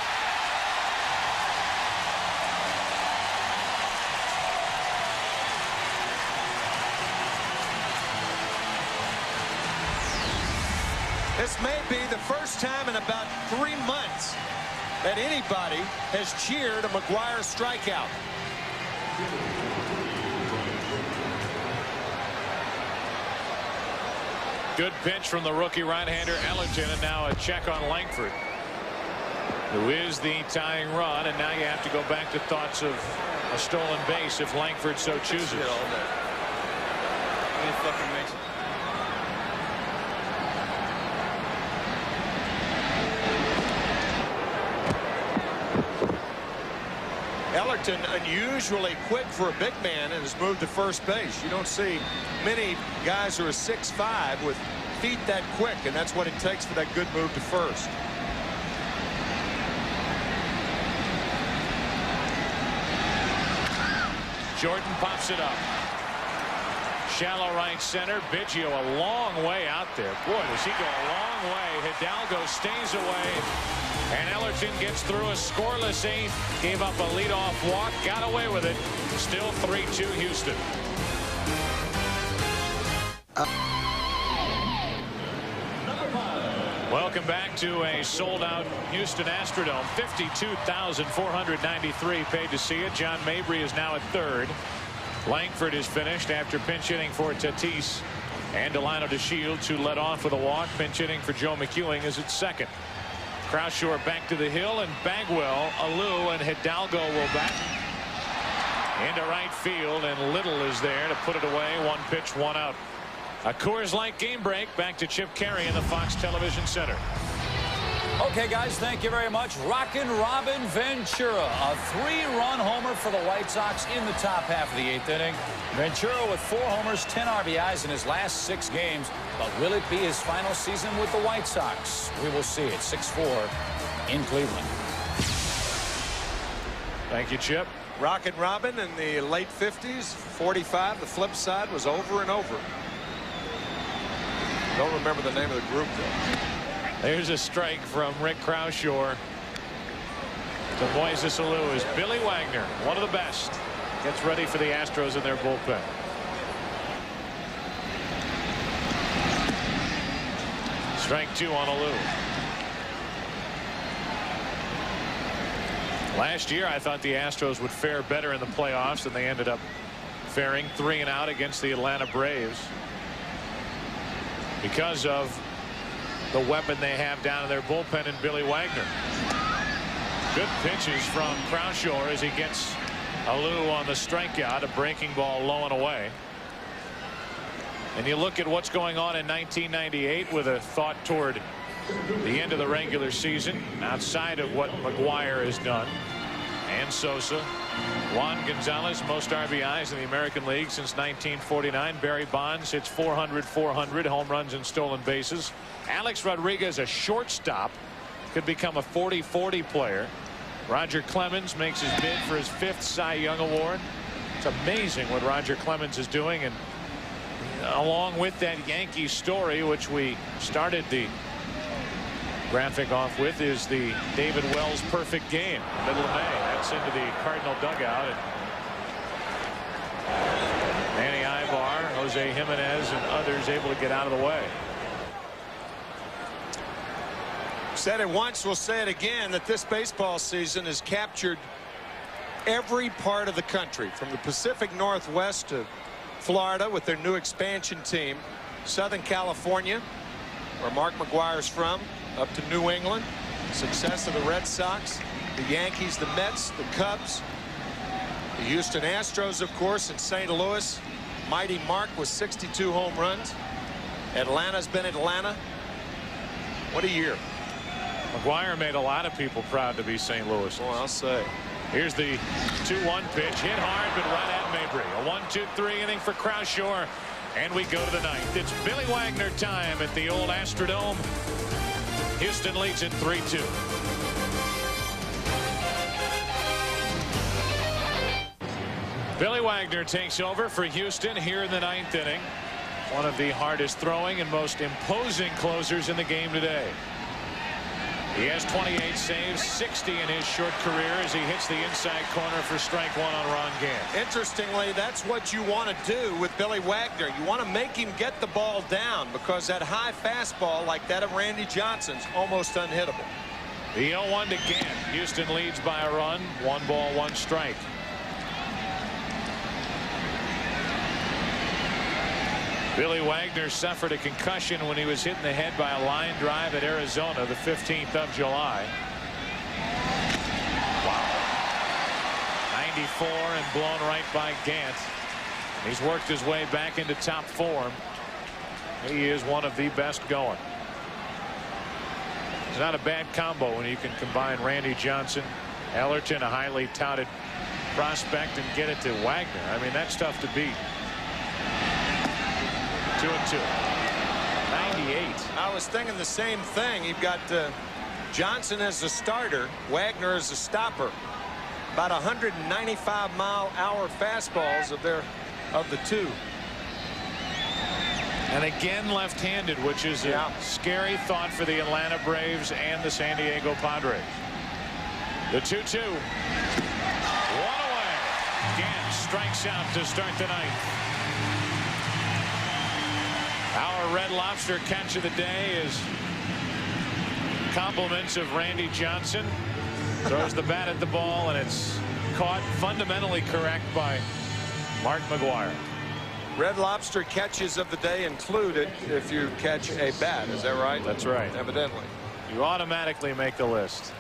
This may be the first time in about 3 months that anybody has cheered a McGwire strikeout. Good pitch from the rookie right-hander Ellerton, and now a check on Langford, who is the tying run, and now you have to go back to thoughts of a stolen base if Langford so chooses. Ellerton unusually quick for a big man and has moved to first base. You don't see many guys who are 6'5" with feet that quick, and that's what it takes for that good move to first. Jordan pops it up. Shallow right center. Biggio a long way out there. Boy, does he go a long way. Hidalgo stays away. And Ellerton gets through a scoreless 8th. Gave up a leadoff walk. Got away with it. Still 3-2 Houston. Welcome back to a sold-out Houston Astrodome. 52,493 paid to see it. John Mabry is now at 3rd. Langford is finished after pinch hitting for Tatis. And Delino DeShields, who led off with a walk. Pinch hitting for Joe McEwing, is at 2nd. Croushore back to the hill, and Bagwell, Alou, and Hidalgo will back into right field, and Little is there to put it away. 1 pitch, 1 out. A Coors Light game break. Back to Chip Carey in the Fox Television Center. Okay, guys, thank you very much. Rockin' Robin Ventura, a 3-run homer for the White Sox in the top half of the 8th inning. Ventura with 4 homers, 10 RBIs in his last 6 games. But will it be his final season with the White Sox? We will see at 6-4 in Cleveland. Thank you, Chip. Rockin' Robin in the late 50s, 45. The flip side was Over and Over. Don't remember the name of the group, though. There's a strike from Rick Croushore to Moises Alou as Billy Wagner, one of the best, gets ready for the Astros in their bullpen. Strike 2 on Alou. Last year I thought the Astros would fare better in the playoffs, and they ended up faring 3 and out against the Atlanta Braves because of the weapon they have down in their bullpen in Billy Wagner. Good pitches from Croushore as he gets Alou on the strikeout, a breaking ball low and away. And you look at what's going on in 1998 with a thought toward the end of the regular season outside of what McGuire has done, and Sosa. Juan Gonzalez, most RBIs in the American League since 1949. Barry Bonds hits 400 home runs and stolen bases. Alex Rodriguez, a shortstop, could become a 40-40 player. Roger Clemens makes his bid for his 5th Cy Young Award. It's amazing what Roger Clemens is doing, and along with that Yankees story, which we started the graphic off with, is the David Wells perfect game, middle of May. That's into the Cardinal dugout, and Manny Ibar, Jose Jimenez, and others able to get out of the way. Said it once, we'll say it again, that this baseball season has captured every part of the country, from the Pacific Northwest to Florida with their new expansion team, Southern California, where Mark McGuire's from, up to New England, success of the Red Sox, the Yankees, the Mets, the Cubs, the Houston Astros, of course, in St. Louis. Mighty Mark with 62 home runs. Atlanta's been Atlanta. What a year. McGuire made a lot of people proud to be St. Louis. Well, I'll say. Here's the 2-1 pitch, hit hard, but right at Mabry. A 1-2-3 inning for Croushore, and we go to the 9th. It's Billy Wagner time at the old Astrodome. Houston leads it 3-2. Billy Wagner takes over for Houston here in the 9th inning. One of the hardest throwing and most imposing closers in the game today. He has 28 saves, 60 in his short career as he hits the inside corner for strike 1 on Ron Gant. Interestingly, that's what you want to do with Billy Wagner. You want to make him get the ball down, because that high fastball like that of Randy Johnson's almost unhittable. The 0-1 to Gant. Houston leads by a run. 1 ball, 1 strike. Billy Wagner suffered a concussion when he was hit in the head by a line drive at Arizona the 15th of July. Wow. 94 and blown right by Gant. He's worked his way back into top form. He is one of the best going. It's not a bad combo when you can combine Randy Johnson, Ellerton, a highly touted prospect, and get it to Wagner. I mean, that's tough to beat. 2-2. 98. I was thinking the same thing. You've got Johnson as a starter, Wagner as a stopper. About 195-mile-hour fastballs of the two. And again left-handed, which is a scary thought for the Atlanta Braves and the San Diego Padres. The 2-2. One away. Gant strikes out to start the 9th. Our Red Lobster catch of the day is compliments of Randy Johnson. Throws the bat at the ball, and it's caught fundamentally correct by Mark McGuire. Red Lobster catches of the day included if you catch a bat. Is that right? That's right. Evidently. You automatically make the list.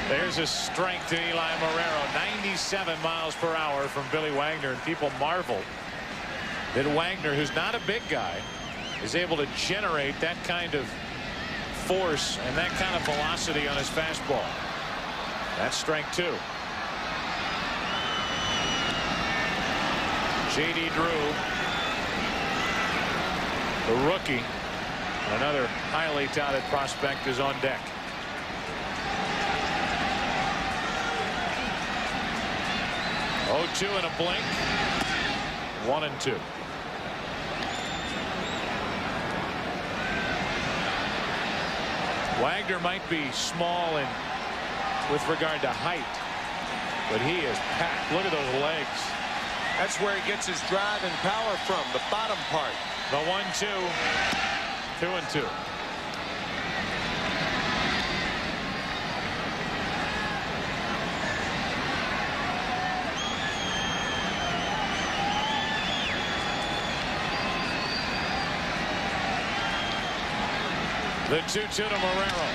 There's a strike to Eli Marrero. 97 miles per hour from Billy Wagner, and people marvel that Wagner, who's not a big guy, is able to generate that kind of force and that kind of velocity on his fastball. That's strike 2. J.D. Drew, the rookie, another highly touted prospect, is on deck. Oh, 2 in a blink. 1-2. Wagner might be small and with regard to height, but he is packed. Look at those legs. That's where he gets his drive and power from, the bottom part. The 1-2. 2-2. The 2-2 to Marrero.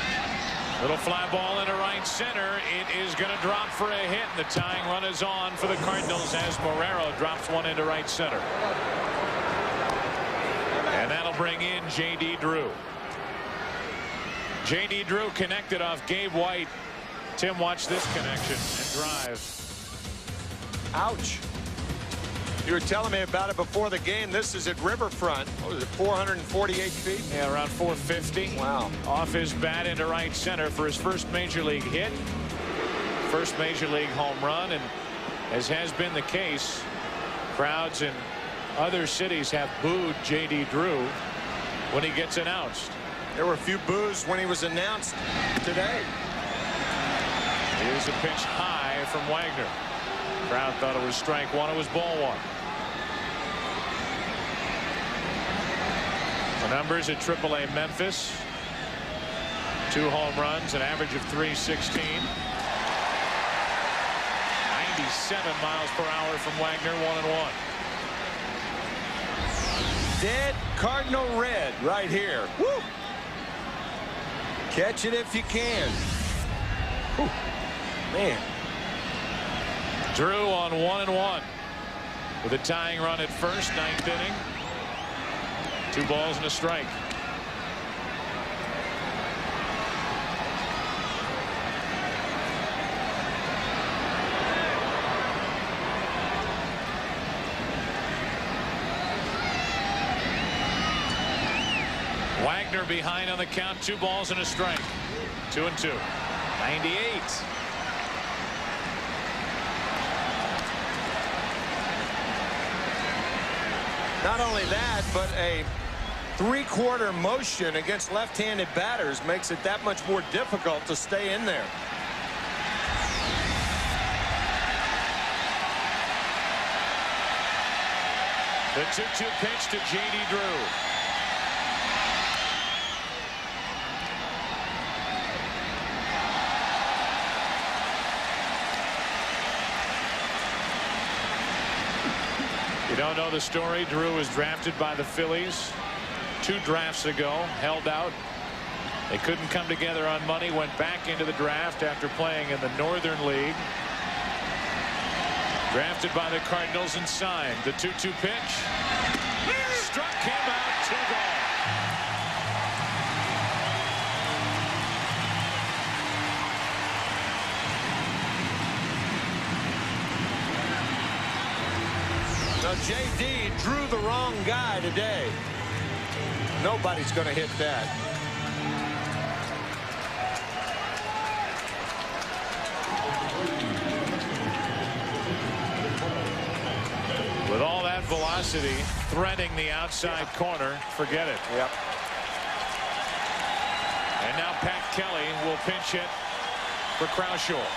Little fly ball into right center. It is going to drop for a hit. The tying run is on for the Cardinals as Marrero drops one into right center. And that'll bring in J.D. Drew. J.D. Drew connected off Gabe White. Tim, watch this connection and drive. Ouch. You were telling me about it before the game. This is at Riverfront. What was it, 448 feet? Yeah, around 450. Wow. Off his bat into right center for his first major league hit. First major league home run. And as has been the case, crowds in other cities have booed J.D. Drew when he gets announced. There were a few boos when he was announced today. Here's a pitch high from Wagner. Crowd thought it was strike one. It was ball one. The numbers at AAA Memphis. 2 home runs, an average of 316. 97 miles per hour from Wagner, 1-1. Dead Cardinal red right here. Woo! Catch it if you can. Woo. Man. Drew on 1-1 with a tying run at first, 9th inning. 2 balls and a strike. Wagner behind on the count, 2 balls and a strike. 2-2. 98. Not only that, but a 3/4 motion against left-handed batters makes it that much more difficult to stay in there. The 2-2 pitch to J.D. Drew. You don't know the story. Drew was drafted by the Phillies 2 drafts ago, held out. They couldn't come together on money, went back into the draft after playing in the Northern League. Drafted by the Cardinals and signed. The 2-2 pitch. Struck him out, 2 gone. Now, J.D. drew the wrong guy today. Nobody's going to hit that. With all that velocity threading the outside corner, forget it. Yep. And now Pat Kelly will pinch hit for Croushore.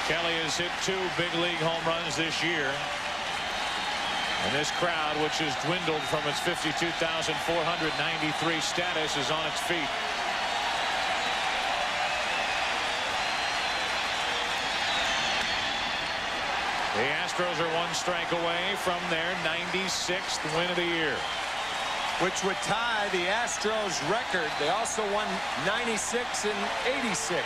Kelly has hit 2 big league home runs this year. And this crowd, which has dwindled from its 52,493 status, is on its feet. The Astros are 1 strike away from their 96th win of the year, which would tie the Astros record. They also won 96 and 86.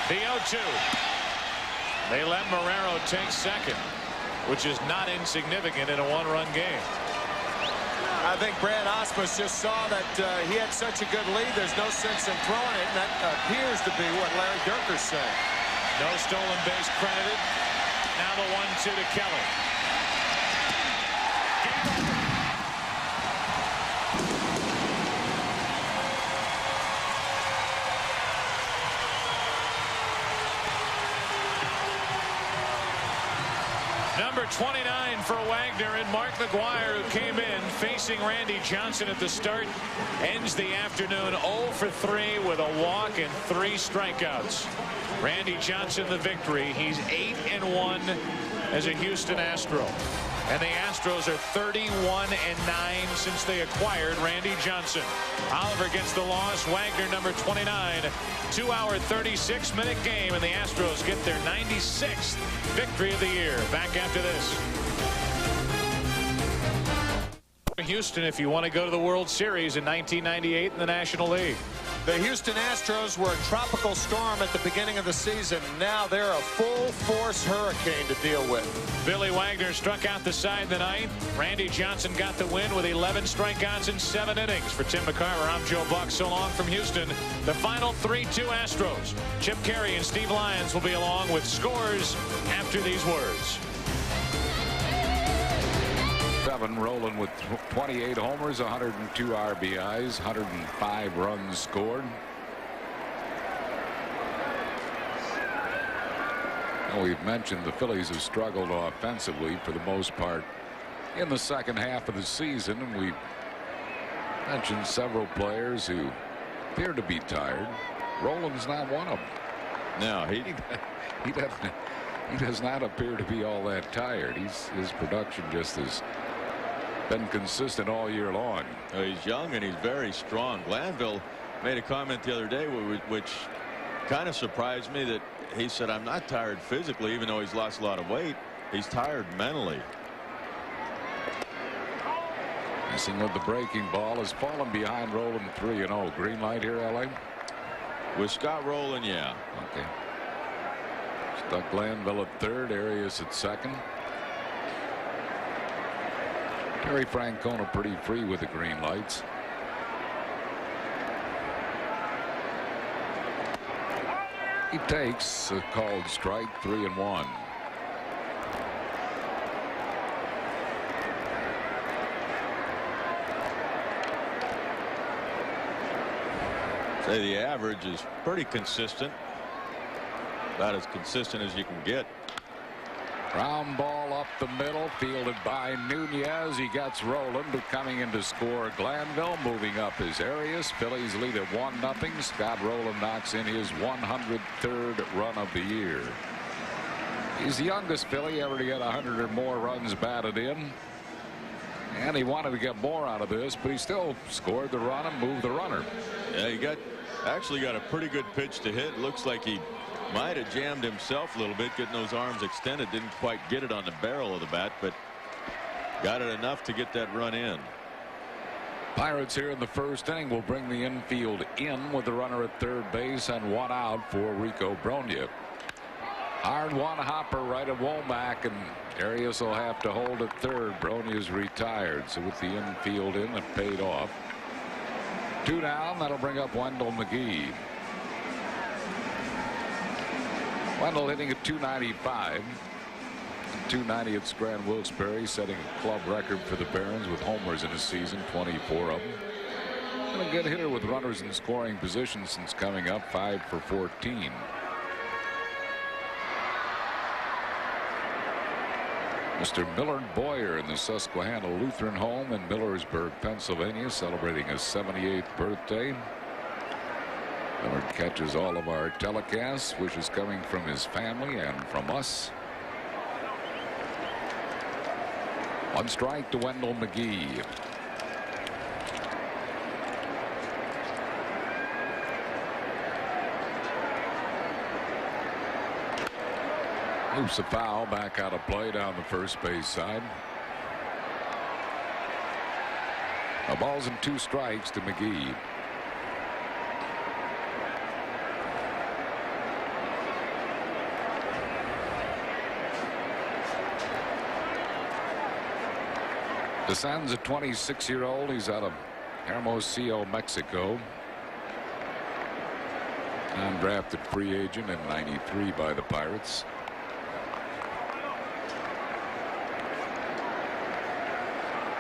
The 0-2. They let Marrero take second, which is not insignificant in a 1-run game. I think Brad Osmus just saw that he had such a good lead, there's no sense in throwing it, and that appears to be what Larry Dierker's saying. No stolen base credited. Now the 1-2 to Kelly. Number 29 for Wagner, and Mark McGwire, who came in facing Randy Johnson at the start, ends the afternoon 0 for 3 with a walk and 3 strikeouts. Randy Johnson the victory. He's 8-1 as a Houston Astro. And the Astros are 31-9 since they acquired Randy Johnson. Oliver gets the loss. Wagner, number 29. 2-hour, 36-minute game, and the Astros get their 96th victory of the year. Back after this. Houston, if you want to go to the World Series in 1998 in the National League. The Houston Astros were a tropical storm at the beginning of the season. Now they're a full-force hurricane to deal with. Billy Wagner struck out the side in the ninth. Randy Johnson got the win with 11 strikeouts in 7 innings. For Tim McCarver, I'm Joe Buck. So long from Houston. The final 3-2 Astros. Chip Carey and Steve Lyons will be along with scores after these words. Rolling with 28 homers, 102 RBIs, 105 runs scored. Well, we've mentioned the Phillies have struggled offensively for the most part in the second half of the season, and we've mentioned several players who appear to be tired. Roland's not one of them. No, he does not appear to be all that tired. His production just has been consistent all year long. He's young and he's very strong. Glanville made a comment the other day which kind of surprised me, that he said, I'm not tired physically, even though he's lost a lot of weight. He's tired mentally. Missing with the breaking ball, has fallen behind Roland 3-0. Green light here, LA? With Scott Rowland, yeah. Okay. Stuck Glanville at third, Arias at second. Terry Francona pretty free with the green lights. He takes a called strike, 3-1. Say the average is pretty consistent. About as consistent as you can get. Ground ball up the middle, fielded by Nunez. He gets Roland, but coming in to score Glanville. Moving up is Arias. Phillies lead at 1-0. Scott Rowland knocks in his 103rd run of the year. He's the youngest Philly ever to get 100 or more runs batted in. And he wanted to get more out of this, but he still scored the run and moved the runner. Yeah, he actually got a pretty good pitch to hit. Looks like he might have jammed himself a little bit, getting those arms extended. Didn't quite get it on the barrel of the bat, but got it enough to get that run in. Pirates here in the first inning will bring the infield in with the runner at third base and 1 out for Rico Brogna. Hard one hopper right of Womack, and Arias will have to hold at third. Brogna's retired, so with the infield in, it paid off. 2 down. That'll bring up Wendell McGee. Wendell hitting at .295. .290 at Scranton Wilkes-Barre, setting a club record for the Barons with homers in a season, 24 of them. And a good hitter with runners in scoring position since coming up, 5 for 14. Mr. Millard Boyer in the Susquehanna Lutheran home in Millersburg, Pennsylvania, celebrating his 78th birthday. Millard catches all of our telecasts. Wishes coming from his family and from us. 1 strike to Wendell McGee. Loops a foul, back out of play down the first base side. A ball's and 2 strikes to McGee. DeSan's a 26-year-old. He's out of Hermosillo, Mexico. Undrafted free agent in '93 by the Pirates.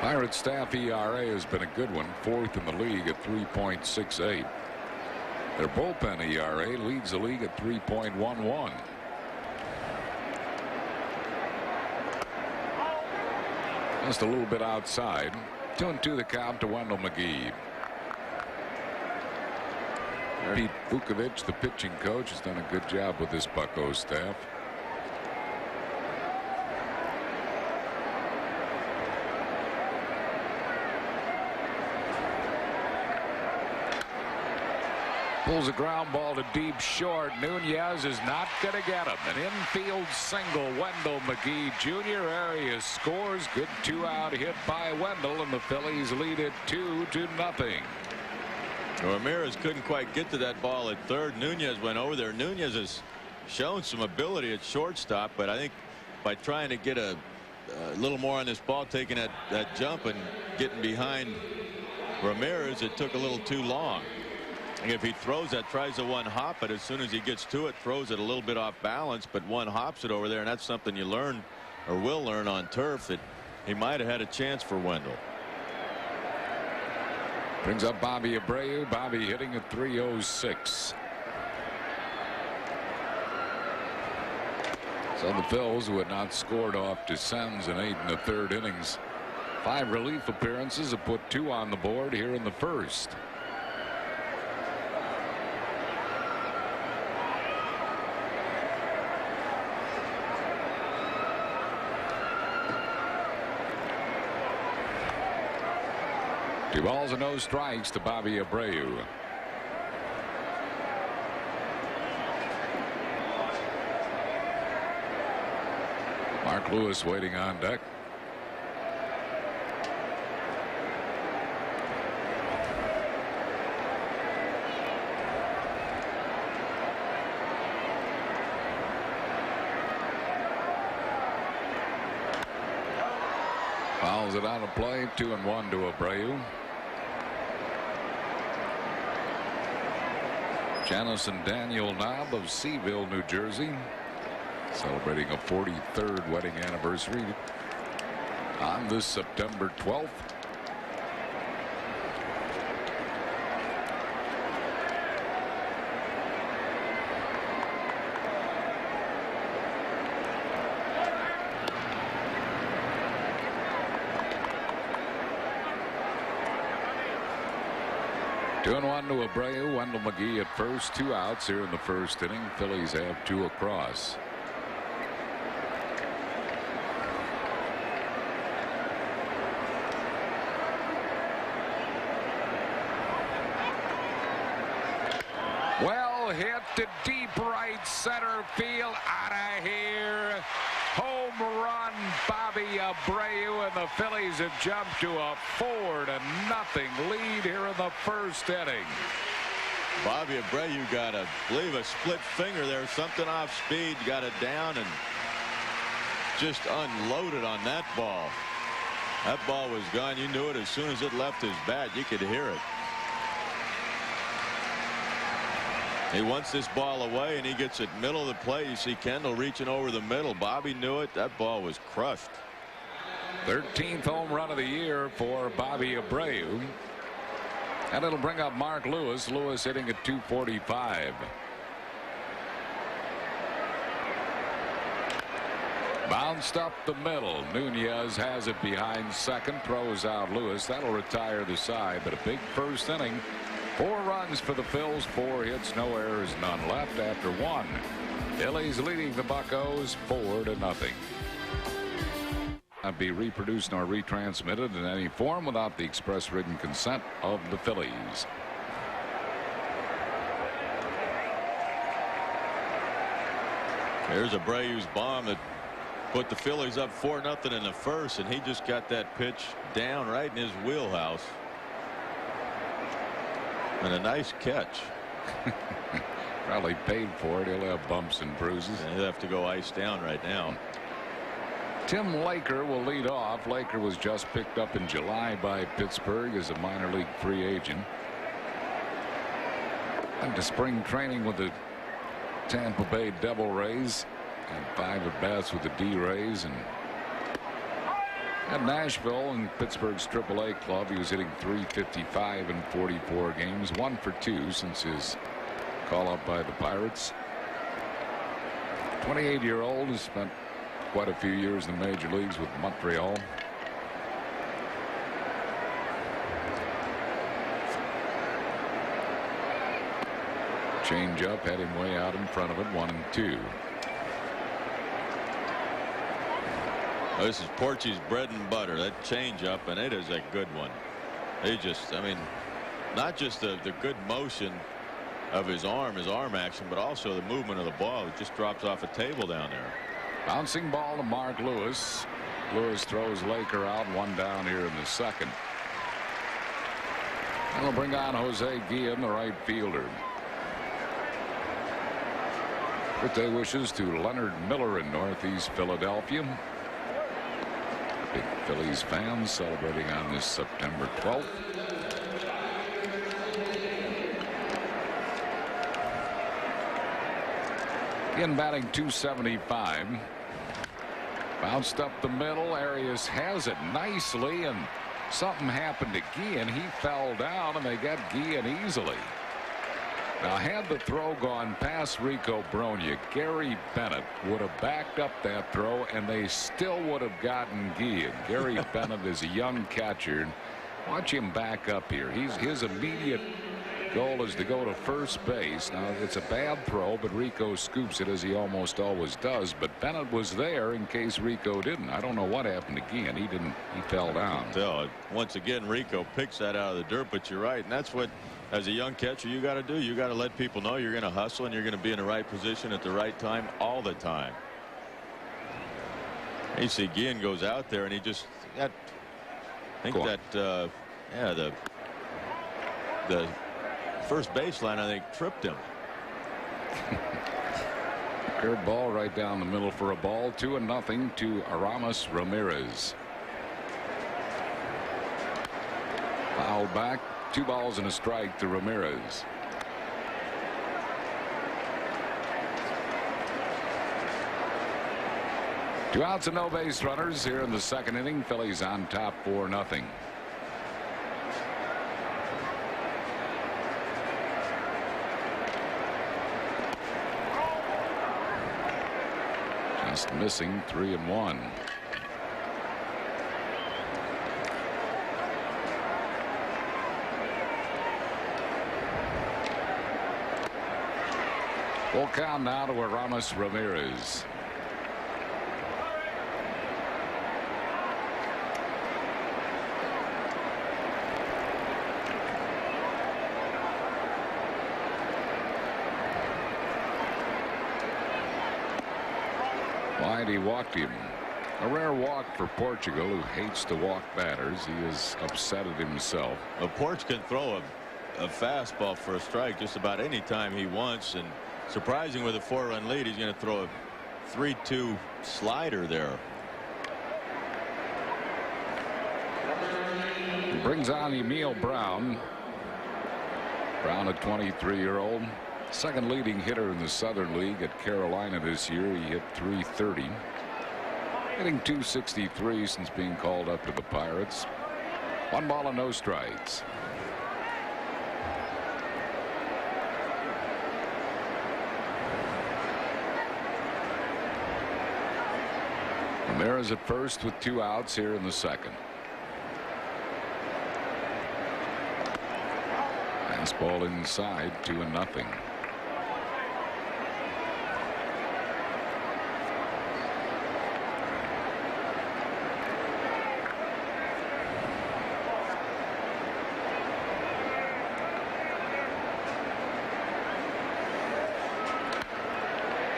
Pirates staff ERA has been a good one, 4th in the league at 3.68. Their bullpen ERA leads the league at 3.11. Just a little bit outside. 2-2 the count to Wendell McGee. Pete Vukovich, the pitching coach, has done a good job with this Bucco staff. Pulls a ground ball to deep short. Nunez is not going to get him. An infield single. Wendell McGee Jr. Arias scores. Good 2-out hit by Wendell, and the Phillies lead it 2-0. Ramirez couldn't quite get to that ball at third. Nunez went over there. Nunez has shown some ability at shortstop, but I think by trying to get a little more on this ball, taking that jump and getting behind Ramirez, it took a little too long. If he throws that, tries to one hop, but as soon as he gets to it, throws it a little bit off balance, but one hops it over there, and that's something you learn or will learn on turf, that he might have had a chance for Wendell. Brings up Bobby Abreu. Bobby hitting at .306. So the Phils, who had not scored off Descends in 8 1/3 innings. 5 relief appearances have put 2 on the board here in the first. Two balls and no strikes to Bobby Abreu. Mark Lewis waiting on deck. Fouls it out of play. 2-1 to Abreu. Janice and Daniel Knob of Seaville, New Jersey, celebrating a 43rd wedding anniversary on this September 12th. Two and one to Abreu. Wendell McGee at first. 2 outs here in the first inning. Phillies have 2 across. Well hit to deep right center field. Out of here. Home run, Bobby Abreu, and the Phillies have jumped to a 4-0 lead here in the first inning. Bobby Abreu got, I believe, a split finger there, something off speed, got it down and just unloaded on that ball. That ball was gone. You knew it as soon as it left his bat. You could hear it. He wants this ball away, and he gets it middle of the plate. You see Kendall reaching over the middle. Bobby knew it. That ball was crushed. 13th home run of the year for Bobby Abreu. And it'll bring up Mark Lewis. Lewis hitting at .245. Bounced up the middle. Nunez has it behind second. Throws out Lewis. That'll retire the side. But a big first inning. 4 runs for the Phils, 4 hits, no errors, none left after 1. Phillies leading the Buccos 4-0. Not be reproduced nor retransmitted in any form without the express written consent of the Phillies. There's Abreu's bomb that put the Phillies up 4-0 in the first, and he just got that pitch down right in his wheelhouse. And a nice catch. Probably paid for it. He'll have bumps and bruises. And he'll have to go ice down right now. Tim Laker will lead off. Laker was just picked up in July by Pittsburgh as a minor league free agent. Went to spring training with the Tampa Bay Devil Rays. And 5 at-bats with the D-Rays. And at Nashville and Pittsburgh's AAA club, he was hitting .355 in 44 games. 1 for 2 since his call-up by the Pirates. 28-year-old has spent quite a few years in the major leagues with Montreal. Change up, had him way out in front of it, 1-2. Well, this is Porchy's bread and butter, that change up, and it is a good one. He just, I mean, not just the good motion of his arm action, but also the movement of the ball. It just drops off a table down there. Bouncing ball to Mark Lewis. Lewis throws Laker out, one down here in the second. And we'll bring on Jose Guillen, the right fielder. Birthday wishes to Leonard Miller in Northeast Philadelphia. Big Phillies fans celebrating on this September 12th. In batting .275. Bounced up the middle. Arias has it nicely, and something happened to Guillen. He fell down, and they got Guillen easily. Now, had the throw gone past Rico Brogna, Gary Bennett would have backed up that throw, and they still would have gotten Guillen. Gary Bennett is a young catcher. Watch him back up here. His immediate goal is to go to first base. Now, it's a bad throw, but Rico scoops it, as he almost always does. But Bennett was there in case Rico didn't. I don't know what happened to Guillen. He fell down. Once again, Rico picks that out of the dirt, but you're right, and that's what, as a young catcher, you got to do. You got to let people know you're going to hustle and you're going to be in the right position at the right time all the time. You see Guillen goes out there and he just got, I think that yeah, the first baseline, I think, tripped him. Curved ball right down the middle for a ball. 2-0 to Aramis Ramirez. Foul back. 2 balls and a strike to Ramirez. Two outs and no base runners here in the second inning. Phillies on top 4-0. Just missing 3-1. Full count now to Aramis Ramirez. Wide, he walked him. A rare walk for Portugal, who hates to walk batters. He is upset at himself. Well, Porch can throw a fastball for a strike just about any time he wants, and surprising with a 4-run lead, he's going to throw a 3-2 slider there. He brings on Emil Brown. Brown, a 23-year-old, second leading hitter in the Southern League at Carolina this year. He hit .330, hitting .263 since being called up to the Pirates. 1 ball and no strikes. Ramirez at first with 2 outs here in the second. Fastball inside, 2-0.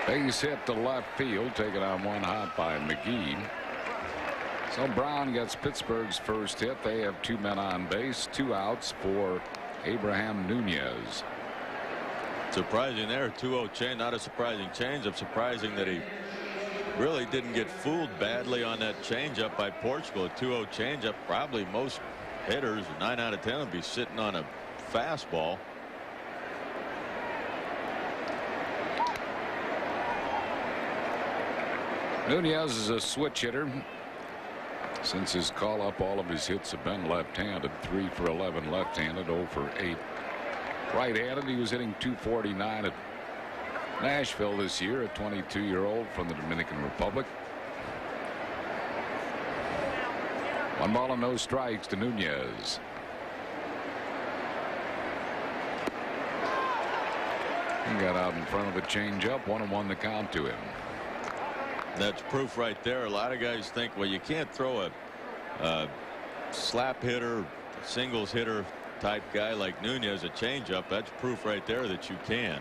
Base hit to left field, taken on 1 hop by McGee. So Brown gets Pittsburgh's first hit. They have 2 men on base, 2 outs for Abraham Nunez. Surprising there, 2-0 change. Not a surprising changeup. Surprising that he really didn't get fooled badly on that changeup by Portugal. A 2-0 changeup. Probably most hitters, 9 out of 10, would be sitting on a fastball. Nunez is a switch hitter. Since his call up, all of his hits have been left-handed. 3 for 11 left-handed, 0 for 8 right-handed. He was hitting .249 at Nashville this year, a 22-year-old from the Dominican Republic. 1 ball and no strikes to Nunez. Swing got out in front of the changeup. 1-1 the count to him. That's proof right there. A lot of guys think, well, you can't throw a slap hitter, singles hitter type guy like Nunez a changeup. That's proof right there that you can.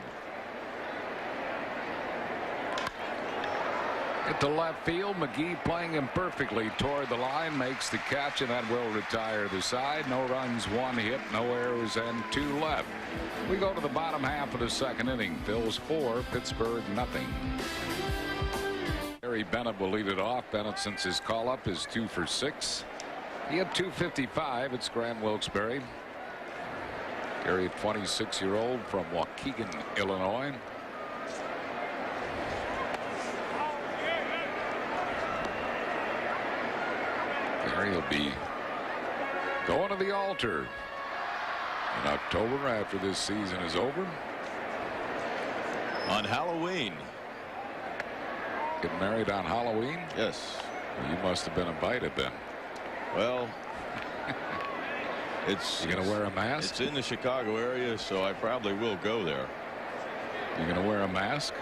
At the left field, McGee playing him perfectly toward the line, makes the catch, and that will retire the side. No runs, 1 hit, no errors, and 2 left. We go to the bottom half of the second inning. Phil's 4, Pittsburgh nothing. Gary Bennett will lead it off. Bennett, since his call-up, is 2 for 6. He had 255 at Grant Wilkes-Barre. Gary, a 26-year-old from Waukegan, Illinois. Gary will be going to the altar in October after this season is over. On Halloween. Get married on Halloween? Yes. Well, you must have been invited then. Well, it's. You gonna wear a mask? It's in the Chicago area, so I probably will go there. You gonna wear a mask?